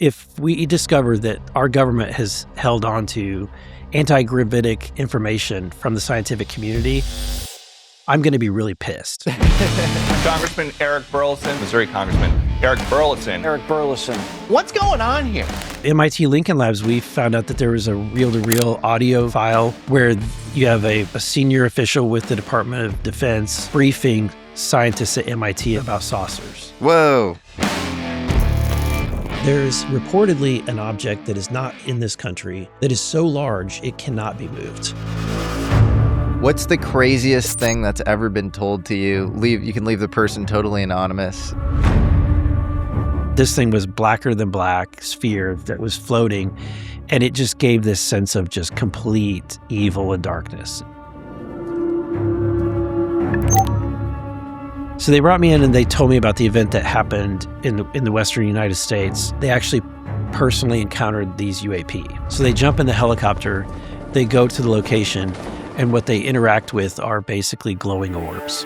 If we discover that our government has held on to anti-gravitic information from the scientific community, I'm going to be really pissed. Congressman Eric Burlison, Missouri Congressman Eric Burlison. Eric Burlison. What's going on here? MIT Lincoln Labs, we found out that there was a reel-to-reel audio file where you have a senior official with the Department of Defense briefing scientists at MIT about saucers. Whoa. There's reportedly an object that is not in this country that is so large it cannot be moved. What's the craziest thing that's ever been told to you? You can leave the person totally anonymous. This thing was blacker than black sphere that was floating, and it just gave this sense of just complete evil and darkness. So they brought me in and they told me about the event that happened in the Western United States. They actually personally encountered these UAP. So they jump in the helicopter, they go to the location, and what they interact with are basically glowing orbs.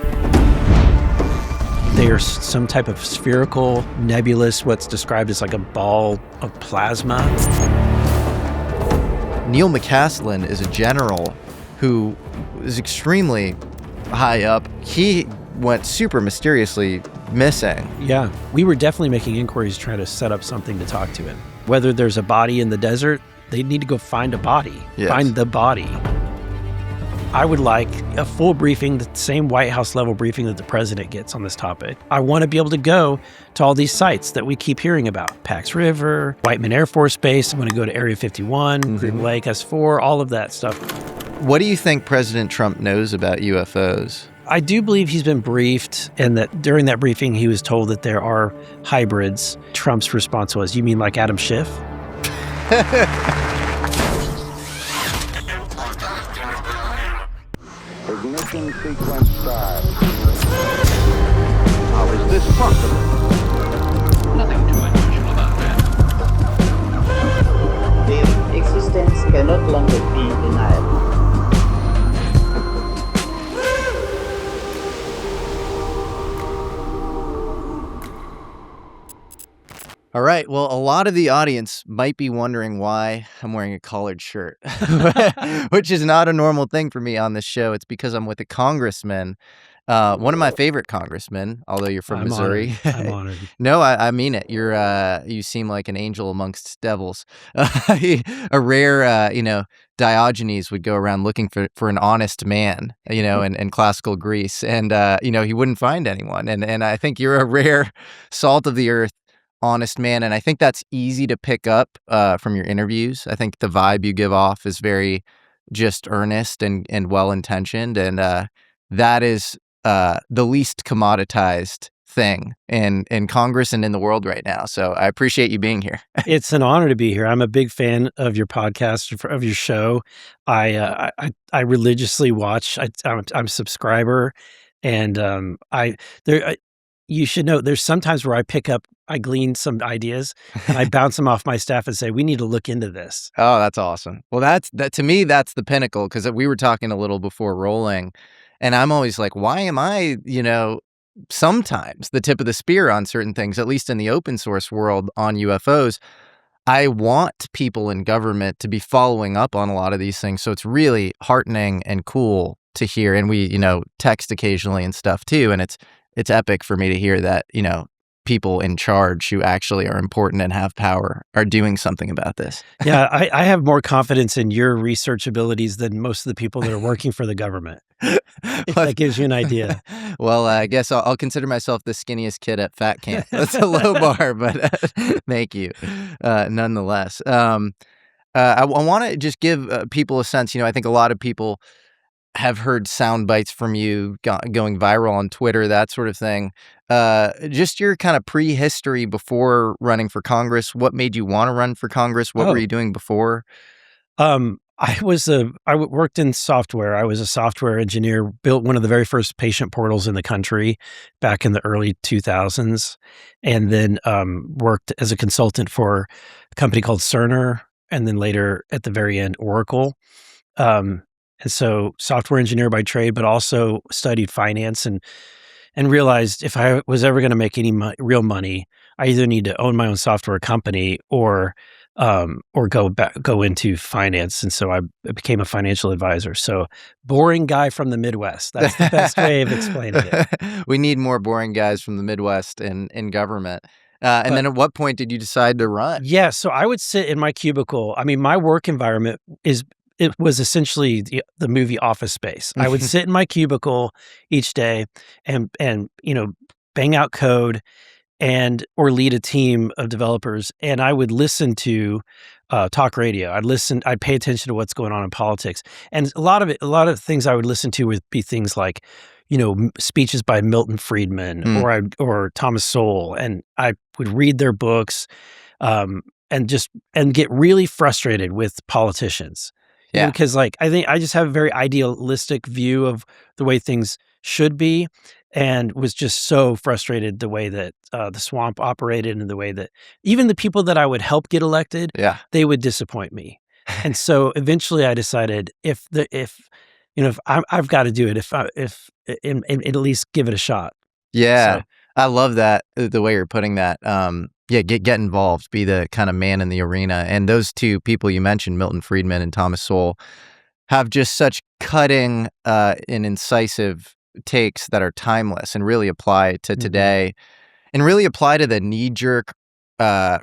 They are some type of spherical, nebulous, what's described as like a ball of plasma. Neil McCaslin is a general who is extremely high up. He went super mysteriously missing. Yeah, we were definitely making inquiries trying to set up something to talk to him. Whether there's a body in the desert, they need to go find a body, find the body. I would like a full briefing, the same White House level briefing that the president gets on this topic. I want to be able to go to all these sites that we keep hearing about. PAX River, Whiteman Air Force Base. I'm going to go to Area 51, Green Lake, S4, all of that stuff. What do you think President Trump knows about UFOs? I do believe he's been briefed, and that during that briefing, he was told that there are hybrids. Trump's response was, "You mean like Adam Schiff?" Ignition sequence start. How is this possible? Nothing too unusual about that. Their existence cannot longer be denied. All right. Well, a lot of the audience might be wondering why I'm wearing a collared shirt, which is not a normal thing for me on this show. It's because I'm with a congressman, one of my favorite congressmen, although you're from Missouri. I'm honored. No, I mean it. You seem like an angel amongst devils. A rare, Diogenes would go around looking for an honest man, in classical Greece. And, he wouldn't find anyone. And I think you're a rare salt of the earth, honest man, and I think that's easy to pick up from your interviews. I think the vibe you give off is very just earnest and well-intentioned, and that is the least commoditized thing in Congress and in the world right now. So I appreciate you being here. It's an honor to be here. I'm a big fan of your podcast, of your show. I religiously watch. I'm a subscriber, and you should know there's sometimes where I glean some ideas and I bounce them off my staff and say, we need to look into this. Oh, that's awesome. Well, that to me, that's the pinnacle, because we were talking a little before rolling, and I'm always like, why am I, sometimes the tip of the spear on certain things, at least in the open source world on UFOs. I want people in government to be following up on a lot of these things. So it's really heartening and cool to hear. And we, text occasionally and stuff too. And it's epic for me to hear that, people in charge who actually are important and have power are doing something about this. Yeah, I have more confidence in your research abilities than most of the people that are working for the government. If that gives you an idea. Well, I guess I'll consider myself the skinniest kid at fat camp. That's a low bar, but thank you nonetheless. I want to just give people a sense, I think a lot of people have heard sound bites from you going viral on Twitter, that sort of thing. Just your kind of prehistory before running for Congress. What made you want to run for Congress? What were you doing before? I worked in software. I was a software engineer, built one of the very first patient portals in the country back in the early 2000s, and then worked as a consultant for a company called Cerner, and then later at the very end, Oracle. And so software engineer by trade, but also studied finance and realized if I was ever going to make any real money, I either need to own my own software company or go into finance. And so I became a financial advisor. So boring guy from the Midwest. That's the best way of explaining it. We need more boring guys from the Midwest in government. And then at what point did you decide to run? Yeah. So I would sit in my cubicle. I mean, my work environment it was essentially the movie Office Space. I would sit in my cubicle each day and bang out code or lead a team of developers, and I would listen to talk radio. I'd pay attention to what's going on in politics, and a lot of things I would listen to would be things like, speeches by Milton Friedman or Thomas Sowell, and I would read their books, and get really frustrated with politicians. Yeah, because I think I just have a very idealistic view of the way things should be, and was just so frustrated the way that the swamp operated and the way that even the people that I would help get elected, they would disappoint me. And so eventually I decided if I've got to do it, if at least give it a shot. Yeah. So, I love that, the way you're putting that. Get involved, be the kind of man in the arena. And those two people you mentioned, Milton Friedman and Thomas Sowell, have just such cutting and incisive takes that are timeless and really apply to today, and really apply to the knee-jerk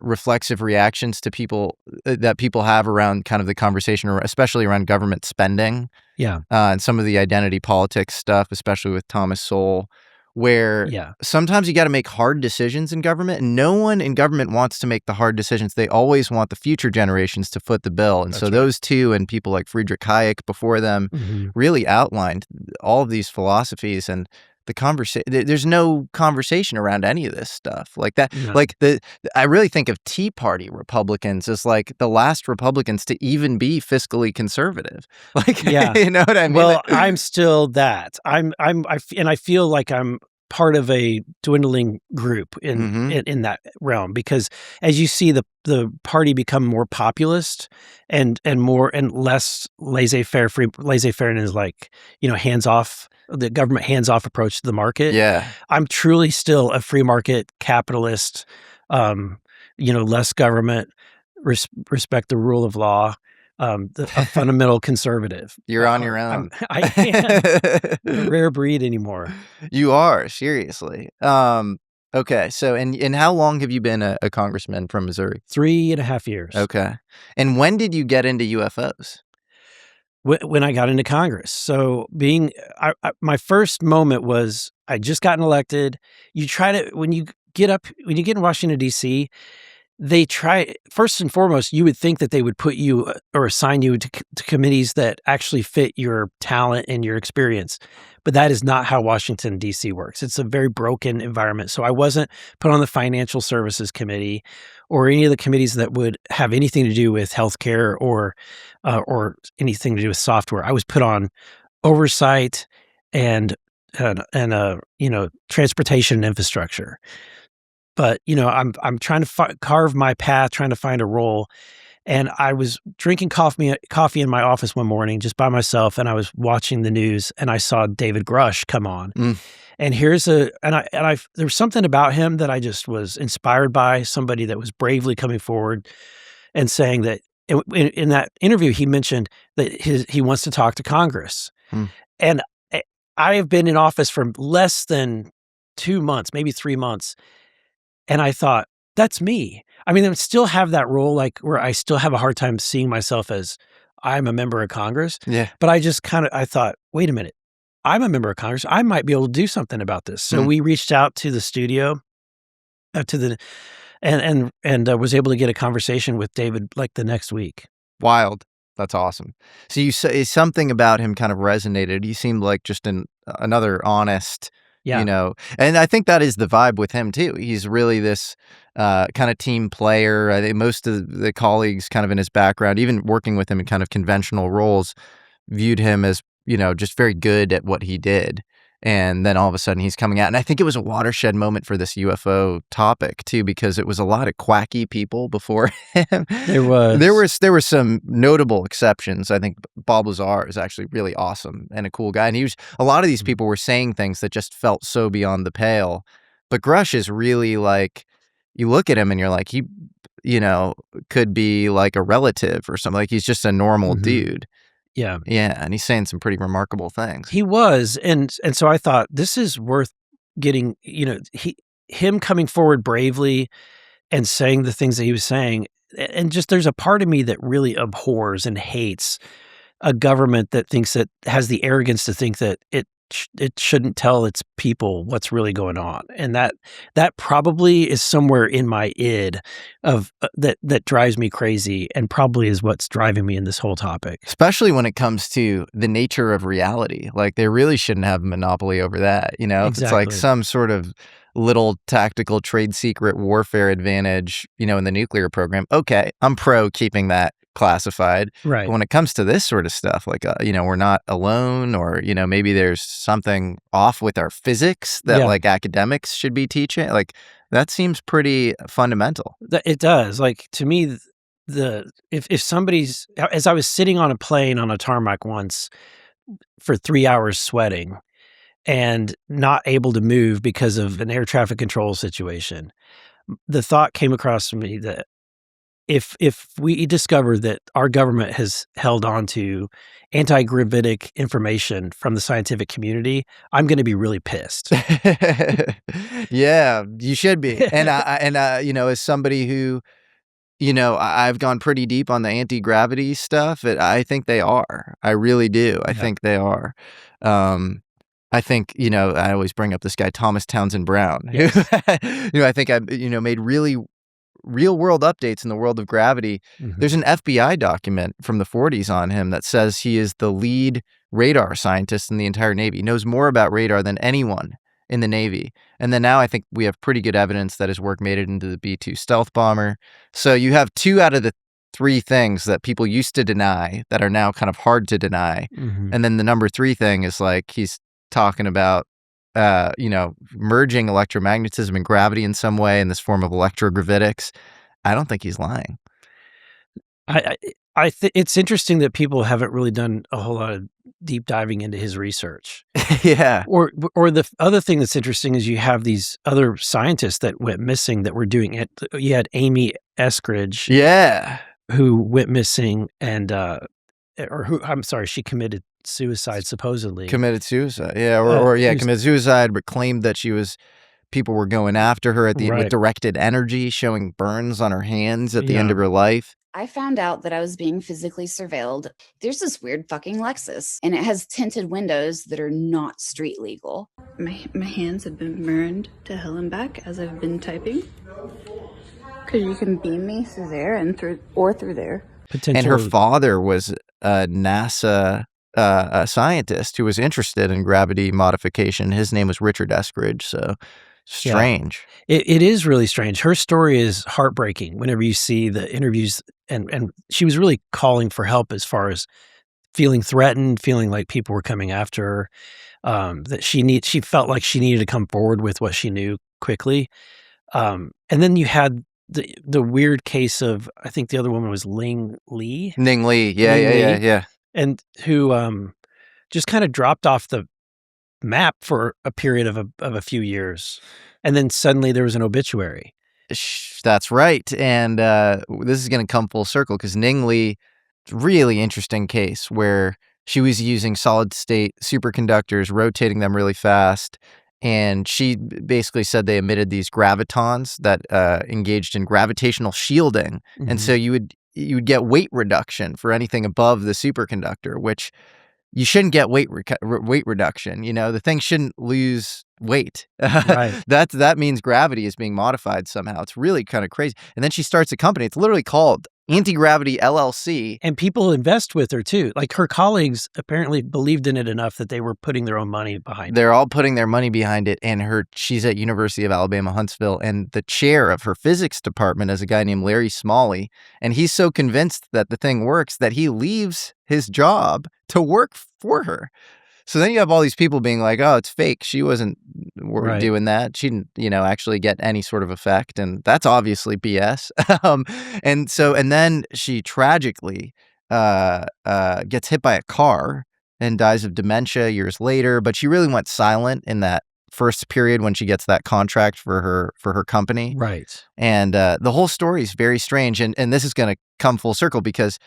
reflexive reactions to people that people have around kind of the conversation, especially around government spending. Yeah. And some of the identity politics stuff, especially with Thomas Sowell, where sometimes you got to make hard decisions in government, and no one in government wants to make the hard decisions. They always want the future generations to foot the bill. And so those two and people like Friedrich Hayek before them really outlined all of these philosophies, and the conversation. There's no conversation around any of this stuff like that. No. Like I really think of Tea Party Republicans as like the last Republicans to even be fiscally conservative. Like, you know what I mean? Well, I'm still that. I feel like I'm part of a dwindling group in that realm, because as you see the party become more populist and more and less laissez-faire, laissez-faire is like, hands off. The government hands-off approach to the market. Yeah, I'm truly still a free market capitalist. Less government, respect the rule of law. A fundamental conservative. You're on your own. I can't. A rare breed anymore. You are, seriously. Okay, so and how long have you been a congressman from Missouri? 3.5 years. Okay, and when did you get into UFOs? When I got into Congress. So my first moment was I just gotten elected. When you get in Washington, D.C., they try, first and foremost, you would think that they would put you or assign you to committees that actually fit your talent and your experience. But that is not how Washington, D.C. works. It's a very broken environment. So I wasn't put on the Financial Services Committee or any of the committees that would have anything to do with healthcare or anything to do with software. I was put on oversight and transportation and infrastructure. But I'm trying to carve my path, trying to find a role. And I was drinking coffee in my office one morning just by myself, and I was watching the news, and I saw David Grush come on. And there was something about him that I just was inspired by, somebody that was bravely coming forward and saying that in that interview, he mentioned that he wants to talk to Congress. And I have been in office for less than 2 months, maybe 3 months. And I thought, that's me. I mean, I still have that role, like where I still have a hard time seeing myself as I'm a member of Congress. Yeah. But I thought, wait a minute, I'm a member of Congress. I might be able to do something about this. So we reached out to the studio, and was able to get a conversation with David like the next week. Wild. That's awesome. So something about him kind of resonated. He seemed like just another honest. Yeah. And I think that is the vibe with him too. He's really this kind of team player. I think most of the colleagues kind of in his background, even working with him in kind of conventional roles, viewed him as, just very good at what he did. And then all of a sudden he's coming out. And I think it was a watershed moment for this UFO topic too, because it was a lot of quacky people before him. There were some notable exceptions. I think Bob Lazar is actually really awesome and a cool guy. And a lot of these people were saying things that just felt so beyond the pale. But Grush is really like, you look at him and you're like, he, could be like a relative or something. Like he's just a normal dude. Yeah. Yeah. And he's saying some pretty remarkable things. He was. And so I thought this is worth getting, him coming forward bravely and saying the things that he was saying. And just there's a part of me that really abhors and hates a government that thinks that has the arrogance to think that it shouldn't tell its people what's really going on. And that probably is somewhere in my id of that drives me crazy and probably is what's driving me in this whole topic. Especially when it comes to the nature of reality. Like they really shouldn't have a monopoly over that. If it's like some sort of little tactical trade secret warfare advantage, in the nuclear program. Okay, I'm pro keeping that classified. Right. But when it comes to this sort of stuff, like, we're not alone, or, maybe there's something off with our physics that like academics should be teaching. Like that seems pretty fundamental. It does. Like to me, if somebody's, as I was sitting on a plane on a tarmac once for 3 hours sweating and not able to move because of an air traffic control situation, the thought came across to me that if we discover that our government has held on to anti-gravitic information from the scientific community, I'm going to be really pissed. Yeah, you should be. And as somebody who, I've gone pretty deep on the anti-gravity stuff. I think they are. I really do. I think they are. I think, I always bring up this guy, Thomas Townsend Brown, who, I think I, made really real world updates in the world of gravity. There's an FBI document from the 40s on him that says he is the lead radar scientist in the entire Navy. He knows more about radar than anyone in the Navy. And then now I think we have pretty good evidence that his work made it into the B-2 stealth bomber. So you have 2 out of the 3 things that people used to deny that are now kind of hard to deny. And then the number 3 thing is like he's talking about merging electromagnetism and gravity in some way in this form of electrogravitics. I don't think he's lying. I think it's interesting that people haven't really done a whole lot of deep diving into his research. Yeah. Or the other thing that's interesting is you have these other scientists that went missing that were doing it. You had Amy Eskridge. Yeah. Who went missing she committed suicide, supposedly. Committed suicide. Yeah. Committed suicide, but claimed that people were going after her with directed energy, showing burns on her hands at the end of her life. I found out that I was being physically surveilled. There's this weird fucking Lexus, and it has tinted windows that are not street legal. My hands have been burned to hell and back as I've been typing. Because you can beam me through there and through there. And her father was a NASA scientist who was interested in gravity modification. His name was Richard Eskridge. So strange. Yeah. It is really strange. Her story is heartbreaking whenever you see the interviews, and she was really calling for help as far as feeling threatened, feeling like people were coming after her, that she felt like she needed to come forward with what she knew quickly. And then you had the weird case of, I think the other woman was Ning Lee. Yeah. And who just kind of dropped off the map for a period of a few years. And then suddenly there was an obituary. That's right. And this is going to come full circle because Ning Lee, really interesting case where she was using solid state superconductors, rotating them really fast. And she basically said they emitted these gravitons that engaged in gravitational shielding. And so you would get weight reduction for anything above the superconductor, which you shouldn't get weight reduction. The thing shouldn't lose weight. Right. That means gravity is being modified somehow. It's really kind of crazy. And then she starts a company. It's literally called Anti-Gravity LLC. And people invest with her too. Like her colleagues apparently believed in it enough that they were putting their own money behind it. They're all putting their money behind it. And she's at University of Alabama, Huntsville. And the chair of her physics department is a guy named Larry Smalley. And he's so convinced that the thing works that he leaves his job to work for her. So then you have all these people being like, oh, it's fake. She wasn't doing that. She didn't, actually get any sort of effect. And that's obviously BS. And then she tragically gets hit by a car and dies of dementia years later. But she really went silent in that first period when she gets that contract for her company. Right. And the whole story is very strange. And this is going to come full circle because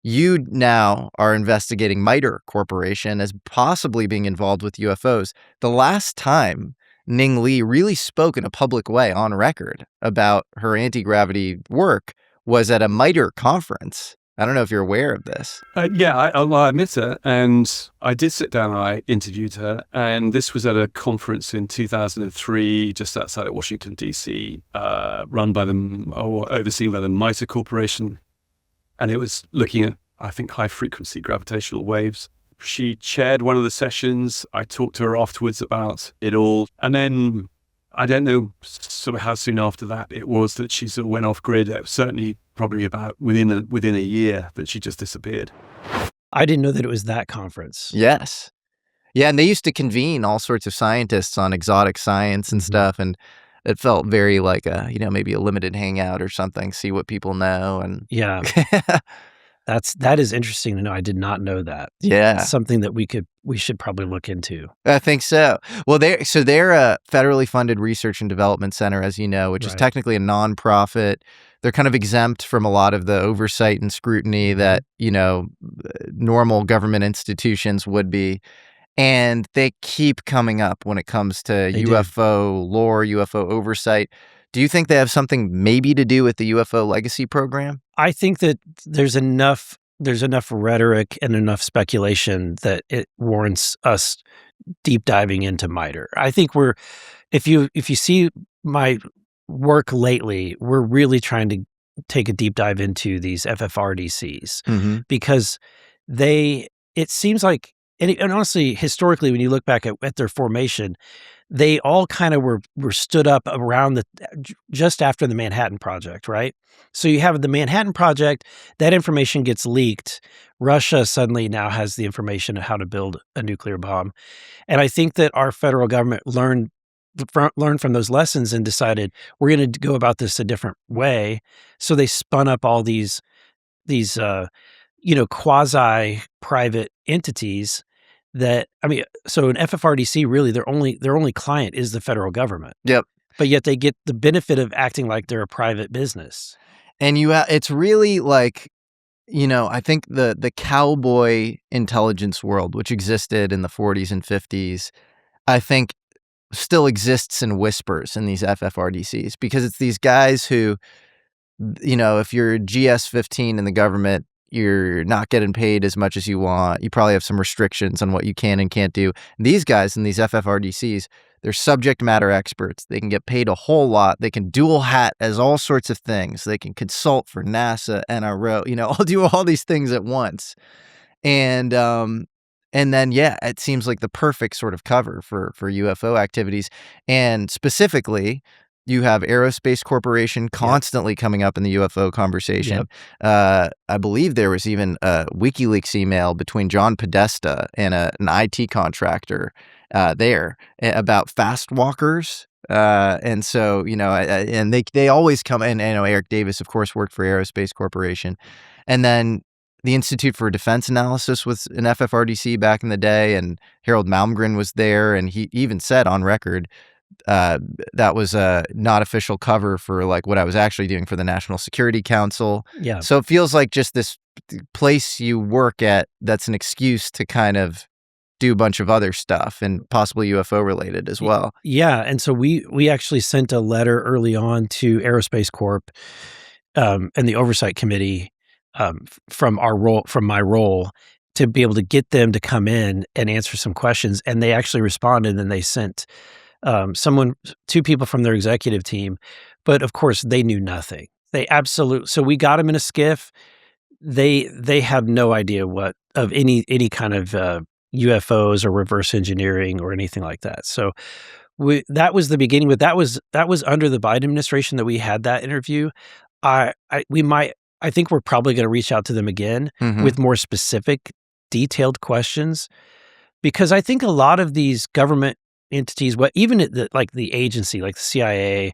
you now are investigating MITRE Corporation as possibly being involved with UFOs. The last time Ning Lee really spoke in a public way on record about her anti-gravity work was at a MITRE conference. I don't know if you're aware of this. Yeah, I admit it. And I did sit down and I interviewed her. And this was at a conference in 2003, just outside of Washington, D.C., run by or overseen by the MITRE Corporation. And it was looking at, I think, high-frequency gravitational waves. She chaired one of the sessions. I talked to her afterwards about it all. And then I don't know sort of how soon after that it was that she sort of went off grid. It was certainly probably about within a year that she just disappeared. I didn't know that it was that conference. Yes. Yeah, and they used to convene all sorts of scientists on exotic science and stuff, and it felt very like maybe a limited hangout or something, see what people know. And yeah. That is interesting to know. I did not know that. Yeah. It's something that we should probably look into. I think so. Well, they're a federally funded research and development center, as you know, which is technically a nonprofit. They're kind of exempt from a lot of the oversight and scrutiny that, normal government institutions would be. And they keep coming up when it comes to UFO lore, UFO oversight. Do you think they have something maybe to do with the UFO legacy program? I think that there's enough rhetoric and enough speculation that it warrants us deep diving into MITRE. I think if you see my work lately, we're really trying to take a deep dive into these FFRDCs because it seems like, and honestly, historically, when you look back at their formation, they all kind of were stood up around just after the Manhattan Project, right? So you have the Manhattan Project, that information gets leaked. Russia suddenly now has the information of how to build a nuclear bomb. And I think that our federal government learned from those lessons and decided we're going to go about this a different way. So they spun up all these quasi-private entities that, so an FFRDC, really, their only client is the federal government. Yep. But yet they get the benefit of acting like they're a private business. And it's really like, I think the cowboy intelligence world, which existed in the 40s and 50s, I think still exists in whispers in these FFRDCs because it's these guys who, if you're GS-15 in the government, you're not getting paid as much as you want. You probably have some restrictions on what you can and can't do. These guys in these FFRDCs, they're subject matter experts. They can get paid a whole lot. They can dual hat as all sorts of things. They can consult for NASA, NRO, I'll do all these things at once. And then, it seems like the perfect sort of cover for UFO activities. And specifically, you have Aerospace Corporation constantly coming up in the UFO conversation. Yep. I believe there was even a WikiLeaks email between John Podesta and an IT contractor there about fast walkers. And so, and they always come in. Eric Davis, of course, worked for Aerospace Corporation. And then the Institute for Defense Analysis was an FFRDC back in the day, and Harold Malmgren was there. And he even said on record, that was a not official cover for like what I was actually doing for the National Security Council. Yeah. So it feels like just this place you work at that's an excuse to kind of do a bunch of other stuff and possibly UFO related as well. Yeah. And so we actually sent a letter early on to Aerospace Corp and the Oversight Committee from my role to be able to get them to come in and answer some questions. And they actually responded, and they sent two people from their executive team, but of course they knew nothing. So we got them in a skiff. They have no idea of any kind of UFOs or reverse engineering or anything like that. So that was the beginning, but that was under the Biden administration that we had that interview. I think we're probably going to reach out to them again with more specific, detailed questions, because I think a lot of these government entities, even at the agency, like the CIA,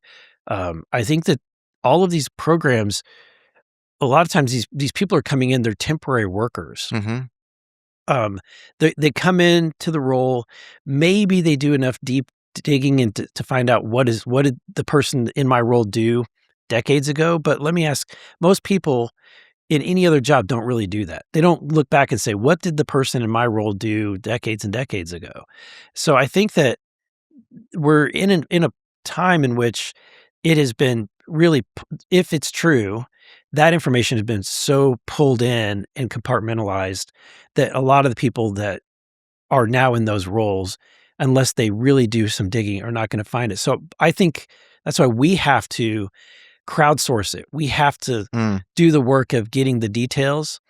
I think that all of these programs, a lot of times these people are coming in, they're temporary workers. They come in to the role, maybe they do enough deep digging into to find out what did the person in my role do decades ago. But let me ask, most people in any other job don't really do that. They don't look back and say, what did the person in my role do decades and decades ago? So I think that we're in a time in which it has been really, if it's true, that information has been so pulled in and compartmentalized that a lot of the people that are now in those roles, unless they really do some digging, are not going to find it. So I think that's why we have to crowdsource it. We have to do the work of getting the details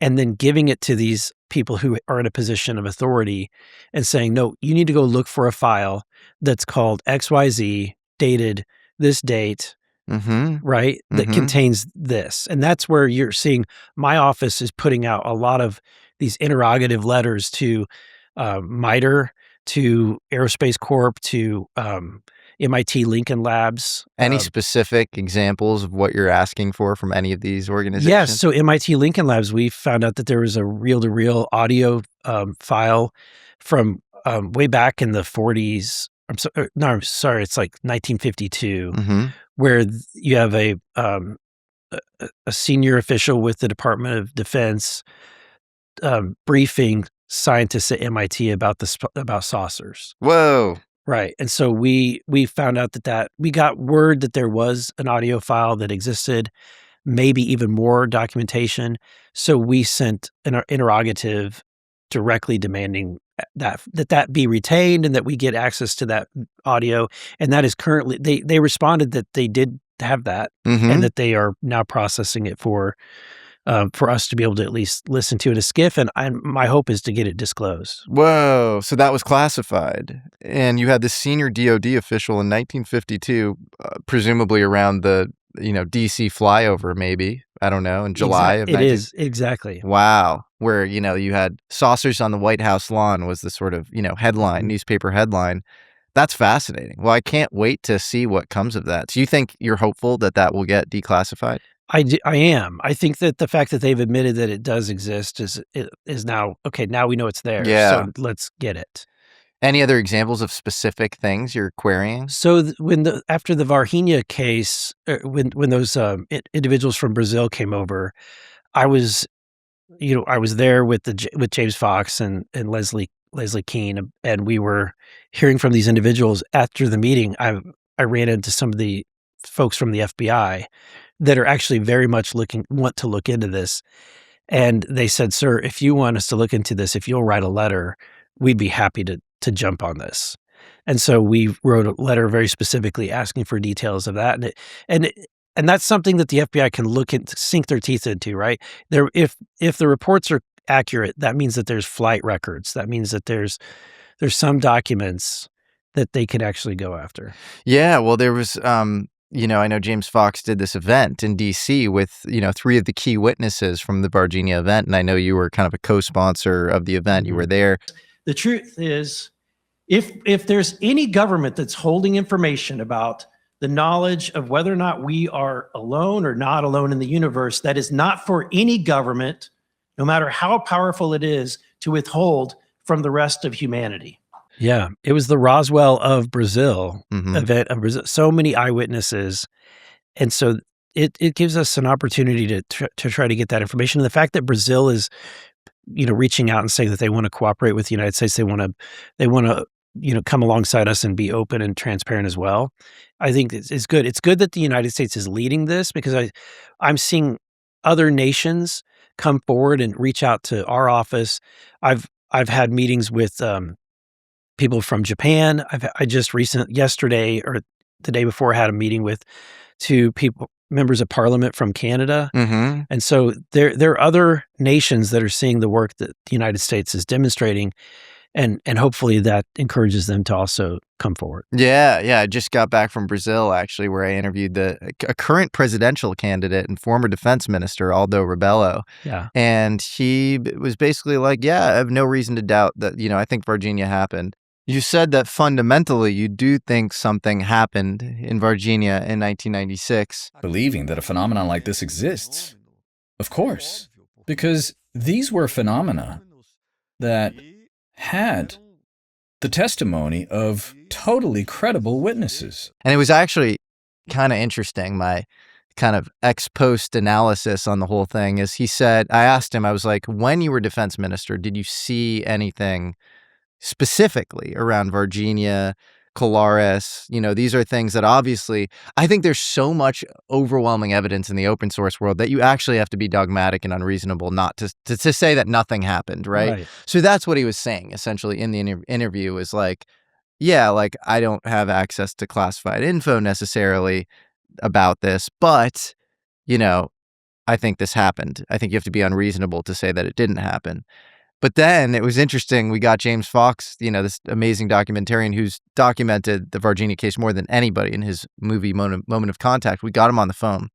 and then giving it to these people who are in a position of authority and saying, no, you need to go look for a file that's called XYZ, dated this date, right? That contains this. And that's where you're seeing my office is putting out a lot of these interrogative letters to MITRE, to Aerospace Corp, to MIT Lincoln Labs. Any specific examples of what you're asking for from any of these organizations? Yes. So MIT Lincoln Labs, we found out that there was a reel-to-reel audio file from way back in the 40s. I'm sorry, it's like 1952, where you have a senior official with the Department of Defense briefing scientists at MIT about about saucers. Whoa. Right. And so we found out that we got word that there was an audio file that existed, maybe even more documentation. So we sent an interrogative directly demanding that be retained and that we get access to that audio. And that is currently, they responded that they did have that and that they are now processing it for us to be able to at least listen to it as SCIF. And my hope is to get it disclosed. Whoa. So that was classified. And you had this senior DOD official in 1952, presumably around the, DC flyover, maybe. I don't know, in July of 19... It is, exactly. Wow. Where, you had saucers on the White House lawn was the sort of, headline, newspaper headline. That's fascinating. Well, I can't wait to see what comes of that. So you think you're hopeful that will get declassified? I am. I think that the fact that they've admitted that it does exist is now, okay, now we know it's there. Yeah. So let's get it. Any other examples of specific things you're querying? So after the Varginha case, when those individuals from Brazil came over, I was there with James Fox and Leslie Keene, and we were hearing from these individuals. After the meeting, I ran into some of the folks from the FBI that are actually very much want to look into this. And they said, sir, if you want us to look into this, if you'll write a letter, we'd be happy to jump on this. And so we wrote a letter very specifically asking for details of that. And that's something that the FBI can look and sink their teeth into, right? If the reports are accurate, that means that there's flight records. That means that there's some documents that they can actually go after. Yeah, well, there was, I know James Fox did this event in D.C. with, 3 of the key witnesses from the Varginha event, and I know you were kind of a co-sponsor of the event. You were there. The truth is, if there's any government that's holding information about the knowledge of whether or not we are alone or not alone in the universe, that is not for any government, no matter how powerful it is, to withhold from the rest of humanity. Yeah, it was the Roswell of Brazil event of Brazil. So many eyewitnesses, and so it gives us an opportunity to try to get that information. And the fact that Brazil is, reaching out and saying that they want to cooperate with the United States, they want to come alongside us and be open and transparent as well. I think it's good. It's good that the United States is leading this, because I'm seeing other nations come forward and reach out to our office. I've had meetings with people from Japan. I just yesterday or the day before had a meeting with 2 members of parliament from Canada. And so there are other nations that are seeing the work that the United States is demonstrating, and hopefully that encourages them to also come forward. Yeah. I just got back from Brazil, actually, where I interviewed a current presidential candidate and former defense minister, Aldo Rebelo. Yeah. And he was basically like, yeah, I have no reason to doubt that, I think Varginha happened. You said that fundamentally you do think something happened in Varginha in 1996. Believing that a phenomenon like this exists. Of course. Because these were phenomena that had the testimony of totally credible witnesses. And it was actually kind of interesting. My kind of ex-post analysis on the whole thing is he said, I asked him, I was like, when you were defense minister, did you see anything specifically around Varginha, Colares? You know, these are things that obviously, I think there's so much overwhelming evidence in the open source world that you actually have to be dogmatic and unreasonable not to say that nothing happened, right? So that's what he was saying, essentially, in the interview is like, yeah, like, I don't have access to classified info necessarily about this, but, you know, I think this happened. I think you have to be unreasonable to say that it didn't happen. But then it was interesting. We got James Fox, you know, this amazing documentarian who's documented the Varginha case more than anybody in his movie Moment of Contact. We got him on the phone,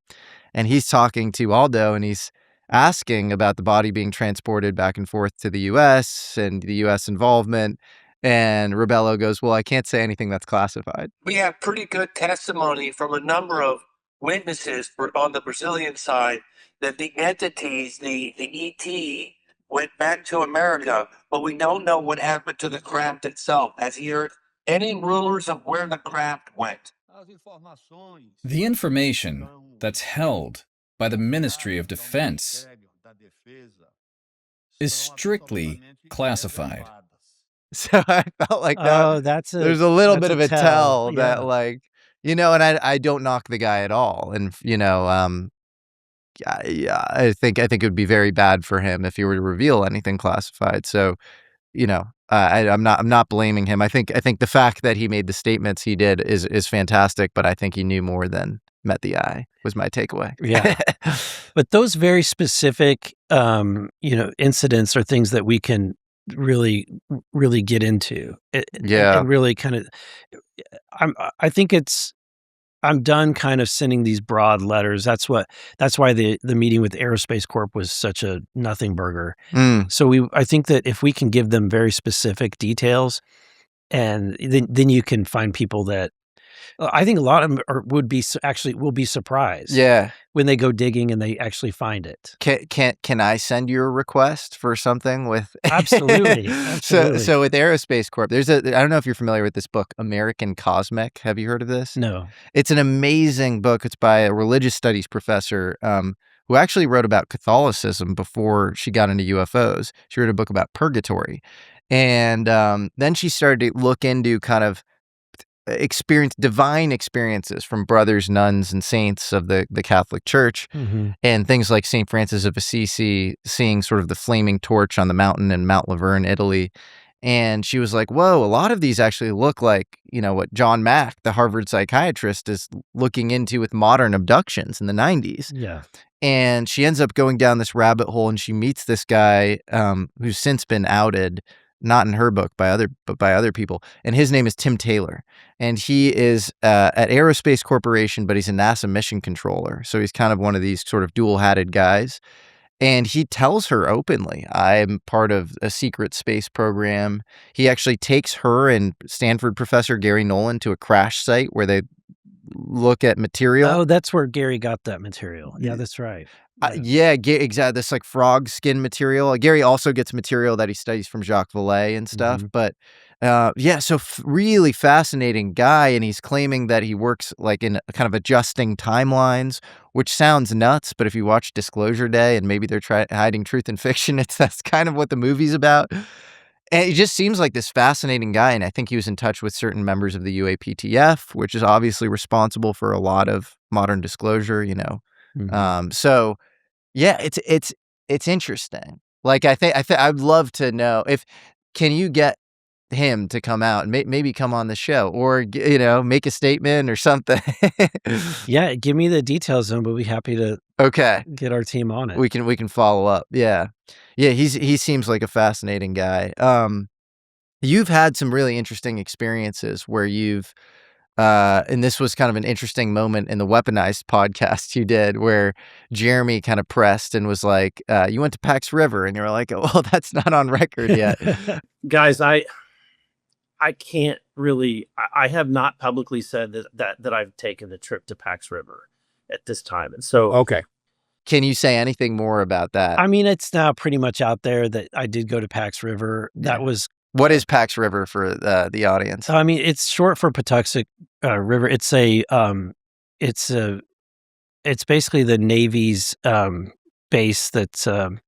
and he's talking to Aldo, and he's asking about the body being transported back and forth to the U.S. and the U.S. involvement. And Rebello goes, well, I can't say anything that's classified. We have pretty good testimony from a number of witnesses on the Brazilian side that the entities, the ET, went back to America, but we don't know what happened to the craft itself. Has he heard any rumors of where the craft went? The information that's held by the Ministry of Defense is strictly classified. So I felt like there's a little bit of a tell that, like, you know, and I don't knock the guy at all. And, you know, I think it would be very bad for him if he were to reveal anything classified. So, you know, I'm not blaming him. I think the fact that he made the statements he did is fantastic, but I think he knew more than met the eye was my takeaway. Yeah. But those very specific, you know, incidents are things that we can really get into. And really kind of, I think I'm done kind of sending these broad letters. That's why the meeting with Aerospace Corp was such a nothing burger. So I think that if we can give them very specific details, and then you can find people that I think a lot of them will be surprised. Yeah. When they go digging and they actually find it. Can I send you a request for something with? Absolutely. So with Aerospace Corp, I don't know if you're familiar with this book, American Cosmic. Have you heard of this? No. It's an amazing book. It's by a religious studies professor who actually wrote about Catholicism before she got into UFOs. She wrote a book about purgatory. And then she started to look into kind of divine experiences from brothers, nuns, and saints of the Catholic Church, and things like St. Francis of Assisi seeing sort of the flaming torch on the mountain in Mount Laverne, Italy. And she was like, whoa, a lot of these actually look like, you know, what John Mack, the Harvard psychiatrist, is looking into with modern abductions in the 90s. Yeah. And she ends up going down this rabbit hole, and she meets this guy who's since been outed, not in her book, but by other people. And his name is Tim Taylor. And he is at Aerospace Corporation, but he's a NASA mission controller. So he's kind of one of these sort of dual-hatted guys. And he tells her openly, I'm part of a secret space program. He actually takes her and Stanford professor Gary Nolan to a crash site where they look at material. Oh, that's where Gary got that material. Yeah, that's right. Exactly. This like frog skin material. Gary also gets material that he studies from Jacques Vallée and stuff. But so really fascinating guy. And he's claiming that he works like in kind of adjusting timelines, which sounds nuts. But if you watch Disclosure Day and maybe they're hiding truth in fiction, that's kind of what the movie's about. And he just seems like this fascinating guy. And I think he was in touch with certain members of the UAPTF, which is obviously responsible for a lot of modern disclosure, you know. So yeah, it's interesting. Like I think I'd love to know can you get him to come out and maybe come on the show, or, you know, make a statement or something. Yeah, give me the details, and we'll be happy to get our team on it. We can follow up. Yeah. He seems like a fascinating guy. You've had some really interesting experiences where you've and this was kind of an interesting moment in the Weaponized podcast you did, where Jeremy kind of pressed and was like, you went to PAX River, and you're like, well, that's not on record yet. Guys, I can't really, I have not publicly said that I've taken the trip to PAX River at this time. And so, okay. Can you say anything more about that? I mean, it's now pretty much out there that I did go to PAX River. That was What is PAX River for the audience? I mean, it's short for Patuxent River. It's basically the Navy's base that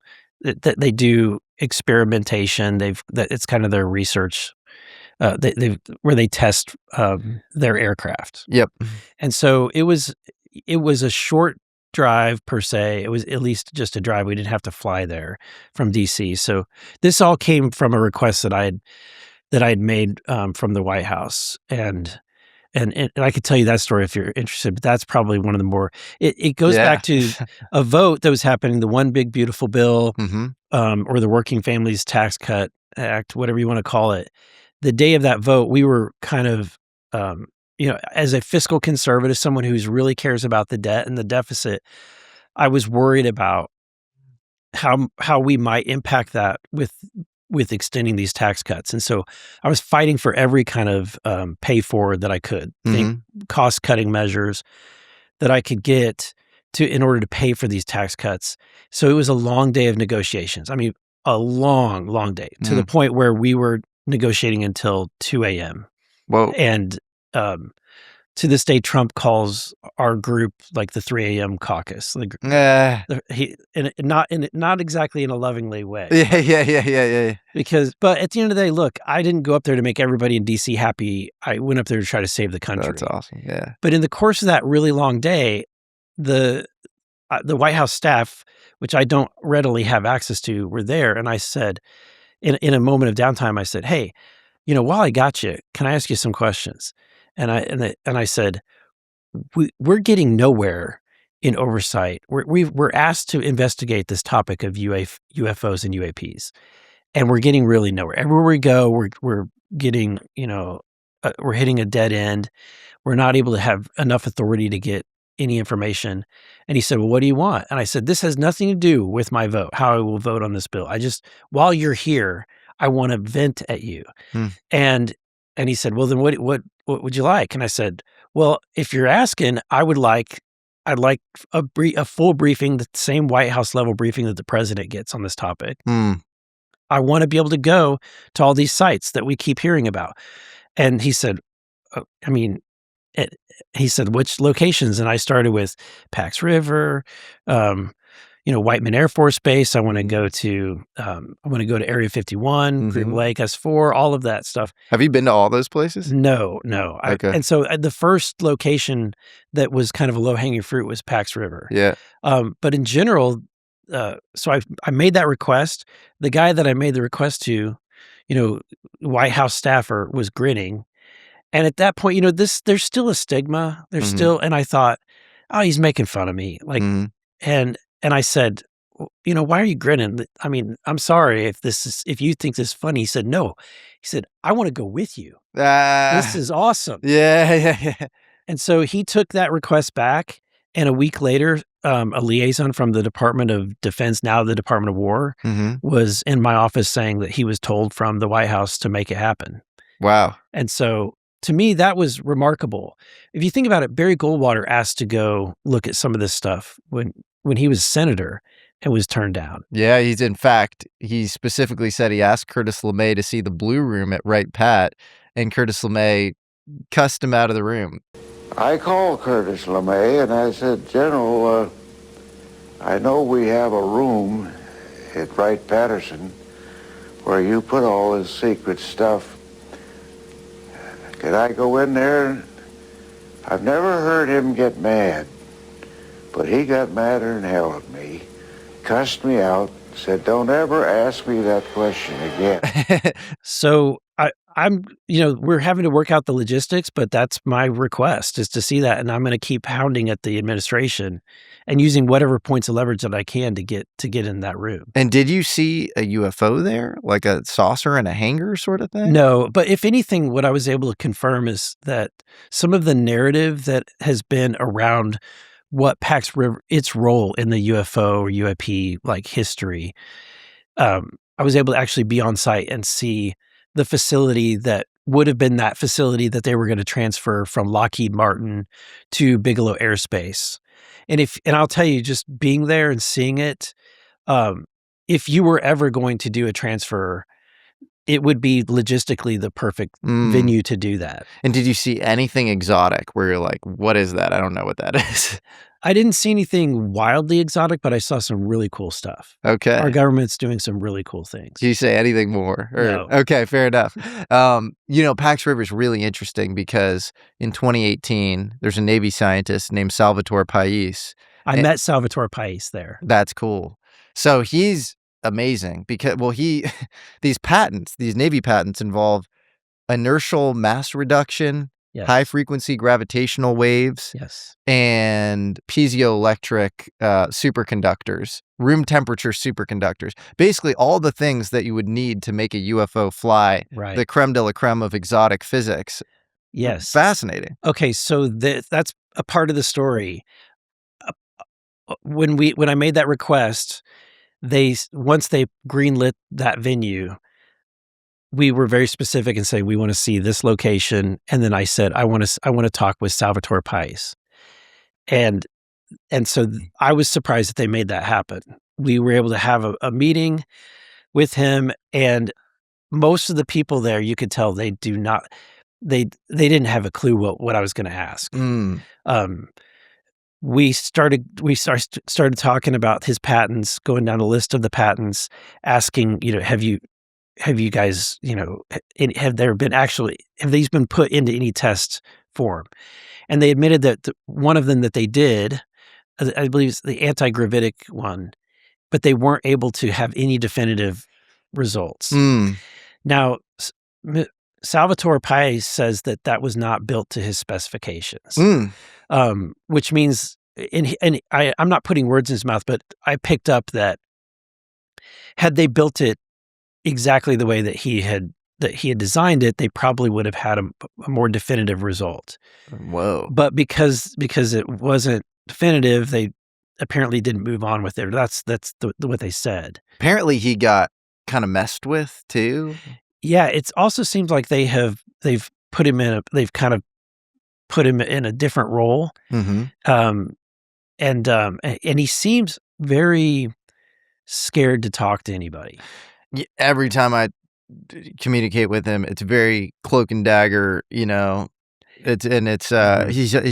they do experimentation. It's kind of their research. Where they test their aircraft. Yep. And so it was a short drive per se. It was at least just a drive. We didn't have to fly there from DC. So this all came from a request that I had made from the White House, and I could tell you that story if you're interested. But that's probably one of the more. It goes back to a vote that was happening, the One Big Beautiful Bill, or the Working Families Tax Cut Act, whatever you want to call it. The day of that vote, we were kind of, as a fiscal conservative, someone who's really cares about the debt and the deficit, I was worried about how we might impact that with extending these tax cuts. And so I was fighting for every kind of pay forward that I could, cost cutting measures that I could get in order to pay for these tax cuts. So it was a long day of negotiations. I mean, a long, long day to the point where we were negotiating until 2 a.m. Whoa. And to this day, Trump calls our group like the 3 a.m. caucus. Not exactly in a lovingly way. Yeah. But at the end of the day, look, I didn't go up there to make everybody in DC happy. I went up there to try to save the country. That's awesome. Yeah. But in the course of that really long day, the White House staff, which I don't readily have access to, were there, and I said, in a moment of downtime, I said, "Hey, while I got you, can I ask you some questions?" And I said, "We're getting nowhere in oversight. We're asked to investigate this topic of UFOs and UAPs, and we're getting really nowhere. Everywhere we go, we're getting we're hitting a dead end. We're not able to have enough authority to get any information." And he said, "Well, what do you want?" And I said, "This has nothing to do with my vote, how I will vote on this bill. While you're here, I want to vent at you." And he said, "Well, then what would you like?" And I said, "Well, if you're asking, I'd like a full briefing, the same White House level briefing that the president gets on this topic. I want to be able to go to all these sites that we keep hearing about." And he said, he said, "Which locations?" And I started with PAX River, Whiteman Air Force Base. I want to go to Area 51, Groom Lake, S4, all of that stuff. Have you been to all those places? No. Okay. And so the first location that was kind of a low hanging fruit was PAX River. Yeah. But in general, so I made that request. The guy that I made the request to, White House staffer, was grinning. And at that point, there's still a stigma. There's still, and I thought, oh, he's making fun of me. And I said, "Why are you grinning? I mean, I'm sorry if you think this is funny." He said, "No." He said, "I want to go with you. This is awesome." Yeah. And so he took that request back. And a week later, a liaison from the Department of Defense, now the Department of War, was in my office saying that he was told from the White House to make it happen. Wow. And so to me, that was remarkable. If you think about it, Barry Goldwater asked to go look at some of this stuff when he was senator and was turned down. Yeah, he specifically said he asked Curtis LeMay to see the Blue Room at Wright Pat, and Curtis LeMay cussed him out of the room. I called Curtis LeMay and I said, "General, I know we have a room at Wright-Patterson where you put all this secret stuff. Could I go in there?" I've never heard him get mad, but he got madder than hell at me, cussed me out, said, "Don't ever ask me that question again." So I'm, we're having to work out the logistics, but that's my request, is to see that. And I'm going to keep hounding at the administration and using whatever points of leverage that I can to get in that room. And did you see a UFO there, like a saucer and a hangar sort of thing? No, but if anything, what I was able to confirm is that some of the narrative that has been around what PAX River, its role in the UFO or UAP history, I was able to actually be on site and see the facility that would have been that facility that they were going to transfer from Lockheed Martin to Bigelow Aerospace. And I'll tell you, just being there and seeing it, if you were ever going to do a transfer, it would be logistically the perfect venue to do that. And did you see anything exotic where you're like, what is that? I don't know what that is. I didn't see anything wildly exotic, but I saw some really cool stuff. Okay. Our government's doing some really cool things. Did you say anything more? No. Okay, fair enough. PAX River is really interesting because in 2018, there's a Navy scientist named Salvatore Pais. I met Salvatore Pais there. That's cool. So he's amazing because, these patents, these Navy patents involve inertial mass reduction, high frequency gravitational waves, and piezoelectric superconductors, room temperature superconductors. Basically, all the things that you would need to make a UFO fly, the creme de la creme of exotic physics. Yes. Fascinating. Okay, so that's a part of the story. When I made that request, once they greenlit that venue, we were very specific and say we want to see this location, and then I said I want to talk with Salvatore Pais, and so I was surprised that they made that happen. We were able to have a meeting with him, and most of the people there, you could tell they didn't have a clue what I was going to ask. We started talking about his patents, going down a list of the patents, asking, have you guys, have these been put into any test form? And they admitted that one of them that they did, I believe it's the antigravitic one, but they weren't able to have any definitive results. Now, Salvatore Pais says that was not built to his specifications. Which means, and I'm not putting words in his mouth, but I picked up that had they built it exactly the way that he had designed it, they probably would have had a more definitive result. Whoa! But because it wasn't definitive, they apparently didn't move on with it. That's what they said. Apparently, he got kind of messed with too. Yeah, it also seems like they've put him in a different role. And he seems very scared to talk to anybody. Every time I communicate with him, it's very cloak and dagger, He's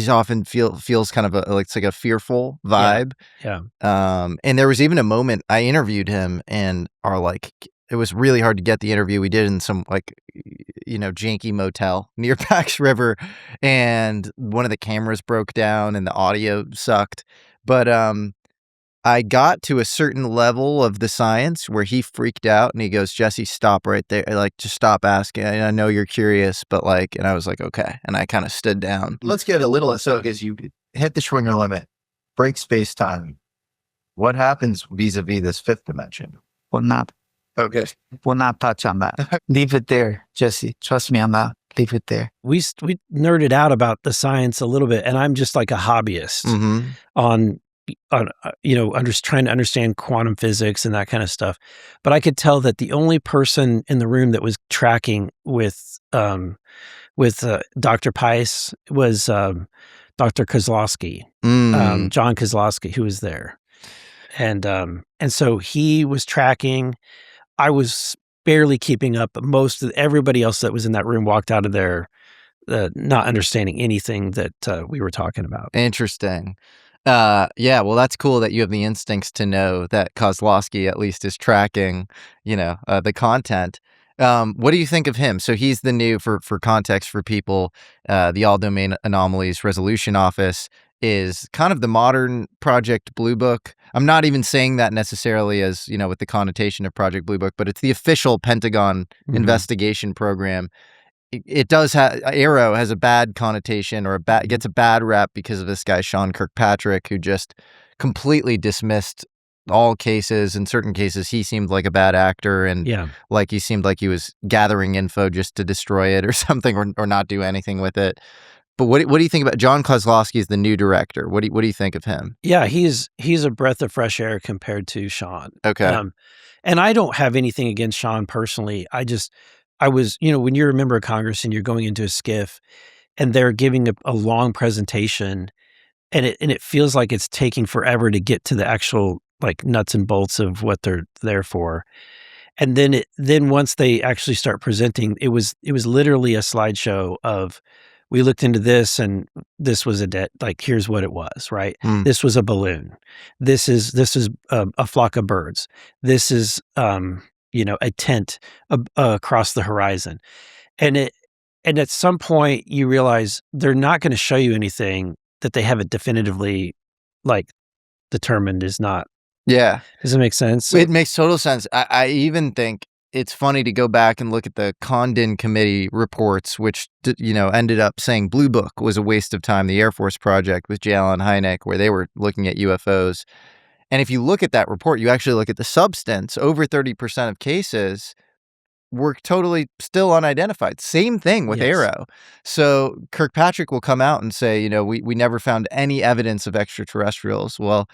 often feels kind of it's like a fearful vibe. Yeah. And there was even a moment I interviewed him, and it was really hard to get the interview. We did in some janky motel near PAX River, and one of the cameras broke down and the audio sucked. But I got to a certain level of the science where he freaked out and he goes, "Jesse, stop right there. Just stop asking. I know you're curious, but and I was like, okay. And I kind of stood down. Let's get a little, so as you hit the Schwinger limit, break space time. What happens vis-a-vis this fifth dimension? Will not touch on that. Leave it there, Jesse. Trust me on that. Leave it there. We nerded out about the science a little bit, and I'm just like a hobbyist on trying to understand quantum physics and that kind of stuff. But I could tell that the only person in the room that was tracking with Dr. Pais was Dr. Kozlowski, John Kozlowski, who was there, and so he was tracking. I was barely keeping up. Most of everybody else that was in that room walked out of there not understanding anything that we were talking about. Interesting. Yeah, well, that's cool that you have the instincts to know that Kozlowski at least is tracking, the content. What do you think of him? So he's the new, for context for people, the All Domain Anomalies Resolution Office is kind of the modern Project Blue Book. I'm not even saying that necessarily as, with the connotation of Project Blue Book, but it's the official Pentagon investigation program. It does have, Arrow has a bad connotation or gets a bad rap because of this guy, Sean Kirkpatrick, who just completely dismissed all cases. In certain cases, he seemed like a bad actor, and he seemed like he was gathering info just to destroy it or something, or not do anything with it. But what do you think about John Kozlowski is the new director? What do you think of him? Yeah, he's a breath of fresh air compared to Sean. Okay. And I don't have anything against Sean personally. I was, when you're a member of Congress and you're going into a skiff and they're giving a long presentation and it feels like it's taking forever to get to the actual nuts and bolts of what they're there for. And then once they actually start presenting, it was literally a slideshow of, we looked into this and this was like, here's what it was, right? This was a balloon. This is a flock of birds. This is, a tent across the horizon. And at some point you realize they're not going to show you anything that they haven't definitively like determined is not. Yeah. Does it make sense? It makes total sense. I even think it's funny to go back and look at the Condon Committee reports, which, ended up saying Blue Book was a waste of time, the Air Force project with J. Allen Hynek, where they were looking at UFOs. And if you look at that report, you actually look at the substance, over 30% of cases were totally still unidentified. Same thing with Aero. So Kirkpatrick will come out and say, we never found any evidence of extraterrestrials. Well,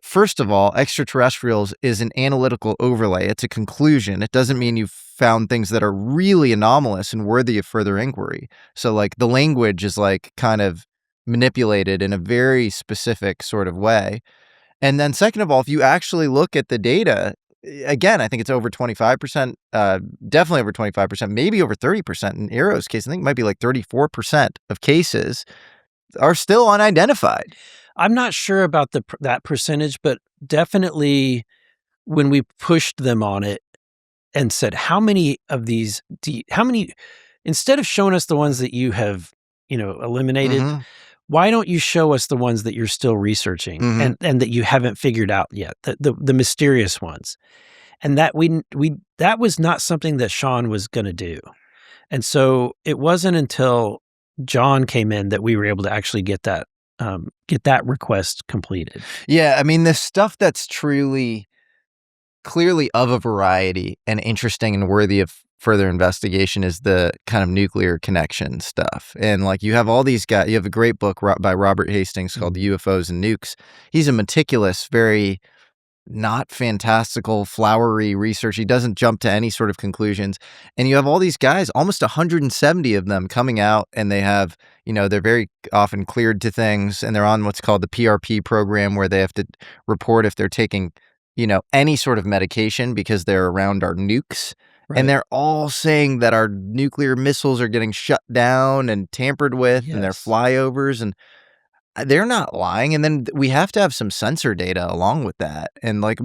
first of all, extraterrestrials is an analytical overlay. It's a conclusion. It doesn't mean you've found things that are really anomalous and worthy of further inquiry. So like the language is like kind of manipulated in a very specific sort of way. And then second of all, if you actually look at the data, again, I think it's over 25%, definitely over 25%, maybe over 30% in Aero's case. I think it might be like 34% of cases are still unidentified. I'm not sure about that percentage, but definitely when we pushed them on it and said, how many of these, instead of showing us the ones that you have, eliminated, why don't you show us the ones that you're still researching and that you haven't figured out yet, the mysterious ones? And that that was not something that Sean was going to do. And so it wasn't until John came in that we were able to actually get that request completed. Yeah, I mean, the stuff that's truly, clearly of a variety and interesting and worthy of further investigation is the kind of nuclear connection stuff. And like you have all these guys, you have a great book by Robert Hastings called UFOs and Nukes. He's a meticulous, very not fantastical, flowery research. He doesn't jump to any sort of conclusions. And you have all these guys, almost 170 of them coming out, and they have, they're very often cleared to things, and they're on what's called the PRP program, where they have to report if they're taking, any sort of medication because they're around our nukes. Right. And they're all saying that our nuclear missiles are getting shut down and tampered with, and they're flyovers, and they're not lying. And then we have to have some sensor data along with that. And like,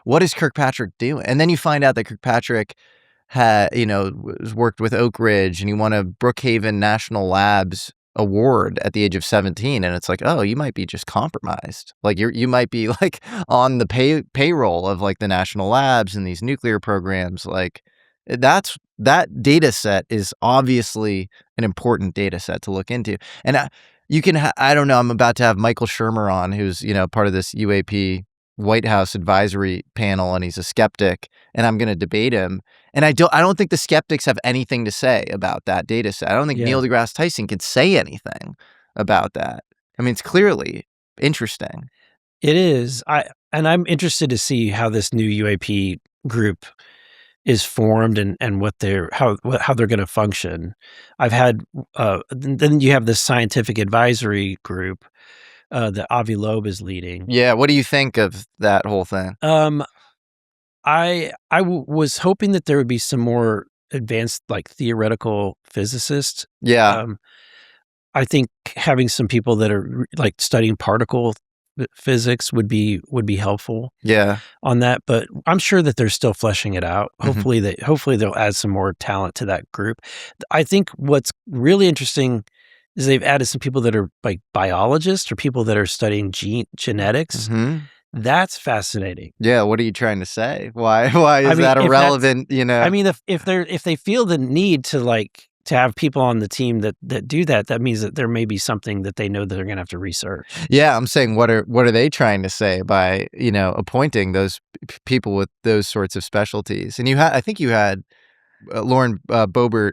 what is Kirkpatrick doing? And then you find out that Kirkpatrick had, worked with Oak Ridge, and he won a Brookhaven National Labs award at the age of 17. And it's like, oh, you might be just compromised. Like you might be like on the payroll of like the national labs and these nuclear programs. Like that data set is obviously an important data set to look into. And you can, I don't know, I'm about to have Michael Shermer on, who's, part of this UAP White House advisory panel, and he's a skeptic, and I'm going to debate him. And I don't think the skeptics have anything to say about that data set. I don't think Neil deGrasse Tyson could say anything about that. I mean, it's clearly interesting. It is. I'm interested to see how this new UAP group is formed and how they're going to function. I've had then you have the scientific advisory group that Avi Loeb is leading. Yeah, what do you think of that whole thing? I was hoping that there would be some more advanced, like, theoretical physicists. Yeah. I think having some people that are like studying particle physics would be helpful. Yeah. On that, but I'm sure that they're still fleshing it out. Hopefully they'll add some more talent to that group. I think what's really interesting is they've added some people that are like biologists or people that are studying genetics. That's fascinating. Yeah, what are you trying to say? Why is that irrelevant? I mean, if they feel the need to have people on the team that do that means that there may be something that they know that they're going to have to research. Yeah, I'm saying what are they trying to say by appointing those people with those sorts of specialties? And I think you had Lauren Boebert,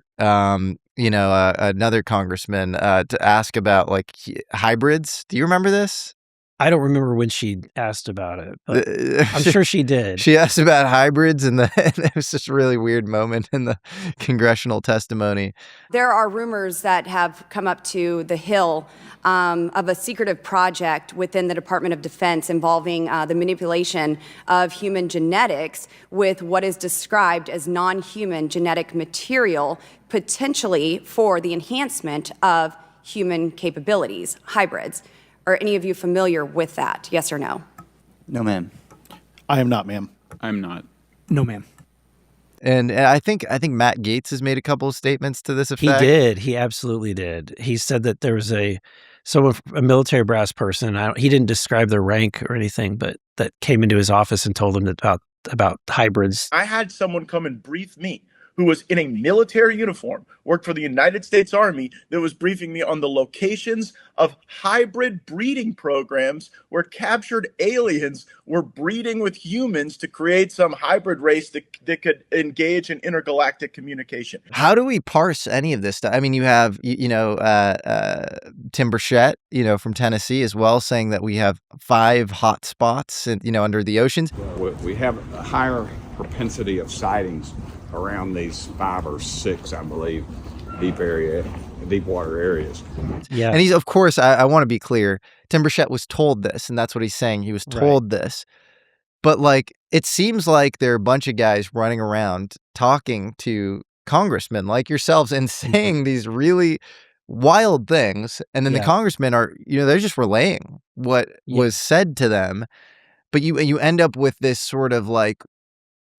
another congressman, to ask about like hybrids. Do you remember this? I don't remember when she asked about it, but I'm sure she did. She asked about hybrids, and it was just a really weird moment in the congressional testimony. There are rumors that have come up to the Hill of a secretive project within the Department of Defense involving the manipulation of human genetics with what is described as non-human genetic material, potentially for the enhancement of human capabilities, hybrids. Are any of you familiar with that? Yes or no? No, ma'am. I am not, ma'am. I'm not. No, ma'am. And I think Matt Gaetz has made a couple of statements to this effect. He did. He absolutely did. He said that there was a military brass person. He didn't describe their rank or anything, but that came into his office and told him about hybrids. I had someone come and brief me who was in a military uniform, worked for the United States Army, that was briefing me on the locations of hybrid breeding programs where captured aliens were breeding with humans to create some hybrid race that could engage in intergalactic communication. How do we parse any of this stuff? I mean, you have, Tim Burchett, from Tennessee as well, saying that we have 5 hot spots, under the oceans. We have a higher propensity of sightings around these 5 or 6, I believe, deep water areas. Yeah. And he's, of course, I want to be clear, Tim Burchett was told this, and that's what he's saying. He was told this. But it seems like there are a bunch of guys running around talking to congressmen like yourselves and saying these really wild things. And then the congressmen are, they're just relaying what was said to them. But you end up with this sort of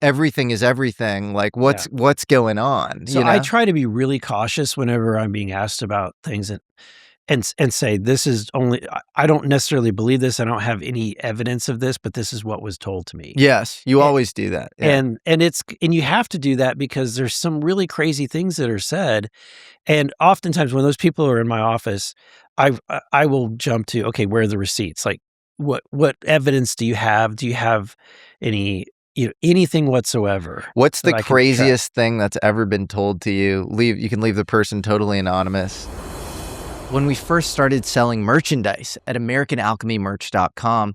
everything is everything. What's going on? So I try to be really cautious whenever I'm being asked about things and say, this is only, I don't necessarily believe this. I don't have any evidence of this, but this is what was told to me. Yes. You always do that. Yeah. And you have to do that because there's some really crazy things that are said. And oftentimes when those people are in my office, I will jump to, okay, where are the receipts? What evidence do you have? Do you have anything whatsoever? What's the craziest thing that's ever been told to you? You can leave the person totally anonymous. When we first started selling merchandise at AmericanAlchemyMerch.com,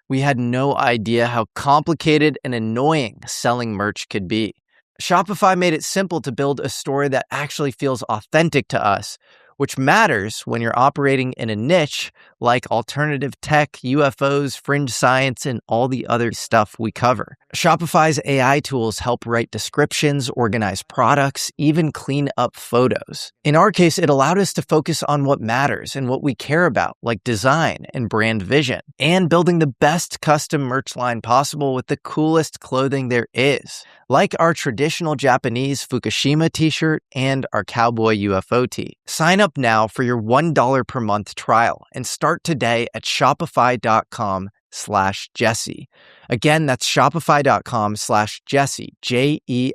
we had no idea how complicated and annoying selling merch could be. Shopify made it simple to build a store that actually feels authentic to us, which matters when you're operating in a niche like alternative tech, UFOs, fringe science, and all the other stuff we cover. Shopify's AI tools help write descriptions, organize products, even clean up photos. In our case, it allowed us to focus on what matters and what we care about, like design and brand vision, and building the best custom merch line possible with the coolest clothing there is, like our traditional Japanese Fukushima t-shirt and our cowboy UFO tee. Sign up now for your $1 per month trial and start today at shopify.com/Jesse. Again, that's shopify.com/Jesse, Jesse,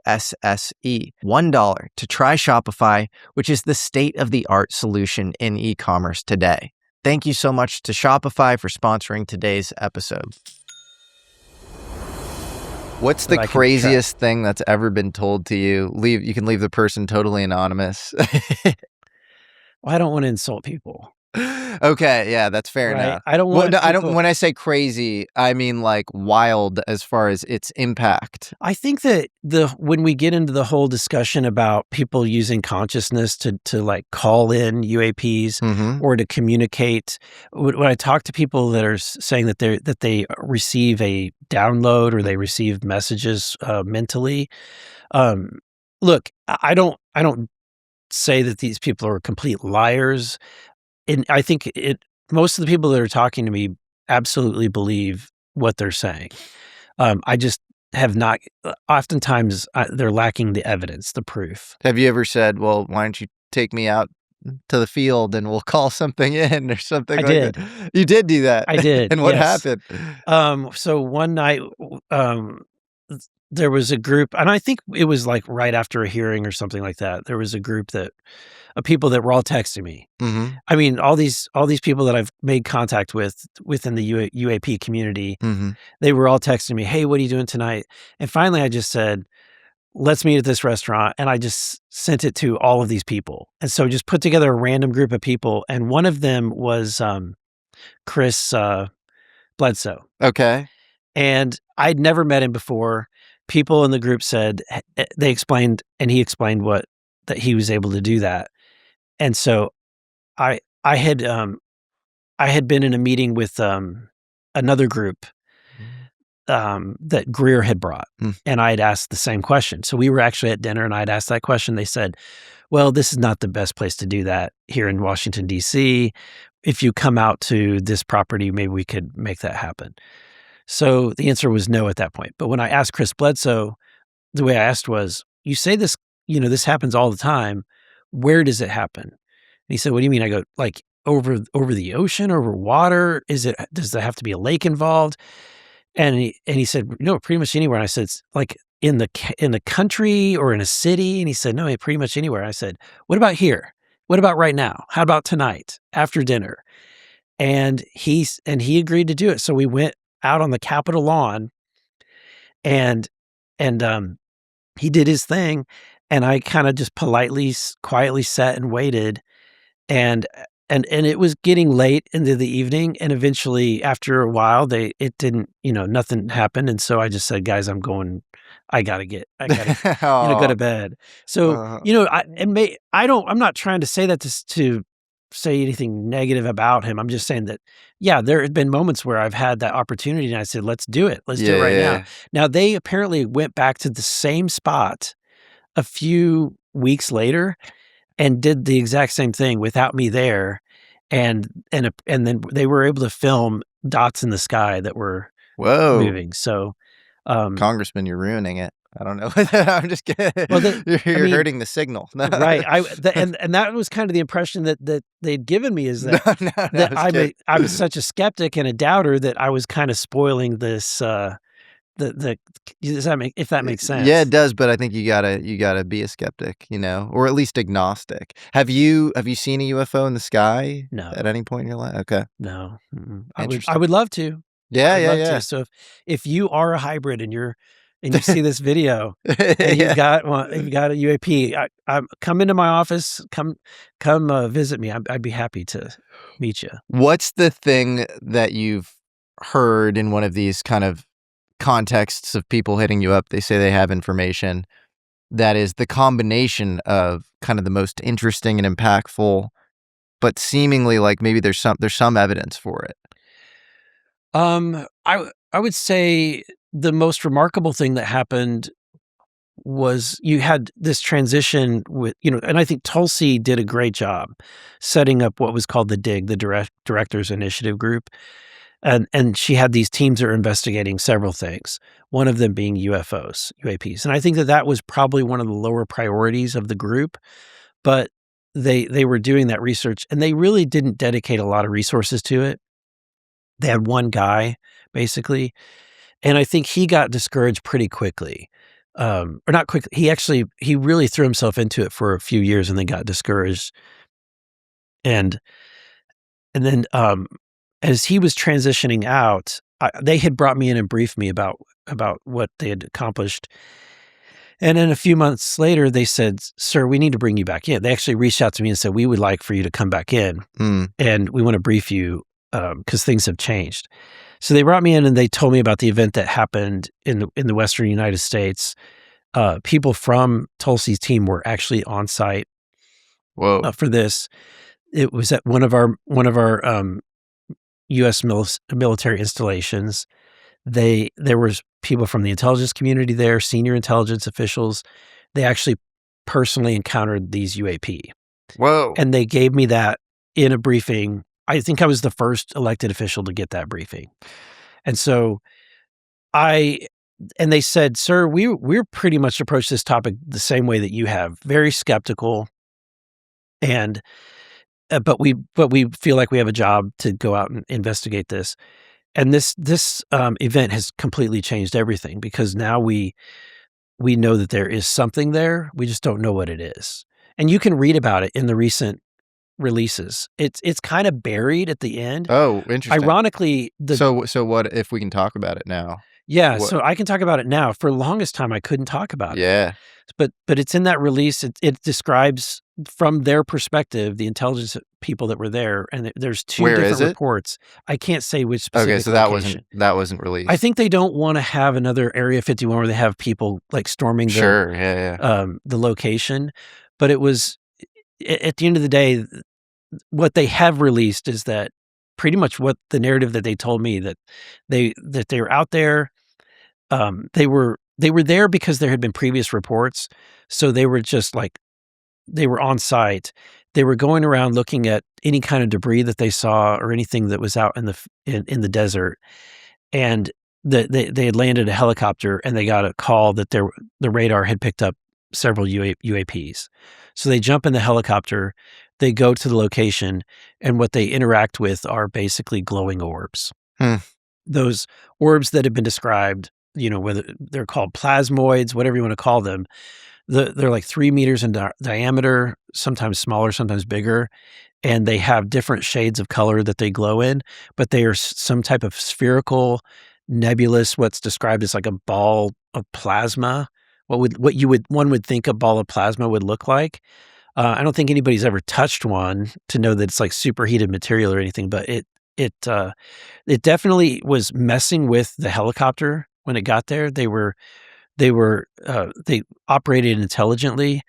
$1 to try Shopify, which is the state-of-the-art solution in e-commerce today. Thank you so much to Shopify for sponsoring today's episode. What's the craziest thing that's ever been told to you? You can leave the person totally anonymous. Well, I don't want to insult people. Okay, yeah, that's fair enough. I don't want. When I say crazy, I mean wild as far as its impact. I think that when we get into the whole discussion about people using consciousness to call in UAPs or to communicate, when I talk to people that are saying that they receive a download or they receive messages mentally, look, I don't say that these people are complete liars. And I think most of the people that are talking to me absolutely believe what they're saying. I just have not, oftentimes they're lacking the evidence, the proof. Have you ever said, well, why don't you take me out to the field and we'll call something in or something I like did. that? You did do that? I did. And what yes. happened? So one night, there was a group, and I think it was right after a hearing or something like that. There was a group of people that were all texting me. Mm-hmm. I mean, all these people that I've made contact with within the UAP community, they were all texting me, "Hey, what are you doing tonight?" And finally, I just said, "Let's meet at this restaurant." And I just sent it to all of these people, and so just put together a random group of people. And one of them was Chris Bledsoe. Okay. And I'd never met him before. People in the group said, he explained that he was able to do that. And so I had been in a meeting with another group that Greer had brought, and I had asked the same question. So we were actually at dinner, and I had asked that question. They said, well, this is not the best place to do that here in Washington, D.C. If you come out to this property, maybe we could make that happen. So the answer was no at that point. But when I asked Chris Bledsoe, the way I asked was, you say this, this happens all the time. Where does it happen? And he said, what do you mean? I go, like over the ocean, over water? Does there have to be a lake involved? And he said, no, pretty much anywhere. And I said, it's like in the country or in a city? And he said, no, pretty much anywhere. I said, what about here? What about right now? How about tonight after dinner? And he agreed to do it. So we went out on the Capitol lawn, and he did his thing, and I kind of just quietly sat and waited, and it was getting late into the evening, and eventually after a while nothing happened, and so I just said, guys, I gotta go to bed. So I'm not trying to say that to say anything negative about him. I'm just saying that, yeah, there had been moments where I've had that opportunity and I said, let's do it. Let's do it right now. Now, they apparently went back to the same spot a few weeks later and did the exact same thing without me there. And then they were able to film dots in the sky that were moving. So, Congressman, you're ruining it. I don't know. I'm just kidding. Well, you're hurting the signal. Right. And that was kind of the impression that they'd given me, is that, I was such a skeptic and a doubter that I was kind of spoiling this, if that makes sense. Yeah, it does. But I think you gotta be a skeptic, or at least agnostic. Have you seen a UFO in the sky? No. At any point in your life? Okay. No. I would love to. Yeah. So if you are a hybrid and you see this video and you've got a UAP, come into my office, come visit me. I'd be happy to meet you. What's the thing that you've heard in one of these kind of contexts of people hitting you up? They say they have information that is the combination of kind of the most interesting and impactful, but seemingly like maybe there's some evidence for it. I would say the most remarkable thing that happened was you had this transition with, and I think Tulsi did a great job setting up what was called the DIG, the Directors Initiative Group. And she had these teams that are investigating several things, one of them being UFOs, UAPs. And I think that was probably one of the lower priorities of the group, but they were doing that research, and they really didn't dedicate a lot of resources to it. They had one guy, basically, and I think he got discouraged pretty quickly. Or not quickly. He really threw himself into it for a few years and then got discouraged. And then as he was transitioning out, they had brought me in and briefed me about what they had accomplished. And then a few months later, they said, sir, we need to bring you back in. They actually reached out to me and said, we would like for you to come back in, and we want to brief you because things have changed. So they brought me in and they told me about the event that happened in the Western United States. People from Tulsi's team were actually on site for this. It was at one of our U.S. military installations. There was people from the intelligence community there, senior intelligence officials. They actually personally encountered these UAP. Whoa! And they gave me that in a briefing. I think I was the first elected official to get that briefing, and so they said, "Sir, we're pretty much approached this topic the same way that you have, very skeptical, and." But we feel like we have a job to go out and investigate this, and this event has completely changed everything, because now we know that there is something there. We just don't know what it is, and you can read about it in the recent releases. It's kind of buried at the end. Oh, interesting. Ironically, so what if we can talk about it now? Yeah, so I can talk about it now. For the longest time, I couldn't talk about it. Yeah, but it's in that release. It describes from their perspective, the intelligence people that were there, and there's two Where different is it? reports. I can't say which specific Okay, so location. that wasn't released. I think they don't want to have another Area 51 where they have people like storming the location. But it was, at the end of the day, what they have released is that pretty much what the narrative that they told me, that they were out there. They were there because there had been previous reports. So they were just like, they were on site. They were going around looking at any kind of debris that they saw or anything that was out in the desert. And they had landed a helicopter, and they got a call that the radar had picked up several UAPs. So they jump in the helicopter, they go to the location, and what they interact with are basically glowing orbs. Those orbs that have been described, whether they're called plasmoids, whatever you want to call them, they're like 3 meters in diameter, sometimes smaller, sometimes bigger, and they have different shades of color that they glow in, but they are some type of spherical, nebulous, what's described as like a ball of plasma. One would think a ball of plasma would look like. I don't think anybody's ever touched one to know that it's like superheated material or anything, but it definitely was messing with the helicopter when it got there. They operated intelligently,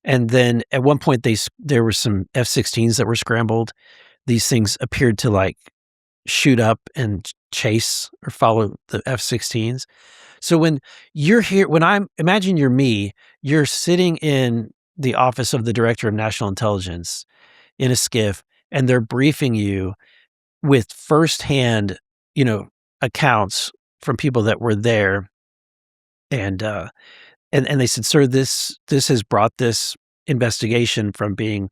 and then at one point there were some F-16s that were scrambled. These things appeared to like shoot up and chase or follow the F-16s. So when you're here, imagine you're me, you're sitting in the office of the Director of National Intelligence in a skiff, and they're briefing you with firsthand, accounts from people that were there. And they said, sir, this has brought this investigation from being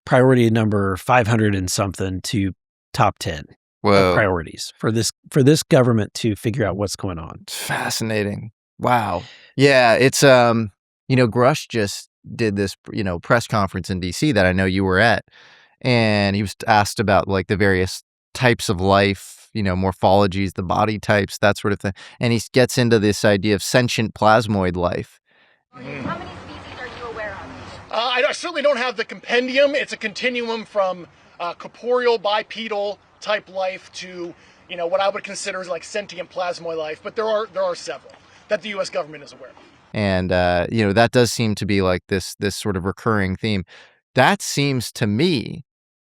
priority number 500 and something to top 10 of priorities for this government to figure out what's going on. Fascinating. Wow. Yeah, it's Grush just did this press conference in DC that I know you were at, and he was asked about like the various types of life, morphologies, the body types, that sort of thing. And he gets into this idea of sentient plasmoid life. How many species are you aware of? I certainly don't have the compendium. It's a continuum from corporeal, bipedal type life to, what I would consider as like sentient plasmoid life. But there are several that the U.S. government is aware of. And, that does seem to be like this sort of recurring theme. That seems to me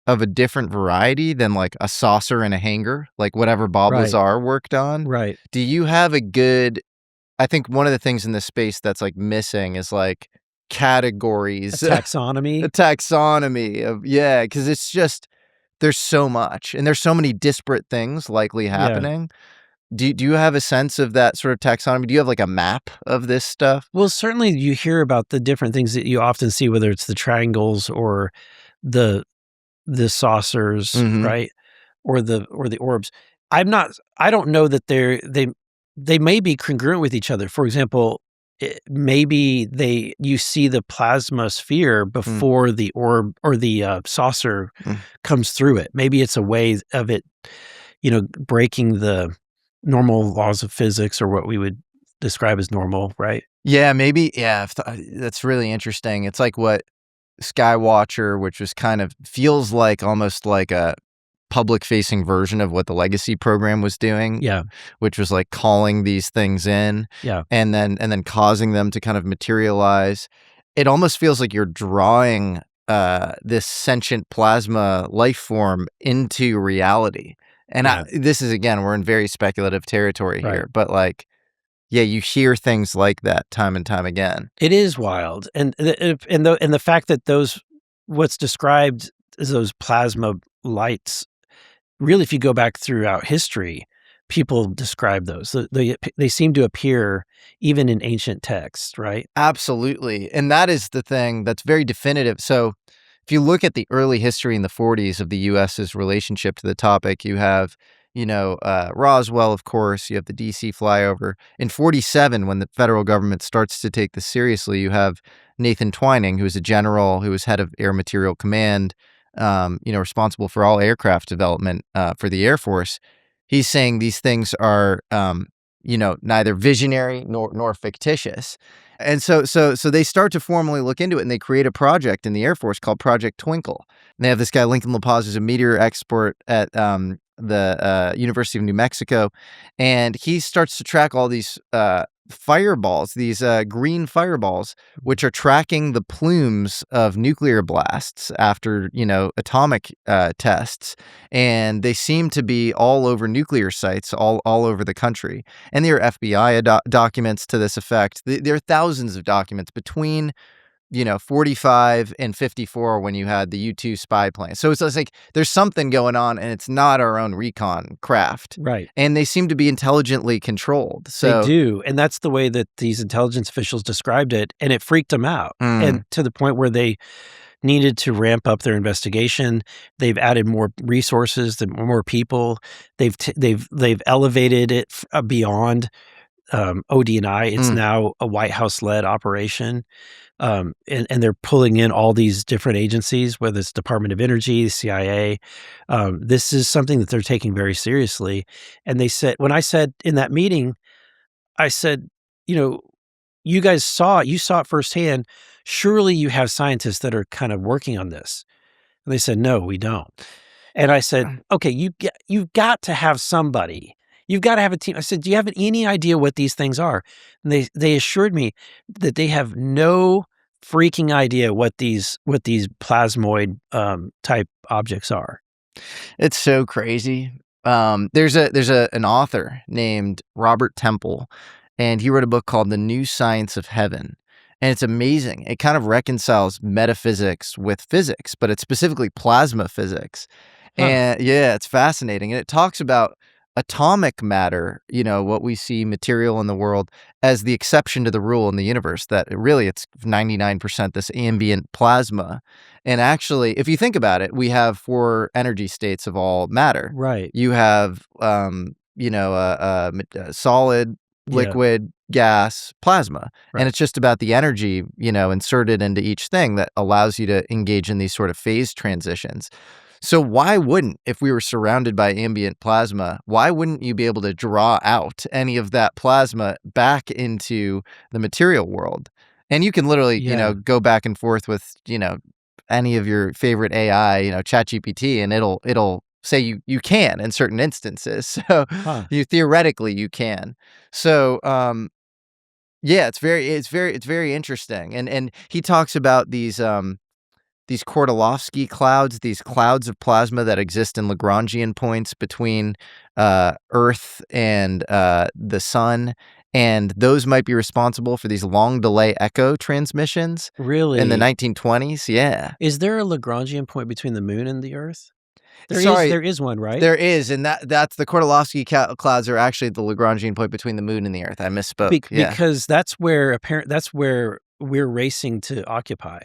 of a different variety than like a saucer and a hanger, like whatever Bob Lazar worked on. Right. Do you have I think one of the things in this space that's like missing is like categories. A taxonomy. A taxonomy of, because it's just, there's so much and there's so many disparate things likely happening. Do you have a sense of that sort of taxonomy? Do you have like a map of this stuff? Well, certainly you hear about the different things that you often see, whether it's the triangles or the saucers, right? Or the orbs. I don't know that they may be congruent with each other. For example, maybe you see the plasma sphere before the orb or the saucer comes through it. Maybe it's a way of it, breaking the normal laws of physics or what we would describe as normal, right? Yeah, maybe. Yeah, that's really interesting. It's like what Skywatcher, which was kind of feels like almost like a public facing version of what the Legacy program was doing. Yeah. Which was like calling these things in. Yeah. And then causing them to kind of materialize. It almost feels like you're drawing this sentient plasma life form into reality. And this is, again, we're in very speculative territory here, but like, you hear things like that time and time again. It is wild, and the fact that what's described as those plasma lights, really, if you go back throughout history, people describe those. They seem to appear even in ancient texts, right? Absolutely, and that is the thing that's very definitive. So, if you look at the early history in the 40s of the U.S.'s relationship to the topic, you have, Roswell, of course, you have the DC flyover. In 47, when the federal government starts to take this seriously, you have Nathan Twining, who is a general who was head of Air Material Command, responsible for all aircraft development for the Air Force. He's saying these things are neither visionary nor fictitious. And so they start to formally look into it, and they create a project in the Air Force called Project Twinkle. And they have this guy, Lincoln LaPaz, who's a meteor expert at the University of New Mexico, and he starts to track all these fireballs, these green fireballs, which are tracking the plumes of nuclear blasts after, atomic tests. And they seem to be all over nuclear sites, all over the country. And there are FBI documents to this effect. There are thousands of documents between 45 and 54 when you had the U-2 spy plane. So it's like there's something going on, and it's not our own recon craft. Right. And they seem to be intelligently controlled. So they do. And that's the way that these intelligence officials described it. And it freaked them out. And to the point where they needed to ramp up their investigation. They've added more resources, more people. They've elevated it beyond OD&I. It's now a White House-led operation. And they're pulling in all these different agencies, whether it's Department of Energy, the CIA. This is something that they're taking very seriously. And they said, when I said in that meeting, I said, you guys saw it firsthand. Surely you have scientists that are kind of working on this. And they said, no, we don't. And I said, okay, you've got to have somebody. You've got to have a team. I said, do you have any idea what these things are? And they assured me that they have no freaking idea what these plasmoid type objects are. It's so crazy. There's an author named Robert Temple, and he wrote a book called The New Science of Heaven. And it's amazing. It kind of reconciles metaphysics with physics, but it's specifically plasma physics. And yeah, it's fascinating. And it talks about atomic matter, what we see material in the world, as the exception to the rule in the universe, that really it's 99% this ambient plasma. And actually, if you think about it, we have 4 energy states of all matter. Right. You have, solid, liquid, gas, plasma. Right. And it's just about the energy, inserted into each thing that allows you to engage in these sort of phase transitions. So why wouldn't, if we were surrounded by ambient plasma, why wouldn't you be able to draw out any of that plasma back into the material world? And you can literally, go back and forth with, any of your favorite AI, ChatGPT, and it'll say you can in certain instances. So you theoretically you can. So yeah, it's very interesting. And he talks about these Kordalovsky clouds, these clouds of plasma that exist in Lagrangian points between Earth and the sun. And those might be responsible for these long delay echo transmissions. Really? In the 1920s, yeah. Is there a Lagrangian point between the moon and the Earth? There is one, right? There is, and that's the Kordalovsky clouds are actually the Lagrangian point between the moon and the Earth. I misspoke. Because that's where we're racing to occupy.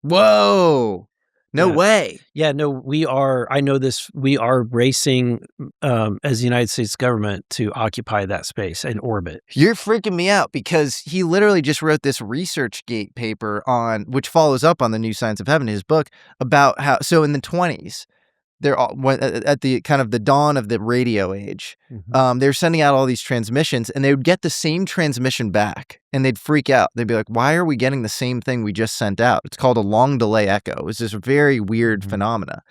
Whoa. No way. Yeah, no, we are. I know this. We are racing as the United States government to occupy that space and orbit. You're freaking me out because he literally just wrote this ResearchGate paper which follows up on The New Science of Heaven, his book, about how, so in the 20s, they're at the kind of the dawn of the radio age. They're sending out all these transmissions, and they would get the same transmission back, and they'd freak out. They'd be like, "Why are we getting the same thing we just sent out?" It's called a long delay echo. It's this very weird phenomena.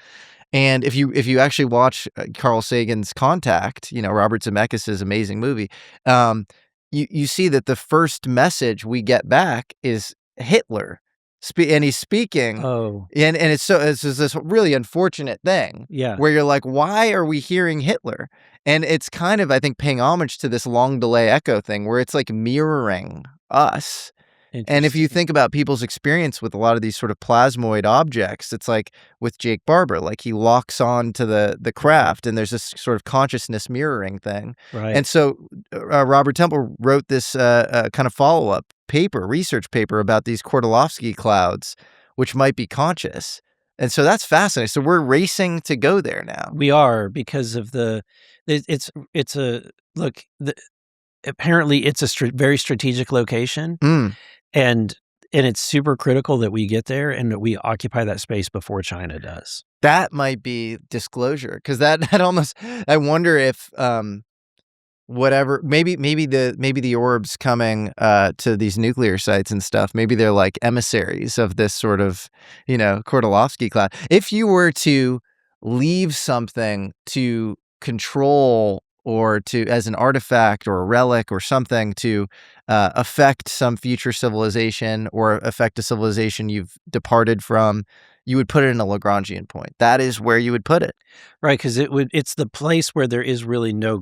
And if you actually watch Carl Sagan's Contact, Robert Zemeckis' amazing movie, you see that the first message we get back is Hitler. And he's speaking, and it's this really unfortunate thing, where you're like, why are we hearing Hitler? And it's kind of, I think, paying homage to this long delay echo thing, where it's like mirroring us. And if you think about people's experience with a lot of these sort of plasmoid objects, it's like with Jake Barber, like he locks on to the craft, and there's this sort of consciousness mirroring thing. Right. And so Robert Temple wrote this kind of follow-up research paper about these Kordalovsky clouds, which might be conscious. And so that's fascinating. So we're racing to go there now. We are, because of apparently it's a very strategic location. And it's super critical that we get there and that we occupy that space before China does. That might be disclosure, because that almost, I wonder if whatever, maybe the orbs coming to these nuclear sites and stuff, maybe they're like emissaries of this sort of, Kordalovsky cloud. If you were to leave something to control or to as an artifact or a relic or something to affect some future civilization or affect a civilization you've departed from, you would put it in a Lagrangian point. That is where you would put it. Right, because it's the place where there is really no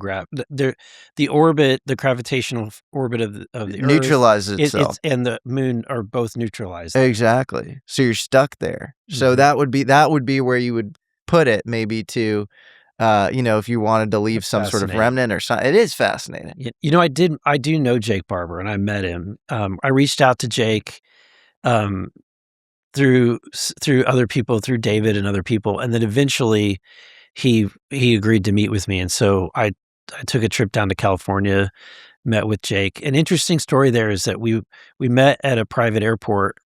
the orbit, the gravitational orbit of the Earth neutralizes itself. And the moon are both neutralized. Exactly. So you're stuck there. So that would be where you would put it, maybe to if you wanted to leave some sort of remnant or something. It is fascinating. I do know Jake Barber, and I met him. I reached out to Jake through other people, through David and other people, and then eventually he agreed to meet with me, and so I took a trip down to California, met with Jake. An interesting story there is that we met at a private airport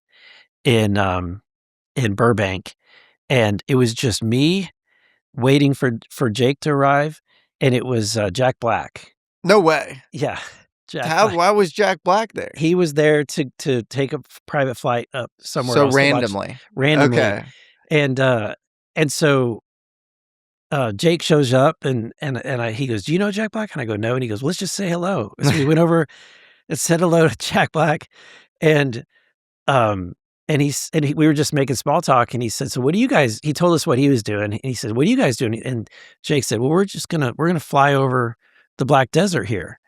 in Burbank, and it was just me waiting for Jake to arrive, and it was Jack Black. No way. Yeah. Jack Why was Jack Black there? He was there to take a private flight up somewhere else. So randomly. Okay. And so Jake shows up and he goes, "Do you know Jack Black?" And I go, "No." And he goes, "Well, let's just say hello." So we went over and said hello to Jack Black, and we were just making small talk, and he said, "So what do you guys?" He told us what he was doing, and he said, "What are you guys doing?" And Jake said, "Well, we're gonna fly over the Black Desert here."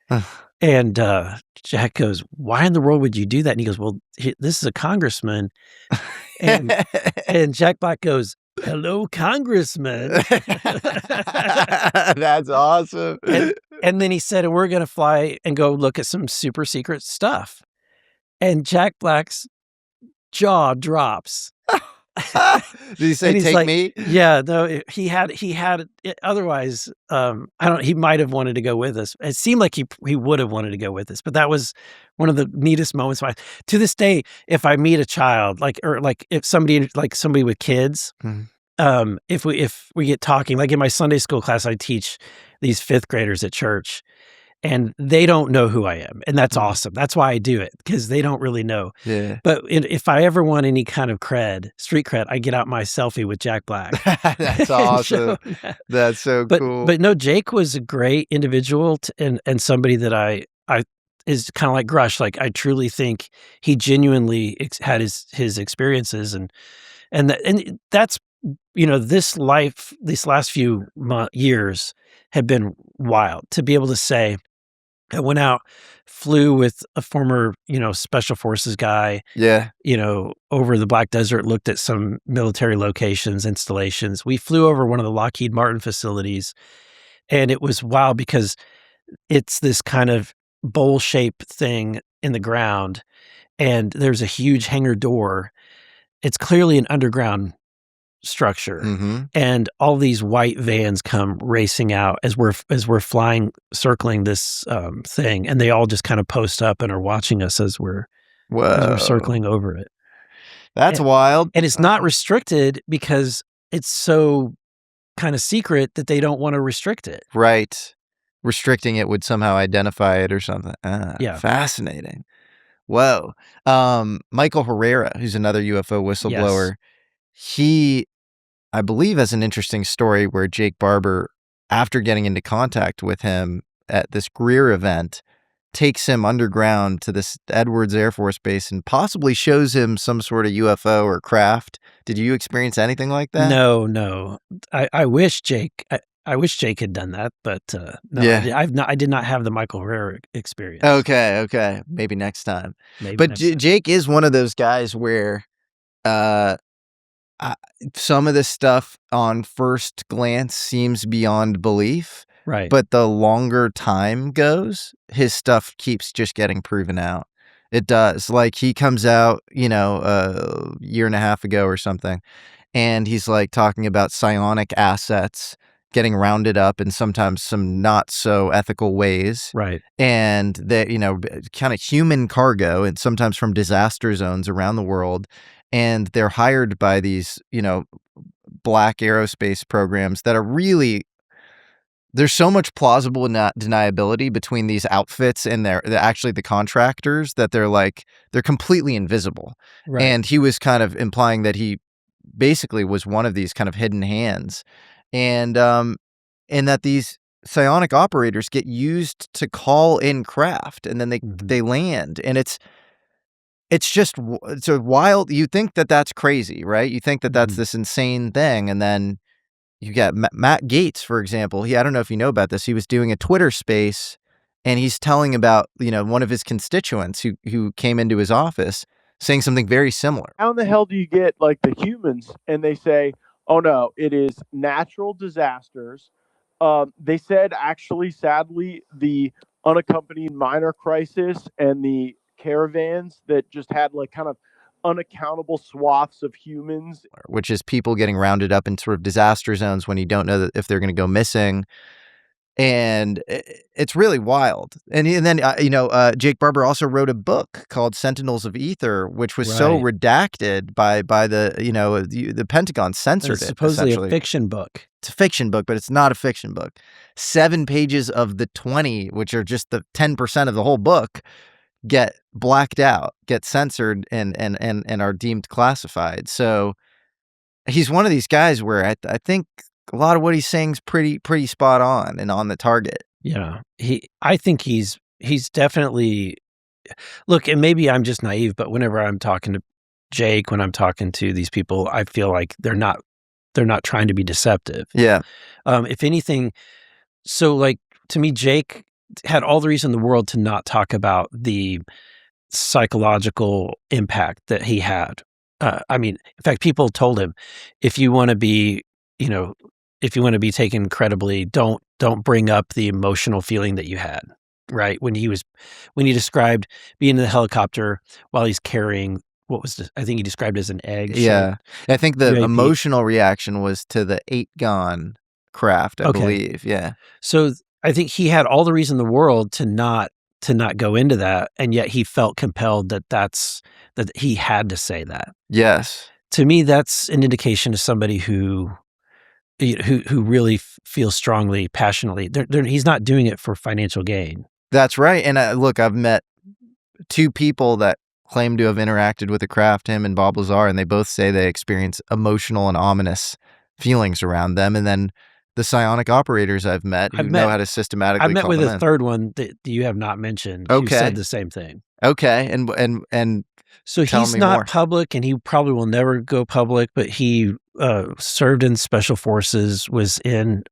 And Jack goes, "Why in the world would you do that?" And he goes, "Well, this is a congressman." And Jack Black goes, "Hello, Congressman." That's awesome. And then he said, "And we're going to fly and go look at some super secret stuff." And Jack Black's jaw drops. Did he say, "Take me"? Yeah, no, he had otherwise, he might have wanted to go with us. It seemed like he would have wanted to go with us, but that was one of the neatest moments. To this day, if I meet a child, if somebody with kids, if we get talking, like in my Sunday school class, I teach these 5th graders at church, and they don't know who I am. And that's awesome. That's why I do it, because they don't really know. Yeah. But if I ever want any kind of street cred, I get out my selfie with Jack Black. That's awesome. That's so cool. But no, Jake was a great individual and somebody that I is kind of like Grush. Like, I truly think he genuinely had his experiences, and that's, this life, these last few years have been wild to be able to say, I went out, flew with a former, special forces guy, over the Black Desert, looked at some military locations, installations. We flew over one of the Lockheed Martin facilities, and it was wild because it's this kind of bowl-shaped thing in the ground, and there's a huge hangar door. It's clearly an underground structure, and all these white vans come racing out as we're flying, circling this thing, and they all just kind of post up and are watching us as we're circling over it. That's wild. And it's not restricted because it's so kind of secret that they don't want to restrict it. Right. Restricting it would somehow identify it or something. Yeah. Fascinating. Whoa. Michael Herrera, who's another UFO whistleblower, he, I believe, has an interesting story where Jake Barber, after getting into contact with him at this Greer event, takes him underground to this Edwards Air Force Base and possibly shows him some sort of UFO or craft. Did you experience anything like that? No. I wish Jake had done that, but no, yeah. I did not have the Michael Herrera experience. Okay. Maybe next time. Jake is one of those guys where some of this stuff on first glance seems beyond belief. Right. But the longer time goes, his stuff keeps just getting proven out. It does. Like, he comes out, a year and a half ago or something, and he's like talking about psionic assets getting rounded up in sometimes some not so ethical ways. Right. And that, kind of human cargo, and sometimes from disaster zones around the world. And they're hired by these, black aerospace programs that are really, there's so much plausible deniability between these outfits and actually the contractors that they're completely invisible. Right. And he was kind of implying that he basically was one of these kind of hidden hands, and that these psionic operators get used to call in craft, and then they land, and it's a wild. You think that that's crazy, right? You think that that's this insane thing, and then you got Matt Gaetz, for example. I don't know if you know about this. He was doing a Twitter space, and he's telling about one of his constituents who came into his office saying something very similar. How in the hell do you get like the humans and they say, oh no, it is natural disasters? They said actually, sadly, the unaccompanied minor crisis and the caravans that just had like kind of unaccountable swaths of humans, which is people getting rounded up in sort of disaster zones when you don't know if they're going to go missing. And it's really wild. And then, Jake Barber also wrote a book called Sentinels of Ether, which was so redacted by the Pentagon censored it. Supposedly a fiction book. It's a fiction book, but it's not a fiction book. 7 pages of the 20, which are just the 10% of the whole book, get blacked out, get censored, and are deemed classified. So he's one of these guys where I think a lot of what he's saying is pretty spot on and on the target. Yeah. I think he's definitely, look, and maybe I'm just naive, but whenever I'm talking to Jake, when I'm talking to these people, I feel like they're not trying to be deceptive. Yeah. If anything, so like to me, Jake had all the reason in the world to not talk about the psychological impact that he had. In fact, people told him, if you want to be taken credibly, don't bring up the emotional feeling that you had, right? When he described being in the helicopter while he's carrying, I think he described it as an egg. Yeah. I think the UAP. Emotional reaction was to the 8-gon craft, I believe. Yeah. So I think he had all the reason in the world to not go into that, and yet he felt compelled that he had to say that. Yes. To me, that's an indication of somebody who really feels strongly, passionately. He's not doing it for financial gain. That's right. And look, I've met 2 people that claim to have interacted with the craft, him and Bob Lazar, and they both say they experience emotional and ominous feelings around them. And then the psionic operators I've met know how to systematically. I've met call with them a in. third one that you have not mentioned. Who said the same thing. Okay, and so he's not more. public, and he probably will never go public. But he served in special forces. He was in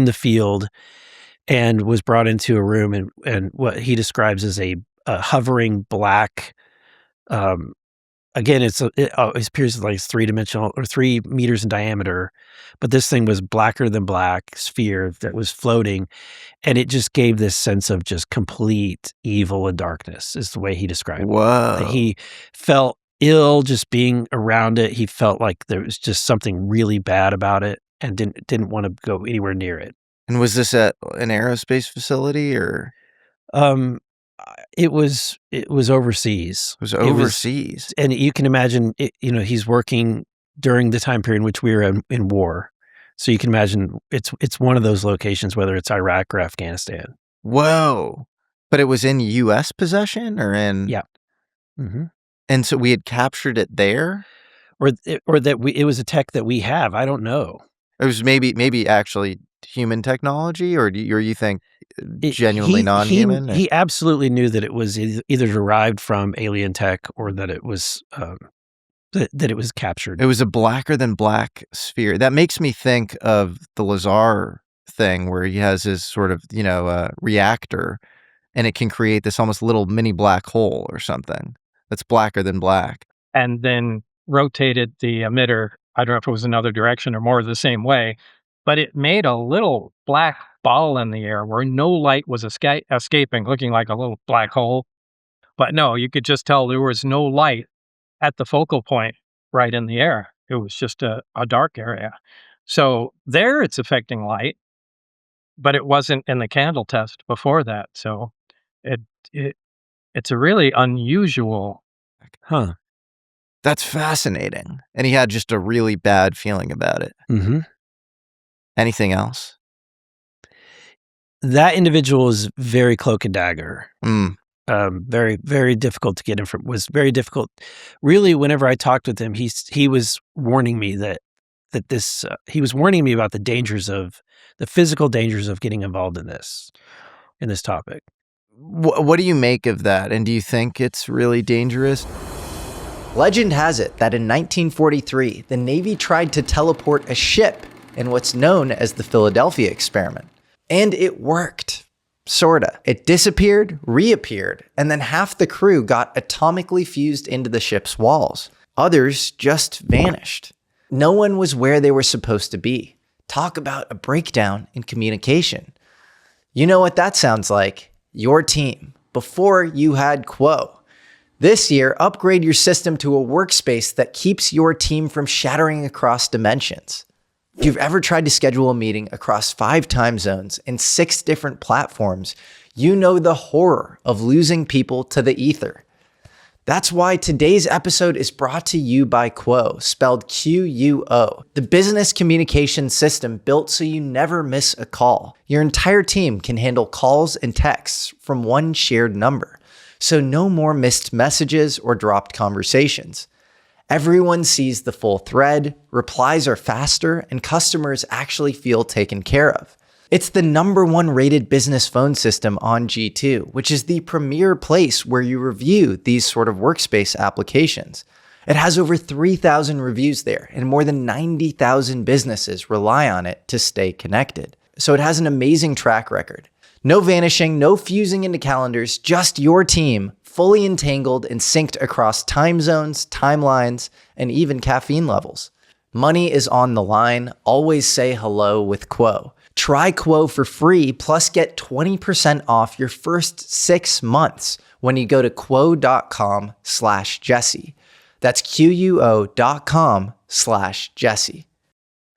the field, and was brought into a room, and what he describes as a hovering black. Again, it appears like it's 3-dimensional or 3 meters in diameter, but this thing was blacker than black sphere that was floating, and it just gave this sense of just complete evil and darkness, is the way he described it. Whoa. That he felt ill just being around it. He felt like there was just something really bad about it, and didn't want to go anywhere near it. And was this at an aerospace facility or? It was overseas. It was overseas. And you can imagine, he's working during the time period in which we were in war. So you can imagine it's one of those locations, whether it's Iraq or Afghanistan. Whoa. But it was in U.S. possession or in? Yeah. Mm-hmm. And so we had captured it there? Or that it was a tech that we have. I don't know. It was maybe actually human technology, or you think genuinely non-human? He absolutely knew that it was either derived from alien tech or that it was that it was captured. It was a blacker than black sphere. That makes me think of the Lazar thing, where he has his sort of reactor, and it can create this almost little mini black hole or something that's blacker than black. And then rotated the emitter. I don't know if it was another direction or more the same way, but it made a little black ball in the air where no light was escaping, looking like a little black hole. But no, you could just tell there was no light at the focal point right in the air. It was just a dark area. So there it's affecting light, but it wasn't in the candle test before that. So it's a really unusual. Huh. That's fascinating. And he had just a really bad feeling about it. Mm-hmm. Anything else? That individual is very cloak and dagger. Mm. Very, very difficult to get him from. Was very difficult. Really, whenever I talked with him, he was warning me that this. He was warning me about the physical dangers of getting involved in this topic. What do you make of that? And do you think it's really dangerous? Legend has it that in 1943, the Navy tried to teleport a ship in what's known as the Philadelphia experiment. And it worked. Sorta. It disappeared, reappeared, and then half the crew got atomically fused into the ship's walls. Others just vanished. No one was where they were supposed to be. Talk about a breakdown in communication. You know what that sounds like? Your team, before you had Quo. This year, upgrade your system to a workspace that keeps your team from shattering across dimensions. If you've ever tried to schedule a meeting across 5 time zones and 6 different platforms, you know the horror of losing people to the ether. That's why today's episode is brought to you by Quo, spelled Q-U-O, the business communication system built so you never miss a call. Your entire team can handle calls and texts from one shared number, so no more missed messages or dropped conversations. Everyone sees the full thread, replies are faster, and customers actually feel taken care of. It's the #1 rated business phone system on G2, which is the premier place where you review these sort of workspace applications. It has over 3,000 reviews there, and more than 90,000 businesses rely on it to stay connected. So it has an amazing track record. No vanishing, no fusing into calendars, just your team, fully entangled and synced across time zones, timelines, and even caffeine levels. Money is on the line. Always say hello with Quo. Try Quo for free, plus get 20% off your first 6 months when you go to quo.com/Jesse. That's QUO.com/Jesse.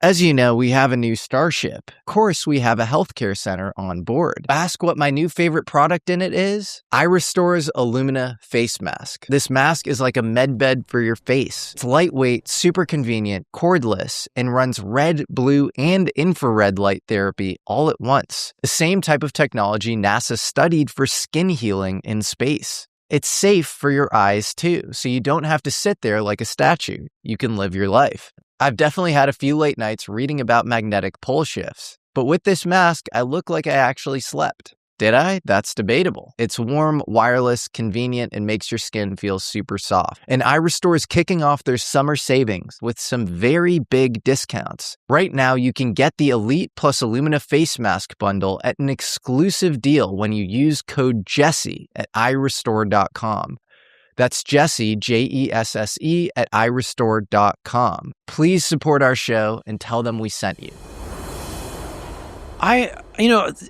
As you know, we have a new starship. Of course, we have a healthcare center on board. Ask what my new favorite product in it is? iRestore's Illumina face mask. This mask is like a med bed for your face. It's lightweight, super convenient, cordless, and runs red, blue, and infrared light therapy all at once. The same type of technology NASA studied for skin healing in space. It's safe for your eyes too, so you don't have to sit there like a statue. You can live your life. I've definitely had a few late nights reading about magnetic pole shifts, but with this mask, I look like I actually slept. Did I? That's debatable. It's warm, wireless, convenient, and makes your skin feel super soft. And iRestore is kicking off their summer savings with some very big discounts. Right now, you can get the Elite plus Illumina face mask bundle at an exclusive deal when you use code Jesse at iRestore.com. That's Jesse, Jesse, at iRestore.com. Please support our show and tell them we sent you.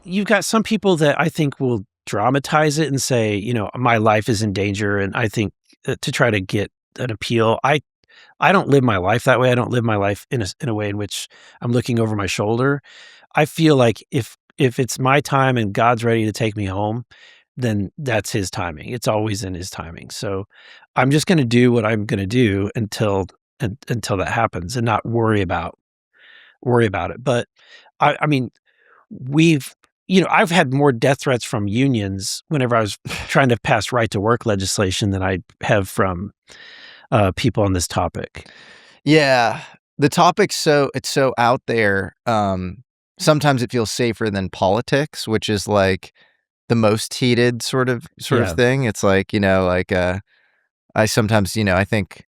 You've got some people that I think will dramatize it and say, my life is in danger. And I think to try to get an appeal, I don't live my life that way. I don't live my life in a way in which I'm looking over my shoulder. I feel like if it's my time and God's ready to take me home, then that's his timing. It's always in his timing. So I'm just going to do what I'm going to do until that happens and not worry about it. But I mean, I've had more death threats from unions whenever I was trying to pass right to work legislation than I have from people on this topic. Yeah, the topic's so out there. Sometimes it feels safer than politics, which is like the most heated sort of thing. It's like, I sometimes, I think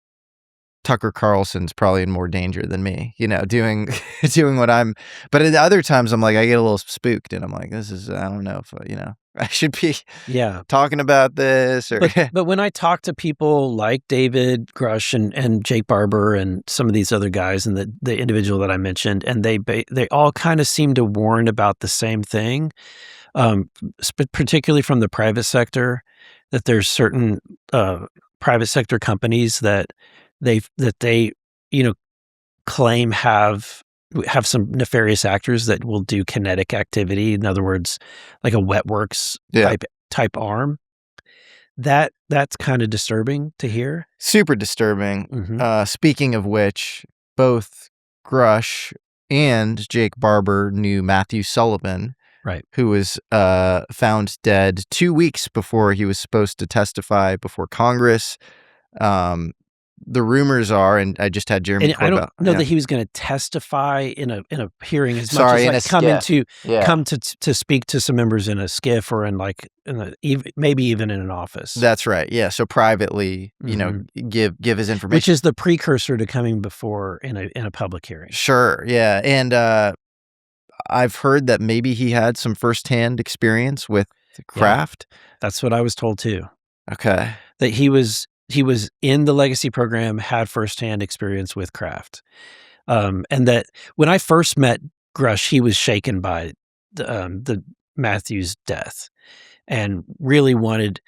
Tucker Carlson's probably in more danger than me, doing what but at other times I'm like, I get a little spooked and I'm like, I don't know if, I should be talking about this. Or but when I talk to people like David Grush and Jake Barber and some of these other guys and the individual that I mentioned, and they all kind of seem to warn about the same thing. Particularly from the private sector, that there's certain private sector companies that they claim have some nefarious actors that will do kinetic activity. In other words, like a wetworks type arm. That's kind of disturbing to hear. Super disturbing. Mm-hmm. Speaking of which, both Grush and Jake Barber knew Matthew Sullivan, right, who was found dead 2 weeks before he was supposed to testify before Congress. The rumors are, and I just had Jeremy. And I don't know that he was going to testify in a hearing as much as come to speak to some members in a skiff or in maybe even in an office. That's right. Yeah. So privately, give his information, which is the precursor to coming before in a public hearing. Sure. Yeah. And I've heard that maybe he had some firsthand experience with craft. Yeah, that's what I was told too. Okay. That he was in the legacy program, had firsthand experience with craft. And that when I first met Grush, he was shaken by the Matthews death and really wanted,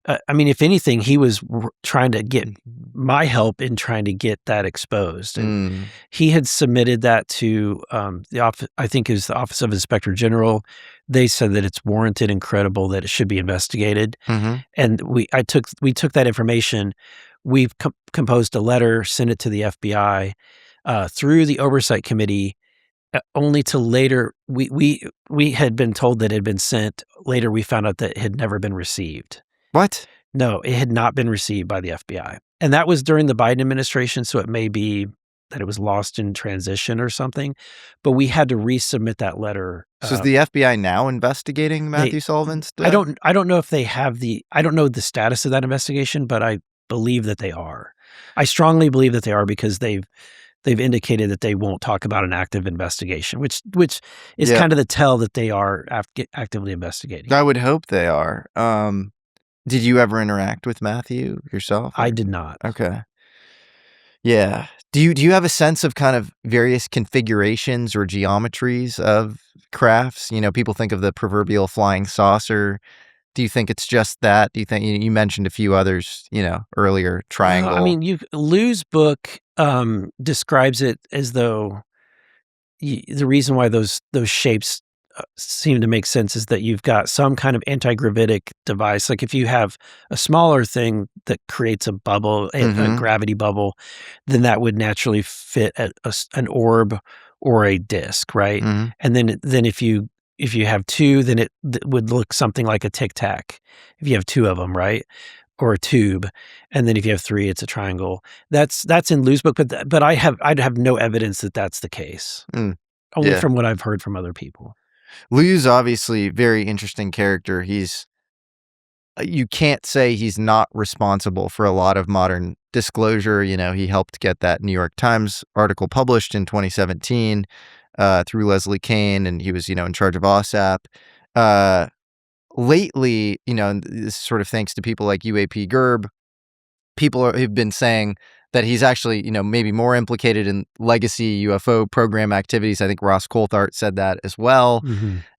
if anything, he was trying to get my help in trying to get that exposed. And he had submitted that to the office, I think is the Office of Inspector General. They said that it's warranted and credible, that it should be investigated. And we took that information. We've composed a letter, sent it to the FBI through the Oversight Committee, only to later, we had been told that it had been sent. Later, we found out that it had never been received. What? No, it had not been received by the FBI. And that was during the Biden administration, so it may be that it was lost in transition or something. But we had to resubmit that letter. So is the FBI now investigating Matthew Sullivan's death? I don't know if they have I don't know the status of that investigation, but I believe that they are. I strongly believe that they are, because they've indicated that they won't talk about an active investigation, which is kind of the tell that they are actively investigating. I would hope they are. Did you ever interact with Matthew yourself? I did not. Okay. Yeah. Do you have a sense of kind of various configurations or geometries of crafts? People think of the proverbial flying saucer. Do you think it's just that? Do you think you mentioned a few others, earlier, triangle? Lou's book describes it as though the reason why those shapes seem to make sense is that you've got some kind of antigravitic device. Like if you have a smaller thing that creates a bubble, a gravity bubble, then that would naturally fit an orb or a disc, right? And then if you have two, then it would look something like a tic tac. If you have two of them, right? Or a tube, and then if you have three, it's a triangle. That's in Lou's book, but I'd have no evidence that that's the case. Only from what I've heard from other people. Lou's obviously a very interesting character. You can't say he's not responsible for a lot of modern disclosure. He helped get that New York Times article published in 2017 through Leslie Kane, and he was, in charge of OSAP. Lately, this sort of thanks to people like UAP Gerb, people have been saying that he's actually, maybe more implicated in legacy UFO program activities. I think Ross Coulthart said that as well.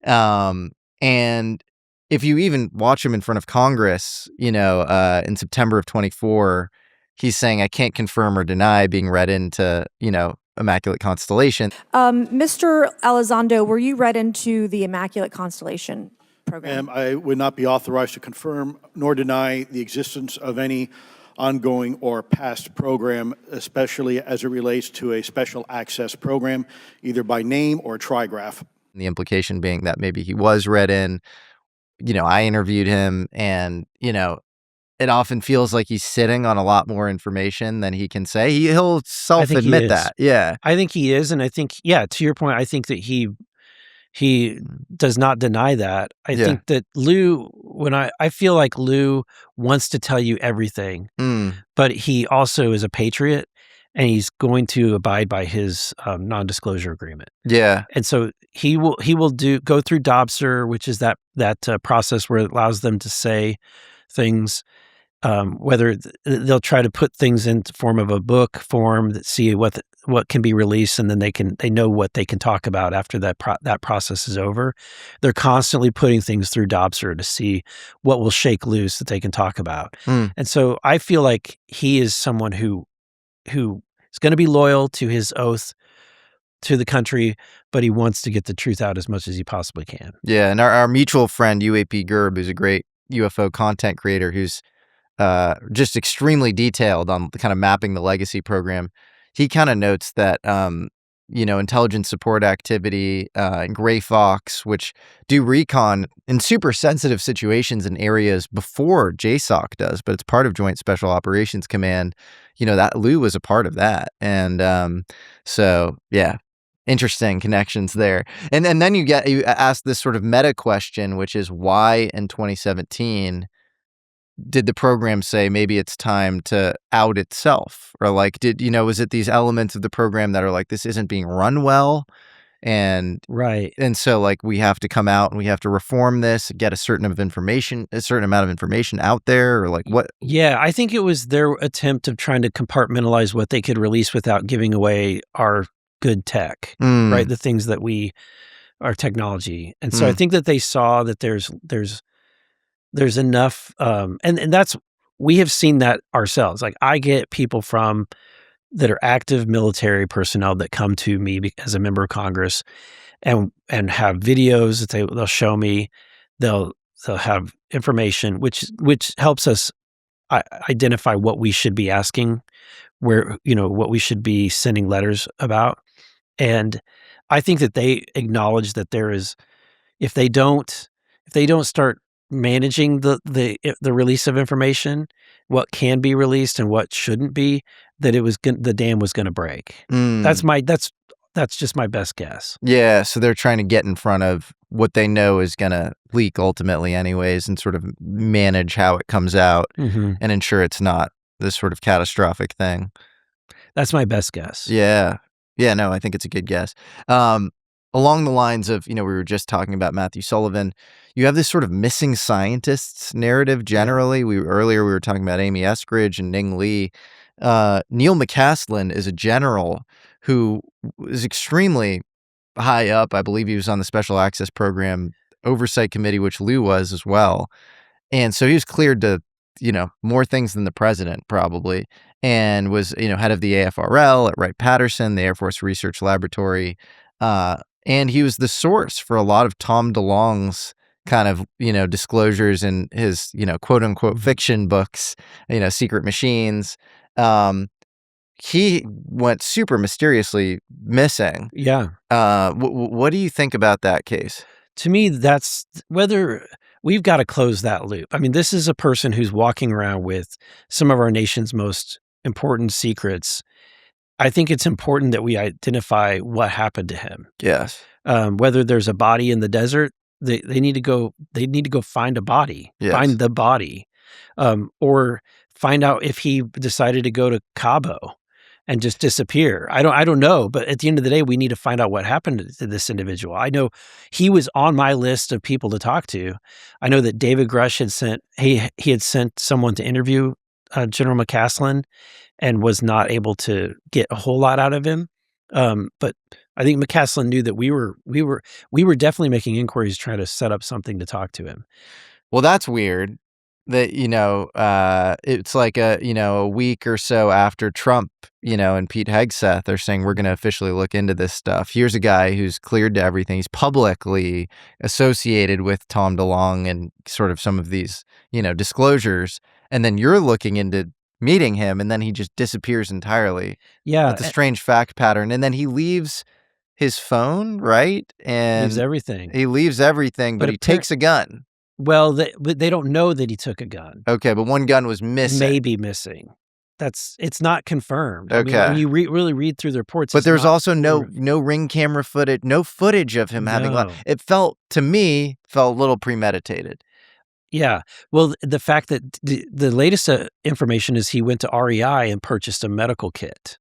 And if you even watch him in front of Congress, in September of 24, he's saying, I can't confirm or deny being read into, Immaculate Constellation. Mr. Elizondo, were you read into the Immaculate Constellation program? I would not be authorized to confirm nor deny the existence of any ongoing or past program, especially as it relates to a special access program, either by name or trigraph. The implication being that maybe he was read in. I interviewed him, and, it often feels like he's sitting on a lot more information than he can say. He'll self-admit that. Yeah. I think he is. And I think, to your point, I think that he does not deny that. I think that Lou, I feel like Lou wants to tell you everything, but he also is a patriot, and he's going to abide by his non-disclosure agreement. Yeah. And so he will go through DOBSR, which is that process where it allows them to say things, whether they'll try to put things in form of a book form that see what can be released, and then they know what they can talk about after that process is over. They're constantly putting things through DOBSR to see what will shake loose that they can talk about. And so I feel like he is someone who is going to be loyal to his oath to the country, but he wants to get the truth out as much as he possibly can. Yeah, and our mutual friend UAP Gerb, who's a great UFO content creator, who's just extremely detailed on kind of mapping the legacy program. He kind of notes that intelligence support activity, and Gray Fox, which do recon in super sensitive situations in areas before JSOC does, but it's part of Joint Special Operations Command. That Lou was a part of that. And so, yeah, interesting connections there. And then you ask this sort of meta question, which is why in 2017 did the program say maybe it's time to out itself? Or like, was it these elements of the program that are like, this isn't being run well? And so like, we have to come out and we have to reform this, get a certain amount of information out there, or like what? Yeah, I think it was their attempt of trying to compartmentalize what they could release without giving away our good tech, right? The things that our technology. And so I think that they saw that there's enough, and that's, we have seen that ourselves. Like, I get people that are active military personnel that come to me as a member of Congress and have videos that they'll show me. They'll have information, which helps us identify what we should be asking, what we should be sending letters about. And I think that they acknowledge that there is, if they don't start managing the release of information, what can be released and what shouldn't be, that the dam was going to break. That's just my best guess. Yeah, so they're trying to get in front of what they know is going to leak ultimately anyways, and sort of manage how it comes out and ensure it's not this sort of catastrophic thing. That's my best guess. Yeah. Yeah, no, I think it's a good guess. Along the lines of, we were just talking about Matthew Sullivan, you have this sort of missing scientists narrative generally. Earlier we were talking about Amy Eskridge and Ning Lee. Neil McCaslin is a general who is extremely high up. I believe he was on the Special Access Program Oversight Committee, which Lou was as well. And so he was cleared to, more things than the president probably, and was, head of the AFRL at Wright-Patterson, the Air Force Research Laboratory. And he was the source for a lot of Tom DeLonge's kind of, disclosures in his, quote unquote fiction books, Secret Machines. He went super mysteriously missing. Yeah. What do you think about that case? To me, that's whether we've got to close that loop. I mean, this is a person who's walking around with some of our nation's most important secrets. I think it's important that we identify what happened to him. Yes. Whether there's a body in the desert, they need to go find a body, find the body, or find out if he decided to go to Cabo and just disappear. I don't know, but at the end of the day, we need to find out what happened to this individual. I know he was on my list of people to talk to. I know that David Grush had sent someone to interview General McCaslin and was not able to get a whole lot out of him. But I think McCaslin knew that we were definitely making inquiries trying to set up something to talk to him. Well, that's weird that, it's like a week or so after Trump, and Pete Hegseth are saying, we're going to officially look into this stuff. Here's a guy who's cleared to everything. He's publicly associated with Tom DeLonge and sort of some of these, disclosures. And then you're looking into meeting him, and then he just disappears entirely. Yeah. That's a strange fact pattern. And then he leaves his phone, right? And leaves everything. He leaves everything, but he takes a gun. Well, they don't know that he took a gun. Okay, but one gun was missing. Maybe missing. It's not confirmed. Okay. I mean, when you really read through the reports, but there's also no ring camera footage, no footage of him having. It felt a little premeditated. Yeah. Well, the fact that the latest information is he went to REI and purchased a medical kit,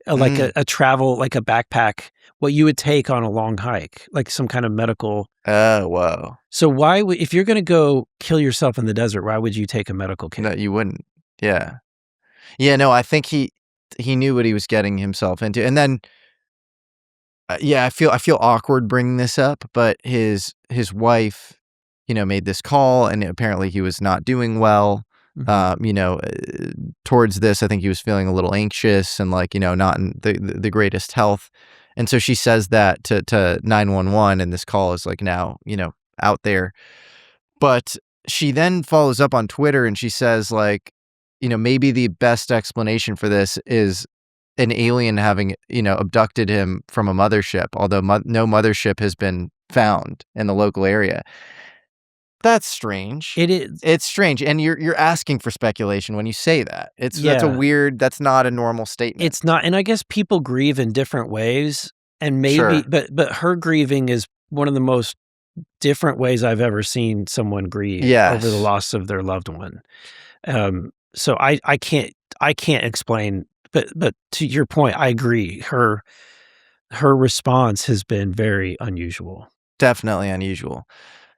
like a travel, like a backpack, what you would take on a long hike, like some kind of medical. Oh, wow. So if you're going to go kill yourself in the desert, why would you take a medical kit? No, you wouldn't. Yeah. Yeah, no, I think he knew what he was getting himself into. And then, I feel awkward bringing this up, but his wife, made this call, and apparently he was not doing well. Towards this, I think he was feeling a little anxious and not in the greatest health. And so she says that to 911, and this call is now, out there. But she then follows up on Twitter and she says maybe the best explanation for this is an alien having, abducted him from a mothership, although no mothership has been found in the local area. That's strange. It is. It's strange, and you're asking for speculation when you say that. That's a weird. That's not a normal statement. It's not, and I guess people grieve in different ways, and maybe, Sure. but her grieving is one of the most different ways I've ever seen someone grieve over the loss of their loved one. So I can't explain, but to your point, I agree. Her response has been very unusual. Definitely unusual.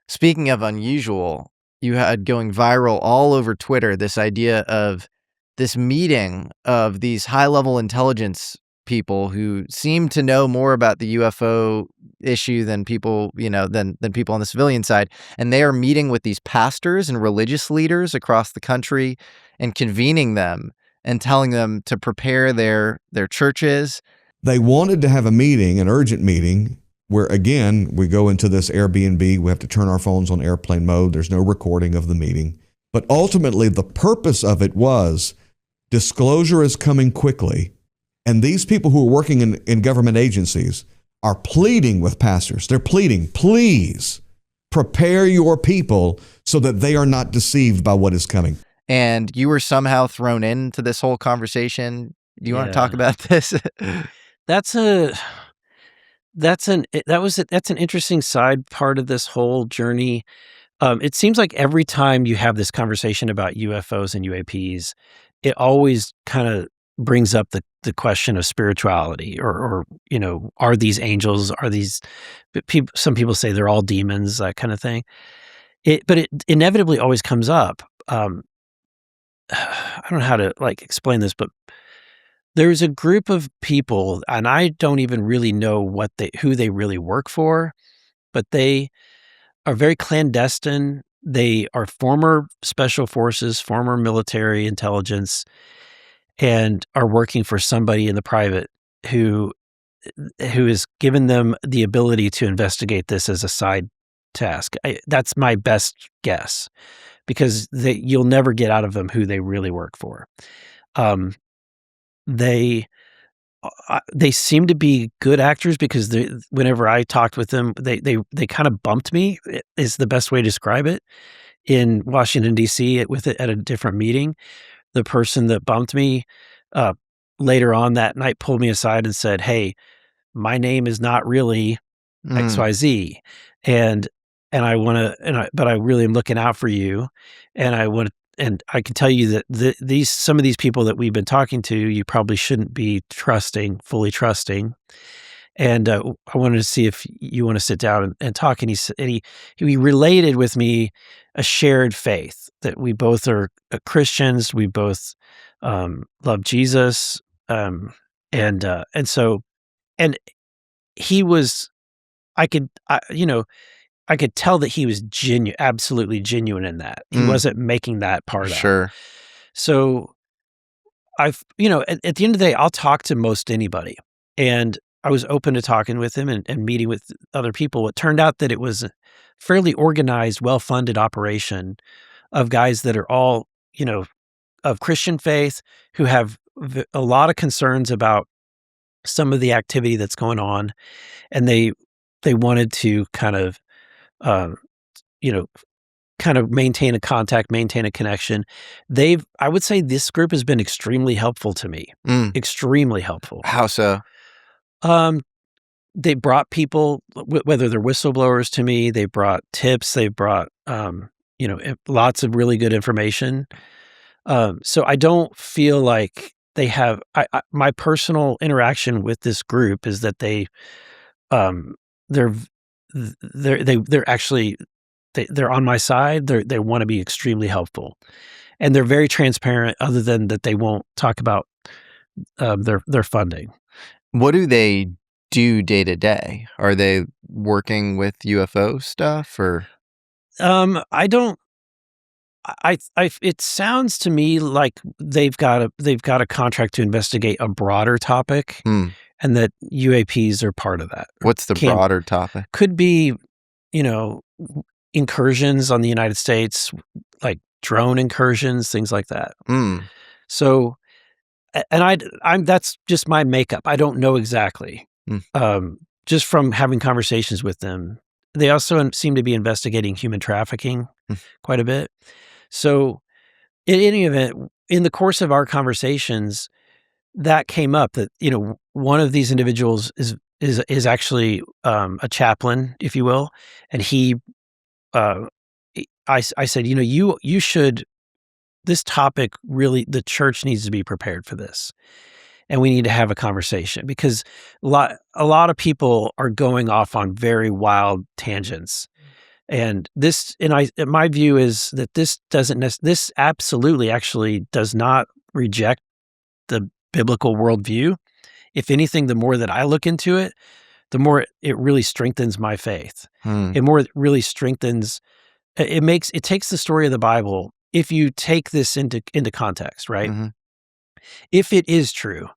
Speaking of unusual, you had going viral all over Twitter this idea of this meeting of these high-level intelligence people who seem to know more about the UFO issue than people, than people on the civilian side. And they are meeting with these pastors and religious leaders across the country and convening them and telling them to prepare their churches. They wanted to have a meeting, an urgent meeting, where, again, we go into this Airbnb. We have to turn our phones on airplane mode. There's no recording of the meeting. But ultimately, the purpose of it was disclosure is coming quickly. And these people who are working in government agencies are pleading with pastors. They're pleading, please prepare your people so that they are not deceived by what is coming. And you were somehow thrown into this whole conversation. Do you want to talk about this? That's an interesting side part of this whole journey. It seems like every time you have this conversation about UFOs and UAPs, it always kind of brings up the question of spirituality, or are these angels? Are these people? Some people say they're all demons, that kind of thing. But it inevitably always comes up. I don't know how to explain this, but there's a group of people, and I don't even really know who they really work for, but they are very clandestine. They are former special forces, former military intelligence, and are working for somebody in the private who has given them the ability to investigate this as a side task. That's my best guess, because you'll never get out of them who they really work for. They seem to be good actors, because whenever I talked with them, they kind of bumped me, is the best way to describe it, in Washington, D.C. at a different meeting. The person that bumped me later on that night pulled me aside and said, "Hey, my name is not really XYZ, and I want to, but I really am looking out for you, and I can tell you that some of these people that we've been talking to, you probably shouldn't be fully trusting. And I wanted to see if you want to sit down and talk." And he related with me a shared faith, that we both are Christians. We both love Jesus. And he was, I could tell that he was absolutely genuine in that. He wasn't making that part up. Sure. So at the end of the day, I'll talk to most anybody. And I was open to talking with him and meeting with other people. It turned out that it was a fairly organized, well-funded operation of guys that are all, of Christian faith, who have a lot of concerns about some of the activity that's going on. And they wanted to kind of maintain a contact, maintain a connection. I would say this group has been extremely helpful to me. Extremely helpful. How so? They brought people, whether they're whistleblowers, to me. They brought tips. They brought, lots of really good information. So I don't feel like they have. My personal interaction with this group is that they're actually they're on my side. They want to be extremely helpful, and they're very transparent. Other than that, they won't talk about their funding. What do they do day to day? Are they working with UFO stuff, or? I don't. It sounds to me like they've got a contract to investigate a broader topic, and that UAPs are part of that. What's the broader topic? Could be, incursions on the United States, like drone incursions, things like that. So I'm that's just my makeup. I don't know exactly. Just from having conversations with them. They also seem to be investigating human trafficking quite a bit. So in any event, in the course of our conversations, that came up that, one of these individuals is actually a chaplain, if you will. And he, I said, you should, this topic really, the church needs to be prepared for this. And we need to have a conversation because a lot of people are going off on very wild tangents. And my view is that this this absolutely actually does not reject the biblical worldview. If anything, the more that I look into it, the more it really strengthens my faith. It more really strengthens, it takes the story of the Bible. If you take this into context, right? If it is true,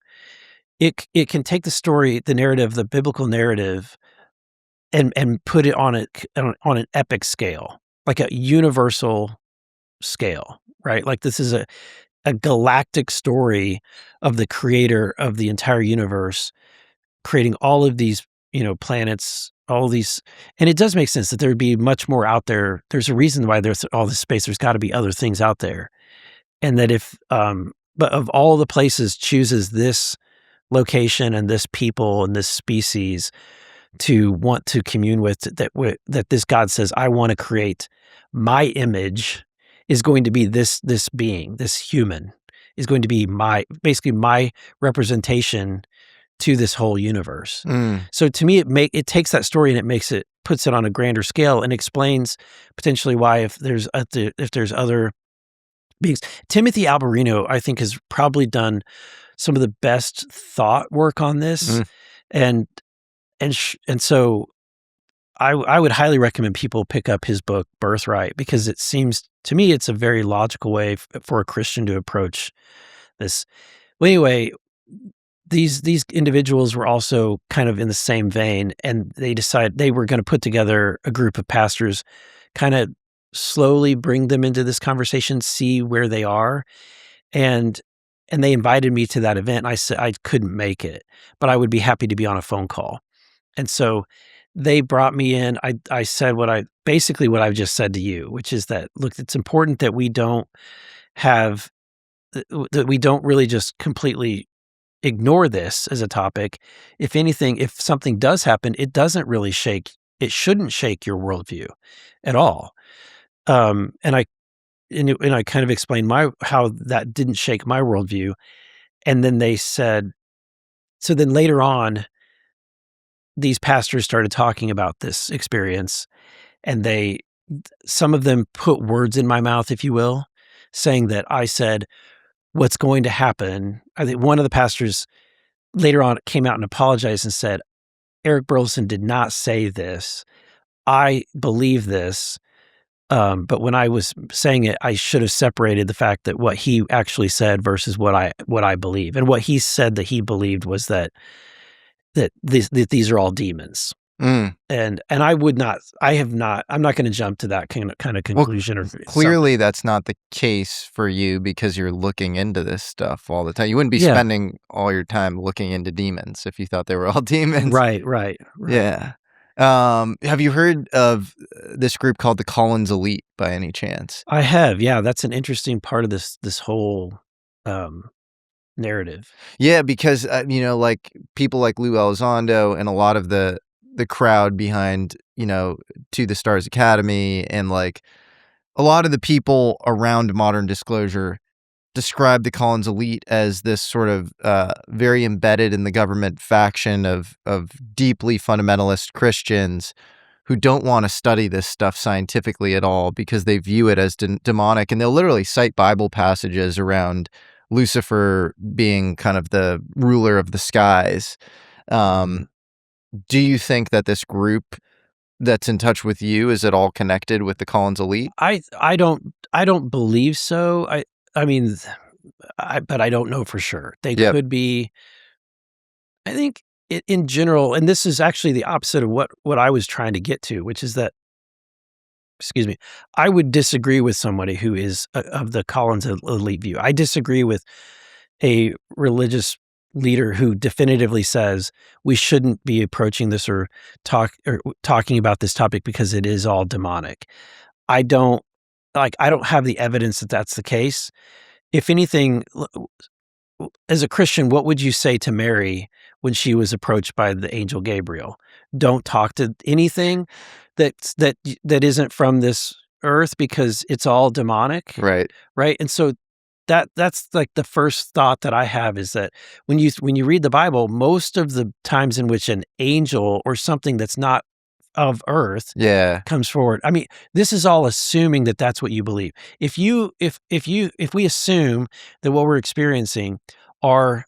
it can take the story, the narrative, the biblical narrative, and put it on an epic scale, like a universal scale, right? Like this is a galactic story of the creator of the entire universe, creating all of these, planets, all these, and it does make sense that there'd be much more out there. There's a reason why there's all this space. There's got to be other things out there. And that if, but of all the places, chooses this location and this people and this species to want to commune with, that this God says, I want to create my image is going to be this being, this human is going to be basically my representation to this whole universe. So to me, it takes that story and puts it on a grander scale and explains potentially why if there's other beings. Timothy Alberino, I think, has probably done some of the best thought work on this, and so I would highly recommend people pick up his book Birthright, because it seems to me it's a very logical way for a Christian to approach this. Well, anyway, these individuals were also kind of in the same vein, and they decided they were going to put together a group of pastors, kind of slowly bring them into this conversation, see where they are, and they invited me to that event. And I said I couldn't make it, but I would be happy to be on a phone call. And so they brought me in. I said what I've just said to you, which is that, look, it's important that we don't really just completely ignore this as a topic. If anything, if something does happen, it shouldn't shake your worldview at all. And I kind of explained how that didn't shake my worldview. And then they said, so then later on, these pastors started talking about this experience, and some of them put words in my mouth, if you will, saying that I said, what's going to happen. I think one of the pastors later on came out and apologized and said, Eric Burlison did not say this. I believe this. But when I was saying it, I should have separated the fact that what he actually said versus what I believe. And what he said that he believed was that these are all demons. And I'm not going to jump to that kind of conclusion. Well, clearly that's not the case for you, because you're looking into this stuff all the time. You wouldn't be spending all your time looking into demons if you thought they were all demons. Right. Yeah. Have you heard of this group called the Collins Elite by any chance? I have. Yeah. That's an interesting part of this whole, narrative. Yeah, because, like people like Lou Elizondo and a lot of the crowd behind, To the Stars Academy, and like a lot of the people around Modern Disclosure describe the Collins Elite as this sort of very embedded in the government faction of deeply fundamentalist Christians who don't want to study this stuff scientifically at all because they view it as demonic, and they'll literally cite Bible passages around Lucifer being kind of the ruler of the skies. Do you think that this group that's in touch with you is at all connected with the Collins Elite? I don't believe so. But I don't know for sure. They could be. I think in general, and this is actually the opposite of what I was trying to get to, which is that, excuse me, I would disagree with somebody who is of the Collins Elite view. I disagree with a religious leader who definitively says we shouldn't be approaching this or talking about this topic because it is all demonic. I don't have the evidence that that's the case. If anything, as a Christian, what would you say to Mary when she was approached by the angel Gabriel? Don't talk to anything that isn't from this earth because it's all demonic. Right. Right. And so that's like the first thought that I have is that when you read the Bible, most of the times in which an angel or something that's not of earth comes forward. I mean, this is all assuming that that's what you believe. If we assume that what we're experiencing are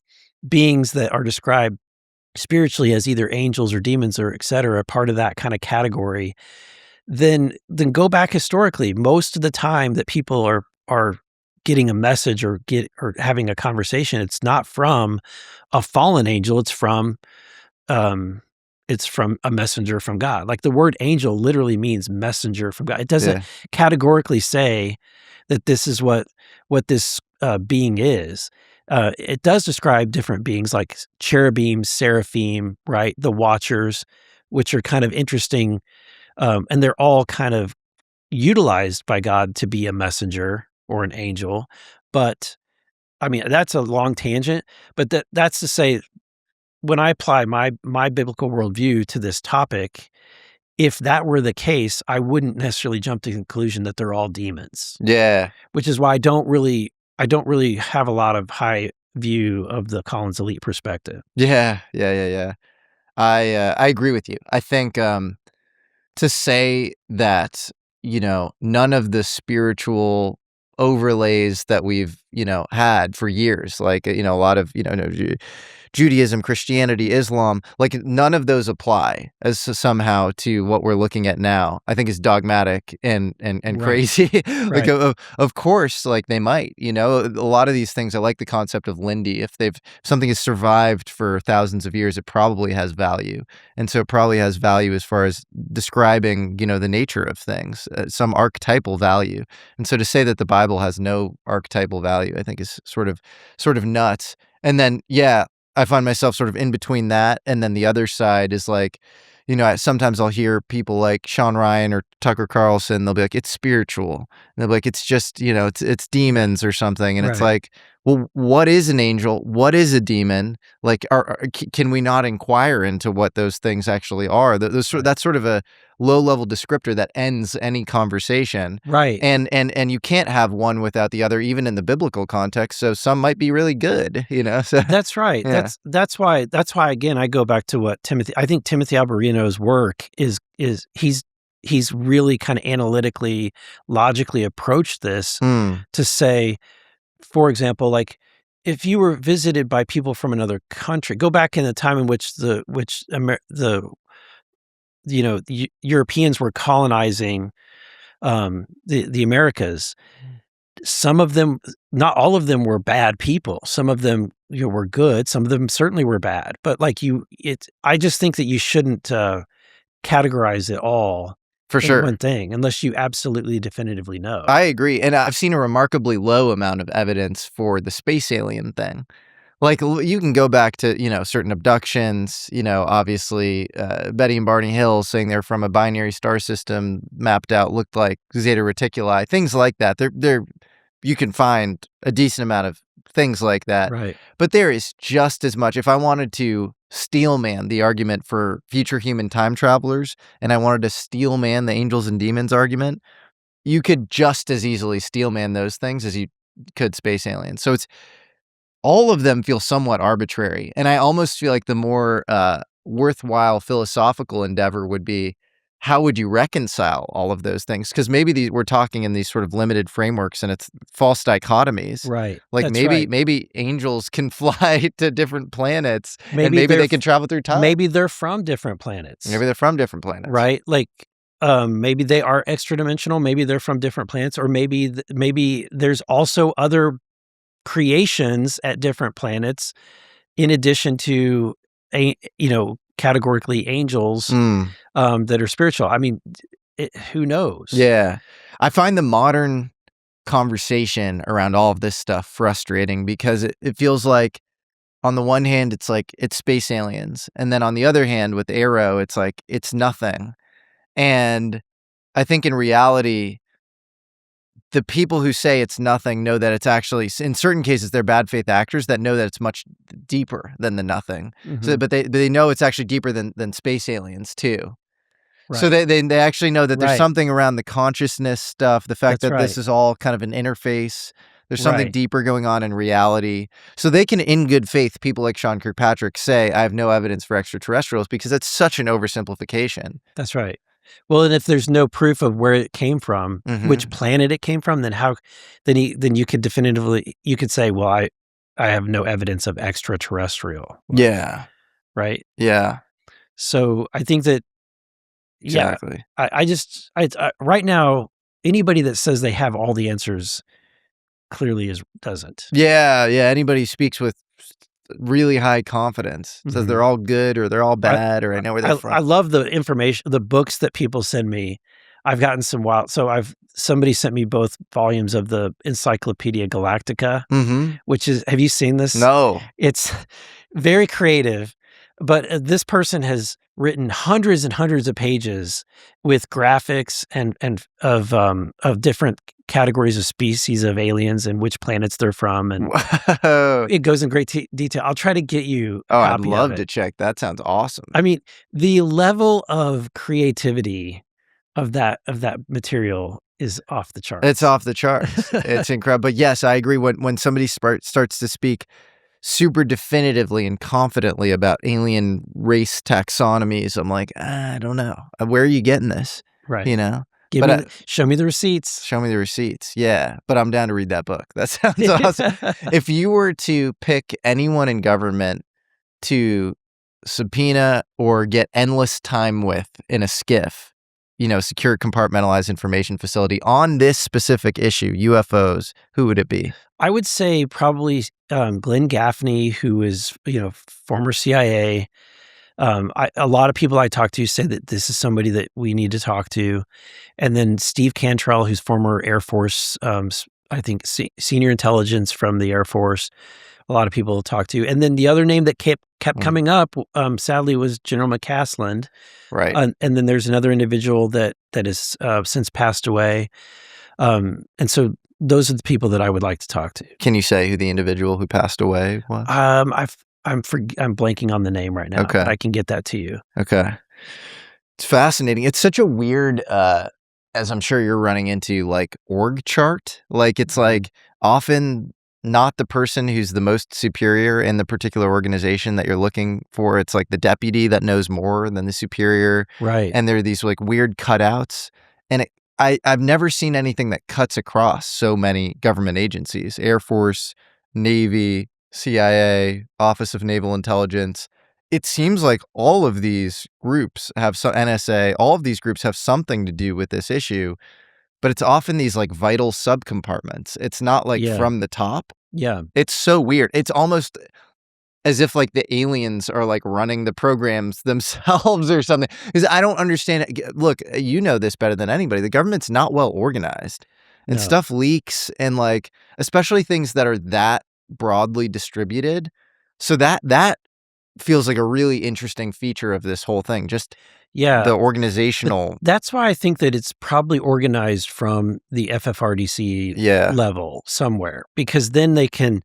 beings that are described spiritually as either angels or demons or et cetera, part of that kind of category, then go back historically. Most of the time that people are getting a message or having a conversation, it's not from a fallen angel. It's from a messenger from God. Like the word angel literally means messenger from God. It doesn't categorically say that this is what this being is. It does describe different beings like cherubim, seraphim, right? The watchers, which are kind of interesting. And they're all kind of utilized by God to be a messenger or an angel. But I mean, that's a long tangent, but that's to say, when I apply my biblical worldview to this topic, if that were the case, I wouldn't necessarily jump to the conclusion that they're all demons. Yeah. Which is why I don't really have a lot of high view of the Collins elite perspective. Yeah. I agree with you. I think to say that, none of the spiritual overlays that we've, had for years, like, a lot of, Judaism, Christianity, Islam, like none of those apply as somehow to what we're looking at now. I think is dogmatic and crazy. Like of course, like they might, a lot of these things. I like the concept of Lindy. If something has survived for thousands of years, it probably has value, and so it probably has value as far as describing, the nature of things, some archetypal value. And so to say that the Bible has no archetypal value, I think is sort of nuts. And then I find myself sort of in between that, and then the other side is like, sometimes I'll hear people like Sean Ryan or Tucker Carlson, they'll be like, it's spiritual. And they'll be like, it's just, it's demons or something. And it's like, well, what is an angel? What is a demon? Like, can we not inquire into what those things actually are? That's sort of a low-level descriptor that ends any conversation. Right. And you can't have one without the other, even in the biblical context. So some might be really good, So that's right. Yeah. That's why again I go back to what I think Timothy Alberino's work is he's really kind of analytically, logically approached this to say, for example, like if you were visited by people from another country, go back in the time in which the Europeans were colonizing the Americas. Some of them, not all of them, were bad people. Some of them were good. Some of them certainly were bad. But like I just think that you shouldn't categorize it all for sure one thing unless you absolutely definitively know. I agree, and I've seen a remarkably low amount of evidence for the space alien thing. Like you can go back to certain abductions, obviously Betty and Barney Hill saying they're from a binary star system mapped out, looked like Zeta Reticuli, things like that. They're you can find a decent amount of things like that. Right. But there is just as much. If I wanted to steelman the argument for future human time travelers, and I wanted to steelman the angels and demons argument, you could just as easily steelman those things as you could space aliens. So it's all of them feel somewhat arbitrary. And I almost feel like the more worthwhile philosophical endeavor would be, how would you reconcile all of those things? Because maybe we're talking in these sort of limited frameworks and it's false dichotomies. Right. Like That's maybe right. maybe angels can fly to different planets and maybe they can travel through time. Maybe they're from different planets. Maybe they're from different planets. Right. Like maybe they are extra dimensional. Maybe they're from different planets, or maybe there's also other creations at different planets in addition to categorically angels that are spiritual. I mean, who knows? Yeah. I find the modern conversation around all of this stuff frustrating because it feels like on the one hand, it's like it's space aliens. And then on the other hand, with Aero, it's like it's nothing. And I think in reality, the people who say it's nothing know that it's actually, in certain cases, they're bad faith actors that know that it's much deeper than the nothing. So, but they know it's actually deeper than space aliens too. Right. So they actually know that there's Right. something around the consciousness stuff, the fact That's that this right. is all kind of an interface. There's something Right. deeper going on in reality. So they can, in good faith, people like Sean Kirkpatrick say, I have no evidence for extraterrestrials because that's such an oversimplification. That's right. Well, and if there's no proof of where it came from, which planet it came from, then then you could definitively, you could say, well, I have no evidence of extraterrestrial. Yeah. Right. Yeah. So I think that, Exactly. I right now, anybody that says they have all the answers clearly doesn't. Yeah. Yeah. Anybody who speaks with really high confidence says they're all good or they're all bad or I know where they're from. I love the information, the books that people send me. I've gotten some wild. So somebody sent me both volumes of the Encyclopedia Galactica, which is, have you seen this? No. It's very creative, but this person has written hundreds and hundreds of pages with graphics and of different categories of species of aliens and which planets they're from, and it goes in great detail. I'll try to get you. I'd love to check. That sounds awesome. I mean, the level of creativity of that material is off the charts. It's off the charts. It's incredible. But yes, I agree. When somebody starts to speak super definitively and confidently about alien race taxonomies, I'm like, I don't know. Where are you getting this? Right. You know? Show me the receipts. Show me the receipts. Yeah. But I'm down to read that book. That sounds awesome. If you were to pick anyone in government to subpoena or get endless time with in a SCIF, secure compartmentalized information facility on this specific issue, UFOs, who would it be? I would say probably Glenn Gaffney, who is, former CIA. A lot of people I talk to say that this is somebody that we need to talk to. And then Steve Cantrell, who's former Air Force, I think senior intelligence from the Air Force. A lot of people talk to. And then the other name that kept coming up, sadly, was General McCaslin. Right. And then there's another individual that has since passed away. And so those are the people that I would like to talk to. Can you say who the individual who passed away was? I'm blanking on the name right now. Okay. But I can get that to you. Okay. It's fascinating. It's such a weird, as I'm sure you're running into, like, org chart. Like, it's like often not the person who's the most superior in the particular organization that you're looking for. It's like the deputy that knows more than the superior. Right. And there are these like weird cutouts. And I've never seen anything that cuts across so many government agencies: Air Force, Navy, CIA, Office of Naval Intelligence. It seems like all of these groups have NSA, all of these groups have something to do with this issue, but it's often these like vital subcompartments. It's not like from the top. Yeah. It's so weird. It's almost as if like the aliens are like running the programs themselves or something. Because I don't understand it. Look, you know this better than anybody. The government's not well organized, and stuff leaks, and like especially things that are that broadly distributed. So that feels like a really interesting feature of this whole thing. Just the organizational. That's why I think that it's probably organized from the FFRDC level somewhere, because then they can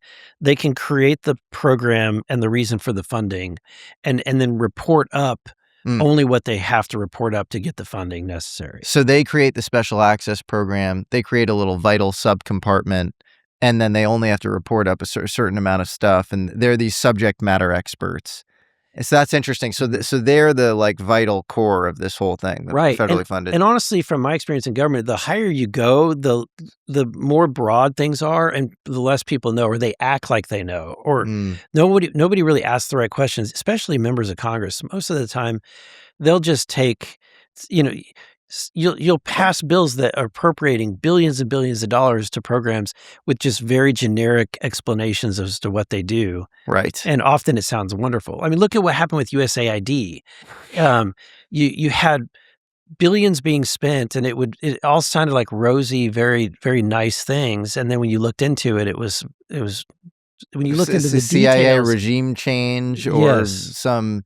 create the program and the reason for the funding, and then report up only what they have to report up to get the funding necessary. So they create the special access program. They create a little vital subcompartment, and then they only have to report up a certain amount of stuff. And they're these subject matter experts. So that's interesting. So they're the like vital core of this whole thing, right? Federally funded. And honestly, from my experience in government, the higher you go, the more broad things are, and the less people know, or they act like they know, or nobody really asks the right questions. Especially members of Congress. Most of the time, they'll just take, you'll pass bills that are appropriating billions and billions of dollars to programs with just very generic explanations as to what they do. Right. And often it sounds wonderful. I mean, look at what happened with USAID. You had billions being spent, and it all sounded like rosy, very, very nice things. And then when you looked into it, it was when you looked into the CIA details, regime change or yes, some,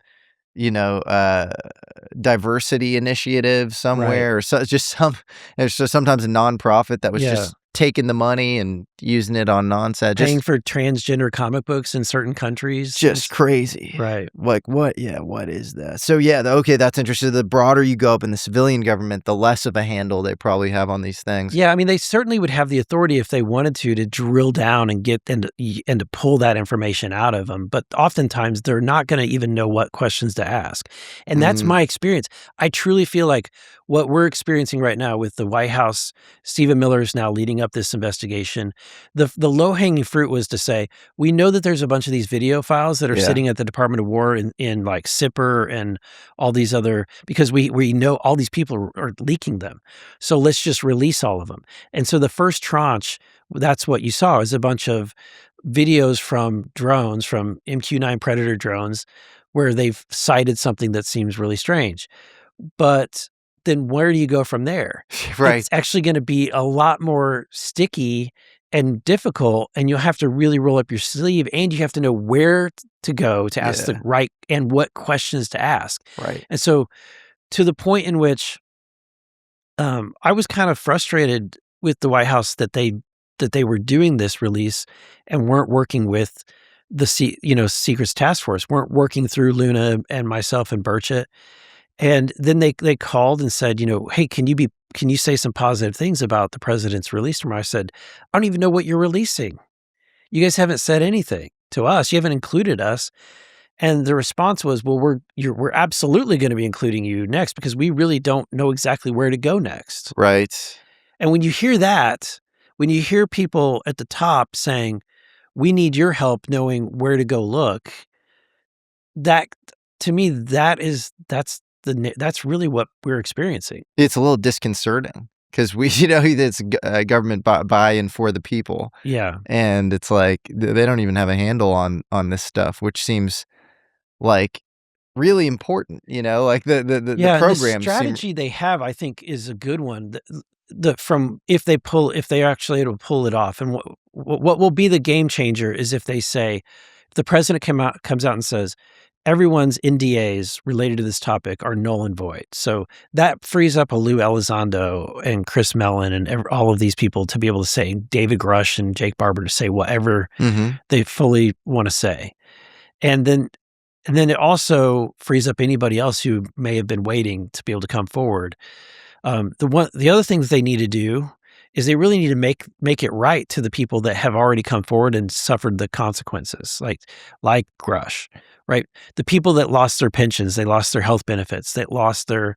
diversity initiative somewhere, or there's just sometimes a nonprofit that was just taking the money and using it on nonsense. Paying for transgender comic books in certain countries. Just crazy. Right. Like what? Yeah, what is that? So yeah, okay, that's interesting. The broader you go up in the civilian government, the less of a handle they probably have on these things. Yeah, I mean, they certainly would have the authority if they wanted to drill down and get and to pull that information out of them. But oftentimes they're not going to even know what questions to ask. And that's my experience. I truly feel like what we're experiencing right now with the White House, Stephen Miller is now leading up this investigation. The low-hanging fruit was to say, we know that there's a bunch of these video files that are sitting at the Department of War in like SIPR and all these other, because we know all these people are leaking them. So let's just release all of them. And so the first tranche, that's what you saw, is a bunch of videos from drones, from MQ-9 Predator drones, where they've cited something that seems really strange. But then where do you go from there? Right. It's actually going to be a lot more sticky and difficult, and you'll have to really roll up your sleeve, and you have to know where to go to ask the right and what questions to ask. Right. And so to the point in which I was kind of frustrated with the White House that they were doing this release and weren't working with the Secrets Task Force, weren't working through Luna and myself and Burchett. And then they called and said, hey, can you say some positive things about the president's release tomorrow? I said, I don't even know what you're releasing. You guys haven't said anything to us. You haven't included us. And the response was, well, we're absolutely going to be including you next because we really don't know exactly where to go next. Right. And when you hear that, when you hear people at the top saying, we need your help knowing where to go look, that to me, that's really what we're experiencing. It's a little disconcerting because it's government buy-in for the people. Yeah. And it's like they don't even have a handle on this stuff, which seems like really important, like the program. The strategy they have, I think, is a good one. If they actually able to pull it off, and what will be the game changer is if they say, if the president comes out and says, everyone's NDAs related to this topic are null and void. So that frees up a Lou Elizondo and Chris Mellon and all of these people to be able to say, David Grush and Jake Barber to say whatever they fully want to say. And then it also frees up anybody else who may have been waiting to be able to come forward. The other things they need to do is they really need to make it right to the people that have already come forward and suffered the consequences, like Grush, right? The people that lost their pensions, they lost their health benefits, they lost their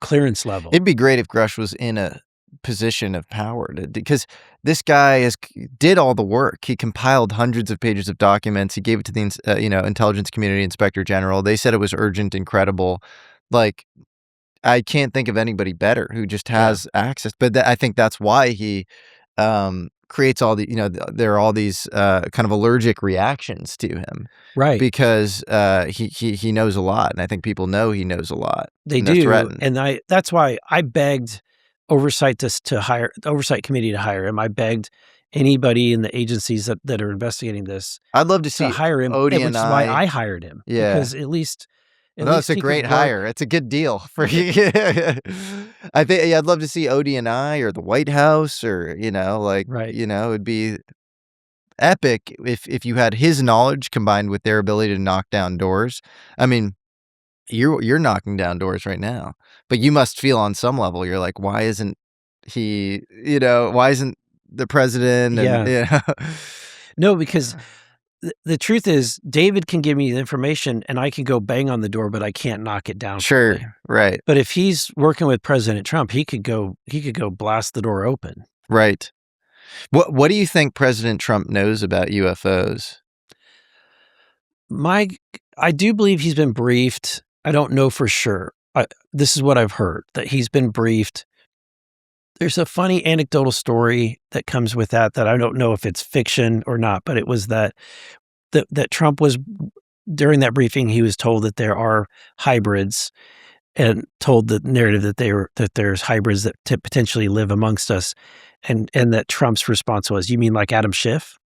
clearance level. It'd be great if Grush was in a position of power because this guy did all the work. He compiled hundreds of pages of documents. He gave it to the intelligence community inspector general. They said it was urgent and credible. Like, I can't think of anybody better who just has access. But I think that's why he creates all the, there are all these kind of allergic reactions to him. Right. Because he knows a lot. And I think people know he knows a lot. They do. And that's why I begged oversight committee to hire him. I begged anybody in the agencies that are investigating this. I'd love to see hire him, which is why I hired him. Yeah. Because at least it's a great hire. It's a good deal for you. I think I'd love to see ODNI or the White House or, it'd be epic if you had his knowledge combined with their ability to knock down doors. I mean, you're knocking down doors right now, but you must feel on some level, you're like, why isn't he, why isn't the president? And, No, because the truth is, David can give me the information and I can go bang on the door, but I can't knock it down. Sure. Right. But if he's working with President Trump, he could go blast the door open. Right. What do you think President Trump knows about UFOs? I do believe he's been briefed. I don't know for sure. This is what I've heard, that he's been briefed. There's a funny anecdotal story that comes with that I don't know if it's fiction or not, but it was that Trump was, during that briefing, he was told that there are hybrids and told the narrative that there's hybrids that potentially live amongst us, and that Trump's response was, "You mean like Adam Schiff?"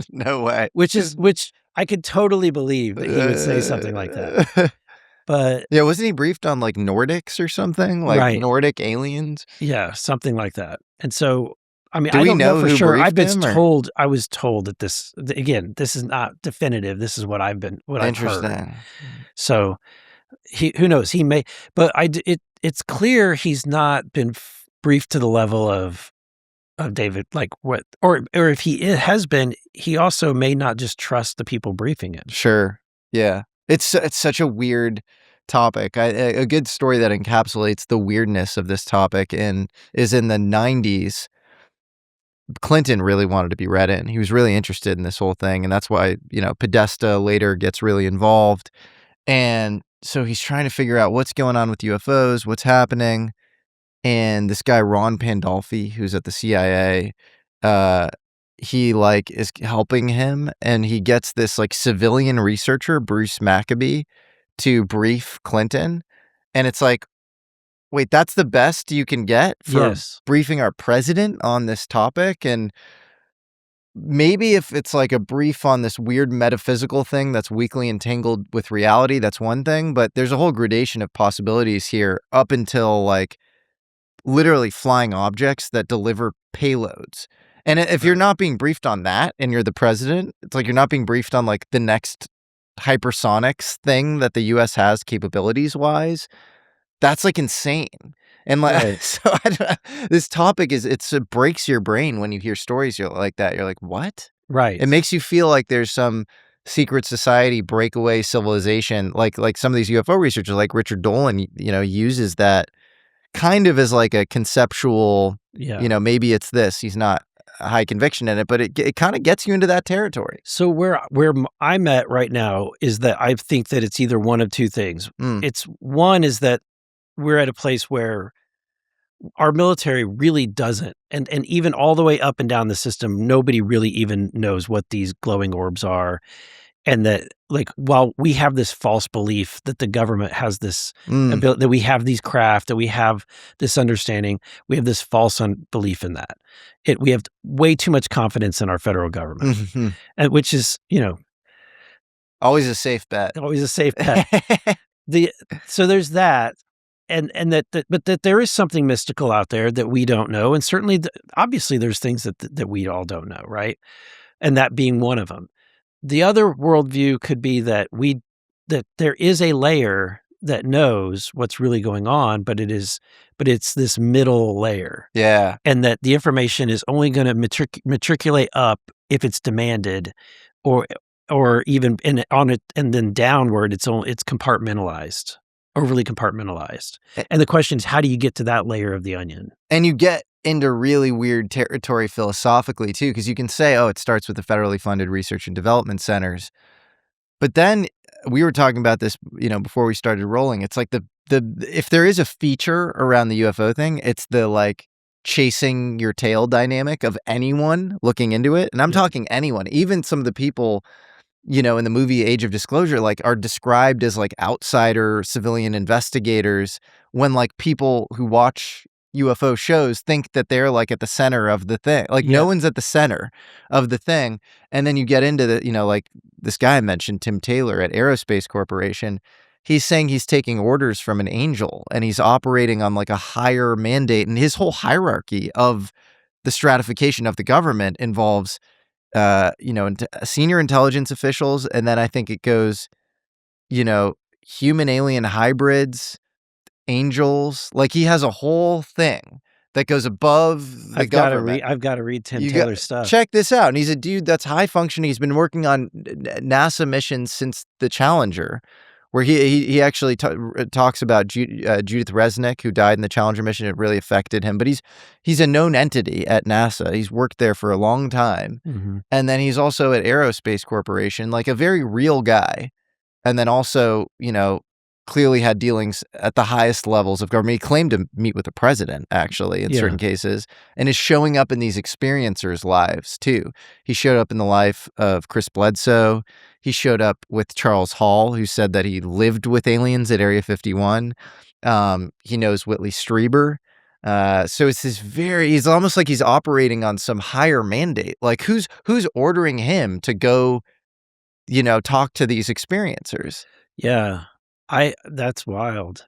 No way. Which I could totally believe that he would say something like that. But yeah, wasn't he briefed on like Nordics or something, like right. Nordic aliens? Yeah, something like that. And so, I mean, Do I we don't know know for who sure. briefed him, or- I was told that this, again, this is not definitive. This is what I've heard. Interesting. So who knows? He may, but it's clear he's not been briefed to the level of David, like what, or if he has been, he also may not just trust the people briefing him. Sure. Yeah. It's such a weird topic. A good story that encapsulates the weirdness of this topic is in the 90s. Clinton really wanted to be read in. He was really interested in this whole thing. And that's why, Podesta later gets really involved. And so he's trying to figure out what's going on with UFOs, what's happening. And this guy, Ron Pandolfi, who's at the CIA, he is helping him, and he gets this civilian researcher, Bruce Maccabee, to brief Clinton. And it's like, wait, that's the best you can get for briefing our president on this topic? And maybe if it's like a brief on this weird metaphysical thing that's weakly entangled with reality, that's one thing. But there's a whole gradation of possibilities here up until literally flying objects that deliver payloads. And if you're not being briefed on that and you're the president, it's like you're not being briefed on the next hypersonics thing that the U.S. has capabilities wise. That's insane. And Right. so this topic it breaks your brain when you hear stories like that. You're like, what? Right. It makes you feel like there's some secret society breakaway civilization, like some of these UFO researchers, like Richard Dolan, uses that kind of as a conceptual, maybe it's this. He's not high conviction in it, but it kind of gets you into that territory. So where I'm at right now is that I think that it's either one of two things. It's one is that we're at a place where our military really doesn't, and even all the way up and down the system, nobody really even knows what these glowing orbs are. And that while we have this false belief that the government has this ability, that we have these craft, that we have this understanding, we have this false belief in that. We have way too much confidence in our federal government, and which is, always a safe bet. Always a safe bet. So there's that. And but that there is something mystical out there that we don't know. And certainly, obviously, there's things that we all don't know, right? And that being one of them. The other worldview could be that there is a layer that knows what's really going on, but it's this middle layer. Yeah. And that the information is only going to matriculate up if it's demanded, or even on it, and then downward, it's compartmentalized. Overly compartmentalized. And the question is, how do you get to that layer of the onion? And you get into really weird territory philosophically too, because you can say, oh, it starts with the federally funded research and development centers. But then we were talking about this, before we started rolling. It's like if there is a feature around the UFO thing, it's the chasing your tail dynamic of anyone looking into it. And I'm talking anyone, even some of the people in the movie Age of Disclosure, are described as outsider civilian investigators, when people who watch UFO shows think that they're at the center of the thing. No one's at the center of the thing. And then you get into the, this guy I mentioned, Tim Taylor at Aerospace Corporation. He's saying he's taking orders from an angel and he's operating on a higher mandate. And his whole hierarchy of the stratification of the government involves senior intelligence officials, and then I think it goes, human alien hybrids, angels. He has a whole thing that goes above the government. I've got to read Tim Taylor's stuff. Check this out. And he's a dude that's high functioning. He's been working on NASA missions since the Challenger, where he actually talks about Judith Resnick, who died in the Challenger mission. It really affected him. But he's a known entity at NASA. He's worked there for a long time. Mm-hmm. And then he's also at Aerospace Corporation, a very real guy. And then also, clearly had dealings at the highest levels of government. He claimed to meet with the president, actually, in certain cases, and is showing up in these experiencers' lives, too. He showed up in the life of Chris Bledsoe. He showed up with Charles Hall, who said that he lived with aliens at Area 51. He knows Whitley Strieber. So it's he's almost like he's operating on some higher mandate. Like who's ordering him to go, talk to these experiencers? Yeah. That's wild.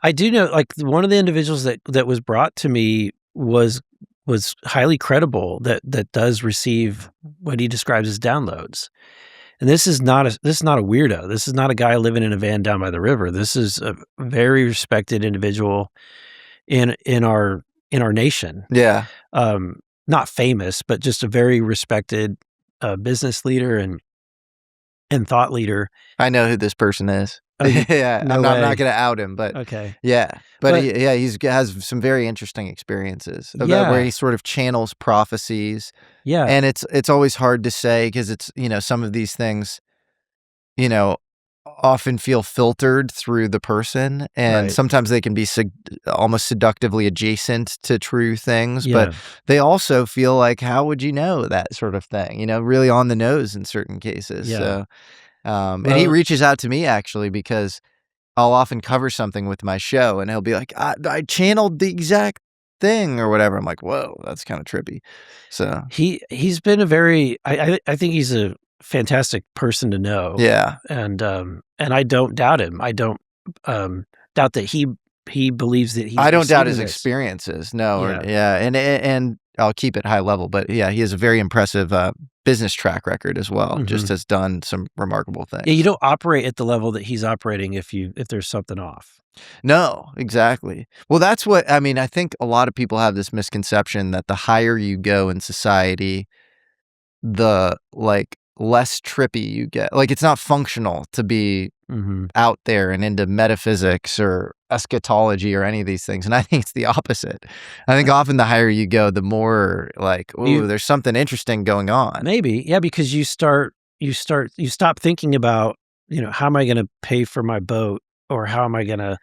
I do know, like, one of the individuals that was brought to me was highly credible that does receive what he describes as downloads. And this is not a weirdo. This is not a guy living in a van down by the river. This is a very respected individual in our nation. Yeah. Not famous, but just a very respected business leader and thought leader. I know who this person is. Yeah, no I'm way. not going to out him, but Okay. Yeah, but he has some very interesting experiences where he sort of channels prophecies. Yeah, and it's always hard to say because it's some of these things, often feel filtered through the person, and sometimes they can be almost seductively adjacent to true things, but they also feel like, how would you know that sort of thing? Really on the nose in certain cases. Yeah. So. And he reaches out to me actually because I'll often cover something with my show and he'll be like, I channeled the exact thing or whatever. I'm like, whoa, that's kind of trippy. So he's been a very, I think he's a fantastic person to know. Yeah. And I don't doubt him. I don't doubt that he believes that he's I don't doubt his receiving this. experiences. No. And I'll keep it high level, but yeah, he has a very impressive business track record as well. Just has done some remarkable things. Yeah, you don't operate at the level that he's operating if there's something off. No, exactly. Well, that's what I mean. I think a lot of people have this misconception that the higher you go in society, the less trippy you get. Like it's not functional to be out there and into metaphysics or eschatology or any of these things. And I think it's the opposite. I think often the higher you go, the more like, ooh, there's something interesting going on. Maybe. Yeah, because you stop thinking about, how am I going to pay for my boat, or how am I going to,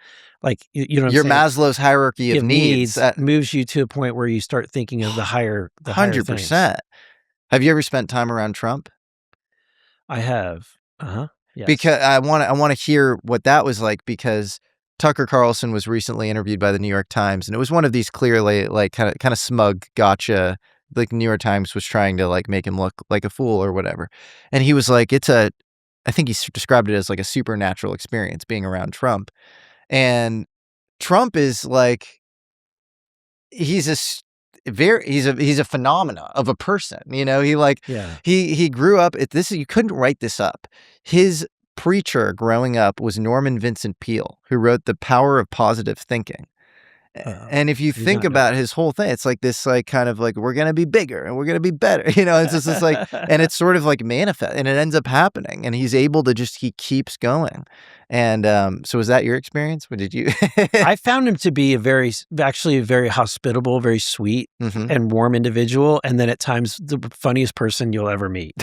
your Maslow's hierarchy of needs moves you to a point where you start thinking of the higher 100%. Have you ever spent time around Trump? I have. Yes. Because I want to hear what that was like, because Tucker Carlson was recently interviewed by the New York Times, and it was one of these clearly kind of smug gotcha. Like New York Times was trying to make him look like a fool or whatever, and he was like, I think he described it as like a supernatural experience being around Trump, and Trump is like, he's a phenomena of a person. He grew up at this. You couldn't write this up. His preacher growing up was Norman Vincent Peale, who wrote The Power of Positive Thinking. And if you think about his whole thing, it's like this, kind of we're going to be bigger and we're going to be better. It's just this and it's sort of manifest, and it ends up happening, and he's able to he keeps going. And so was that your experience? What did you? I found him to be a very hospitable, very sweet and warm individual. And then at times the funniest person you'll ever meet.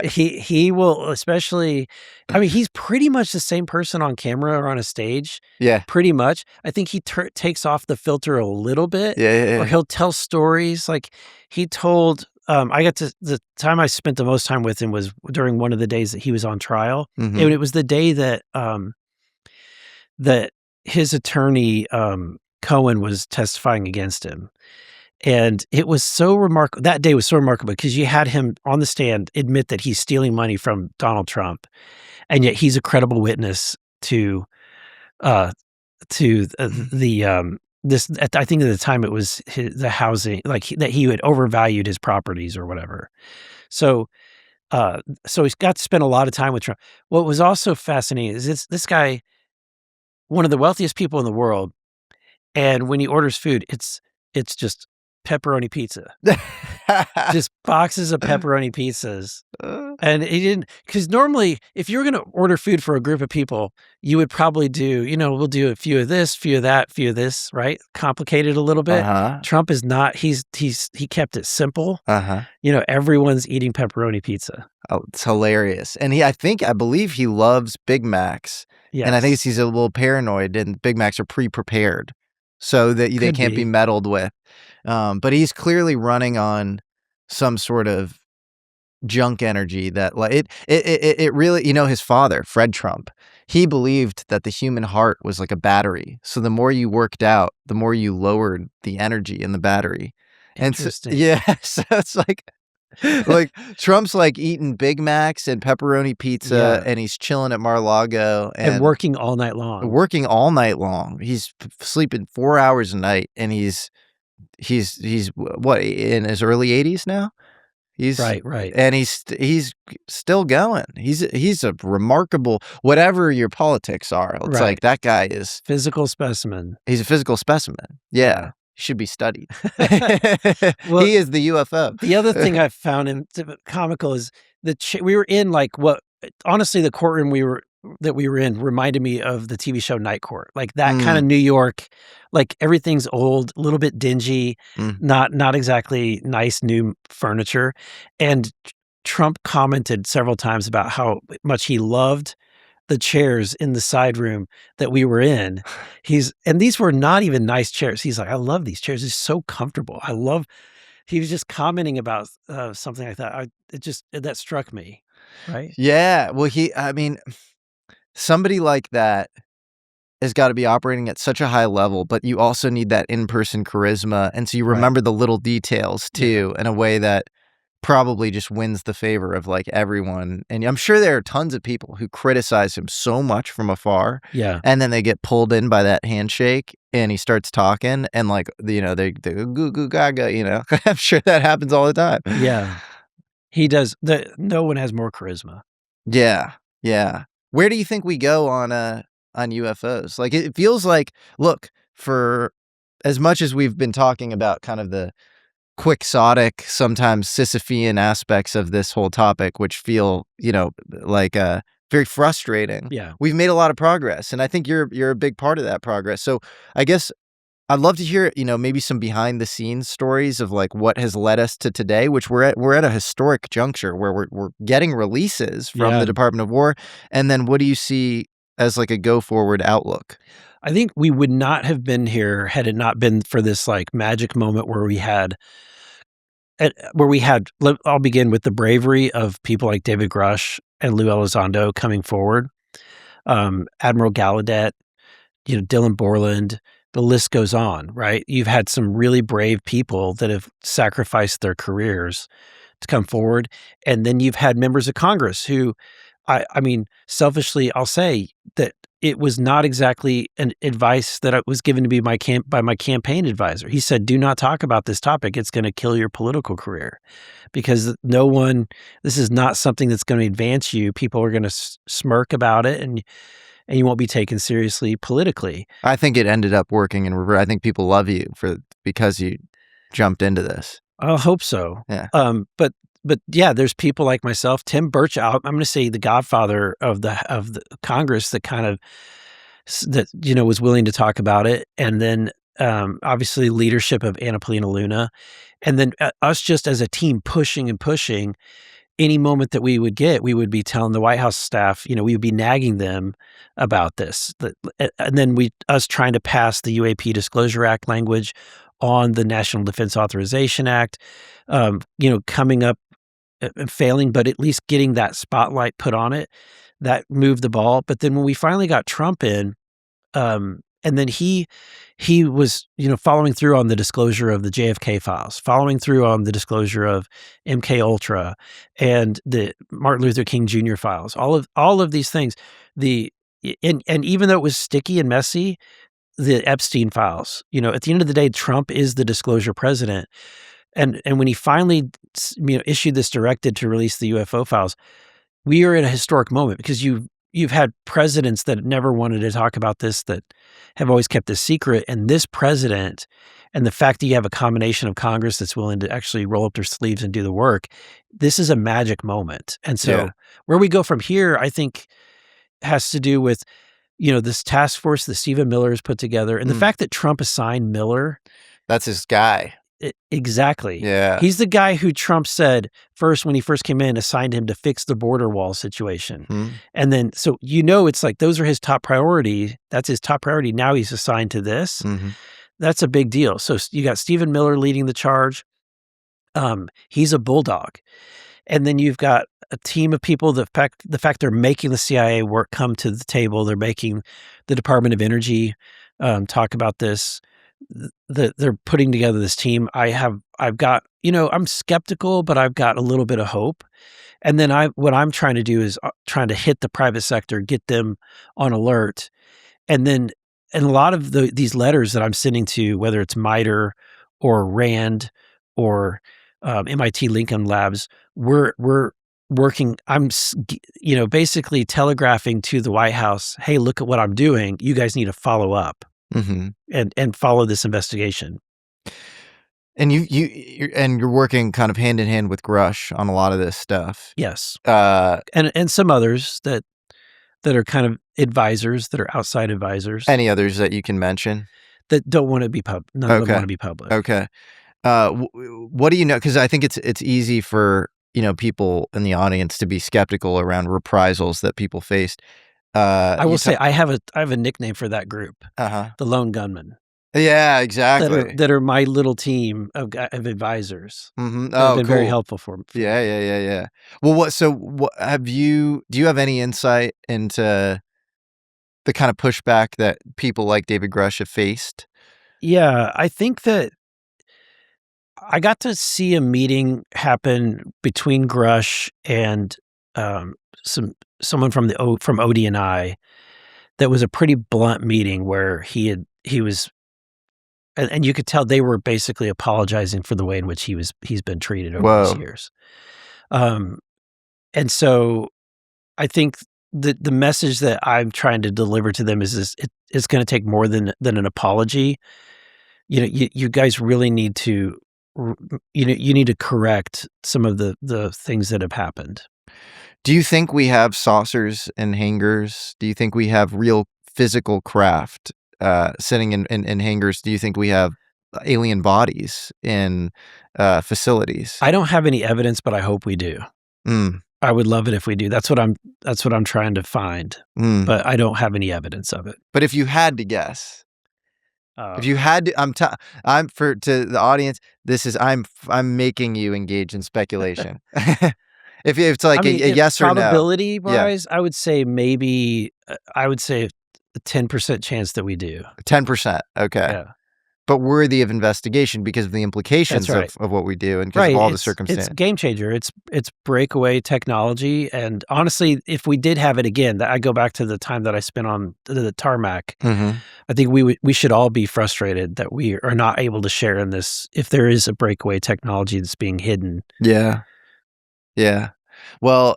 He will, especially, he's pretty much the same person on camera or on a stage. Yeah. Pretty much. I think he takes off the filter a little bit. Yeah. Or he'll tell stories. Like he told, the time I spent the most time with him was during one of the days that he was on trial. And it was the day that, that his attorney, Cohen, was testifying against him. And it was so remarkable. That day was so remarkable because you had him on the stand admit that he's stealing money from Donald Trump, and yet he's a credible witness to this. I think at the time it was the housing, that he had overvalued his properties or whatever. So he's got to spend a lot of time with Trump. What was also fascinating is this guy, one of the wealthiest people in the world, and when he orders food, it's just pepperoni pizza, just boxes of pepperoni pizzas. And he didn't, because normally if you were going to order food for a group of people, you would probably do, we'll do a few of this, few of that, few of this, right? Complicated a little bit. Trump is not, he kept it simple. Everyone's eating pepperoni pizza. Oh, it's hilarious. And I believe he loves Big Macs. And I think he's a little paranoid, and Big Macs are pre-prepared so that they can't be meddled with. But he's clearly running on some sort of junk energy that like it really, his father, Fred Trump, he believed that the human heart was like a battery. So the more you worked out, the more you lowered the energy in the battery. Interesting. So it's like Trump's like eating Big Macs and pepperoni pizza, and he's chilling at Mar-a-Lago and working all night long. He's sleeping 4 hours a night, and he's what, in his early 80s now? He's right. And he's still going. He's a remarkable, whatever your politics are. It's like that guy is physical specimen. He's a physical specimen. Yeah. He should be studied. Well, he is the UFO. The other thing I found comical is we were in honestly, the courtroom we were in reminded me of the TV show Night Court, like that kind of New York, like everything's old, a little bit dingy, not exactly nice new furniture. And Trump commented several times about how much he loved the chairs in the side room that we were in. And these were not even nice chairs. He's like, I love these chairs. It's so comfortable. He was just commenting about something like that. That struck me. Right. Yeah. Well, somebody like that has got to be operating at such a high level, but you also need that in-person charisma. And so you remember the little details too, in a way that probably just wins the favor of like everyone. And I'm sure there are tons of people who criticize him so much from afar. Yeah. And then they get pulled in by that handshake and he starts talking and like, they go goo goo gaga, I'm sure that happens all the time. Yeah. He does. No one has more charisma. Yeah. Yeah. Where do you think we go on UFOs? Like, it feels like, look, for as much as we've been talking about kind of the quixotic, sometimes Sisyphean aspects of this whole topic, which feel, like very frustrating. Yeah. We've made a lot of progress, and I think you're a big part of that progress. So I guess I'd love to hear, maybe some behind the scenes stories of like what has led us to today, which we're at a historic juncture where we're getting releases from the Department of War. And then what do you see as like a go forward outlook? I think we would not have been here had it not been for this like magic moment where we had, I'll begin with the bravery of people like David Grush and Lou Elizondo coming forward. Admiral Gallaudet, Dylan Borland, the list goes on, right? You've had some really brave people that have sacrificed their careers to come forward. And then you've had members of Congress who, selfishly, I'll say that it was not exactly an advice that was given to me by my campaign advisor. He said, do not talk about this topic. It's going to kill your political career because this is not something that's going to advance you. People are going to smirk about it and you won't be taken seriously politically. I think it ended up working in reverse. I think people love you because you jumped into this. I hope so. Yeah. But yeah, there's people like myself, Tim Burch. I'm going to say the godfather of the Congress that kind of was willing to talk about it, and then obviously leadership of Anna Paulina Luna, and then us just as a team pushing and pushing. Any moment that we would get, we would be telling the White House staff, we would be nagging them about this, and then us trying to pass the UAP Disclosure Act language on the National Defense Authorization Act, coming up and failing, but at least getting that spotlight put on it, that moved the ball. But then when we finally got Trump in, and then he was, following through on the disclosure of the JFK files, following through on the disclosure of MK Ultra and the Martin Luther King Jr. files, all of these things, and even though it was sticky and messy, the Epstein files, at the end of the day, Trump is the disclosure president. And when he finally, issued this directive to release the UFO files, we are at a historic moment because you've had presidents that never wanted to talk about this, that have always kept this secret. And this president, and the fact that you have a combination of Congress that's willing to actually roll up their sleeves and do the work, this is a magic moment. And so where we go from here, I think, has to do with, this task force that Stephen Miller has put together, and the fact that Trump assigned Miller. That's his guy. Exactly. Yeah. He's the guy who Trump said first, when he first came in, assigned him to fix the border wall situation. And then, so, it's like, those are his top priority. That's his top priority. Now he's assigned to this. That's a big deal. So you got Stephen Miller leading the charge. He's a bulldog. And then you've got a team of people, the fact they're making the CIA work come to the table. They're making the Department of Energy talk about this. They're putting together this team. I've got, I'm skeptical, but I've got a little bit of hope. And then what I'm trying to do is trying to hit the private sector, get them on alert. And then, and a lot of these letters that I'm sending to, whether it's MITRE or RAND or MIT Lincoln Labs, we're working. I'm, basically telegraphing to the White House, hey, look at what I'm doing. You guys need to follow up. And follow this investigation. And you're working kind of hand in hand with Grush on a lot of this stuff. Yes. And some others that are kind of advisors, that are outside advisors. Any others that you can mention that don't want to be none of them want to be public. Okay. What do you know? Because I think it's easy for people in the audience to be skeptical around reprisals that people faced. I will say I have a nickname for that group, the Lone Gunmen. Yeah, exactly. That are my little team of advisors. That have been very helpful for me. Yeah. Well, do you have any insight into the kind of pushback that people like David Grush have faced? Yeah, I think that I got to see a meeting happen between Grush and someone from ODNI that was a pretty blunt meeting where he was, and you could tell they were basically apologizing for the way in which he's been treated over these years. And so I think the message that I'm trying to deliver to them is it's going to take more than an apology. You guys really need to, you need to correct some of the things that have happened. Do you think we have saucers and hangars? Do you think we have real physical craft sitting in hangars? Do you think we have alien bodies in facilities? I don't have any evidence, but I hope we do. I would love it if we do. That's what I'm trying to find. But I don't have any evidence of it. But if you had to guess, if you had to, to the audience, I'm making you engage in speculation. If it's like a yes or no. Probability wise, I would say maybe, a 10% chance that we do. 10%. Okay. Yeah. But worthy of investigation because of the implications of what we do and because of all the circumstances. It's a game changer. It's breakaway technology. And honestly, if we did have it again, I go back to the time that I spent on the tarmac. I think we should all be frustrated that we are not able to share in this if there is a breakaway technology that's being hidden. Yeah. Well,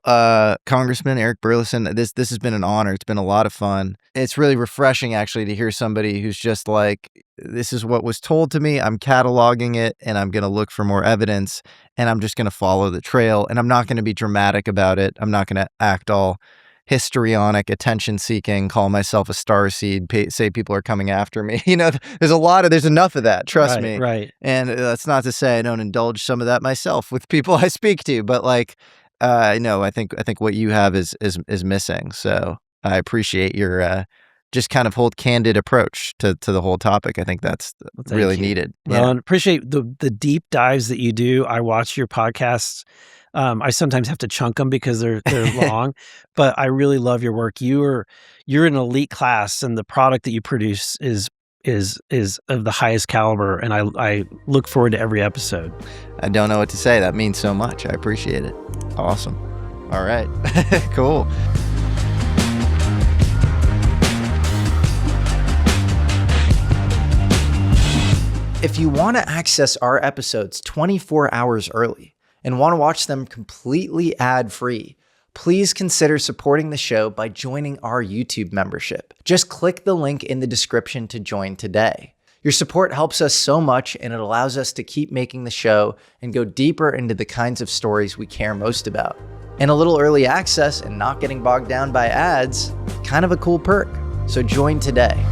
Congressman Eric Burlison, this has been an honor. It's been a lot of fun. It's really refreshing, actually, to hear somebody who's just like, this is what was told to me. I'm cataloging it, and I'm going to look for more evidence, and I'm just going to follow the trail, and I'm not going to be dramatic about it. I'm not going to act all histrionic, attention-seeking, call myself a starseed, say people are coming after me. There's enough of that. Trust me. Right. And that's not to say I don't indulge some of that myself with people I speak to, but I think what you have is missing. So I appreciate your just kind of hold candid approach to the whole topic. I think that's really needed. Well, and appreciate the deep dives that you do. I watch your podcasts. I sometimes have to chunk them because they're long, but I really love your work. You're an elite class, and the product that you produce is of the highest caliber, and I look forward to every episode. I don't know what to say. That means so much. I appreciate it. Awesome. All right. Cool. If you want to access our episodes 24 hours early and want to watch them completely ad-free, please consider supporting the show by joining our YouTube membership. Just click the link in the description to join today. Your support helps us so much, and it allows us to keep making the show and go deeper into the kinds of stories we care most about. And a little early access and not getting bogged down by ads, kind of a cool perk. So join today.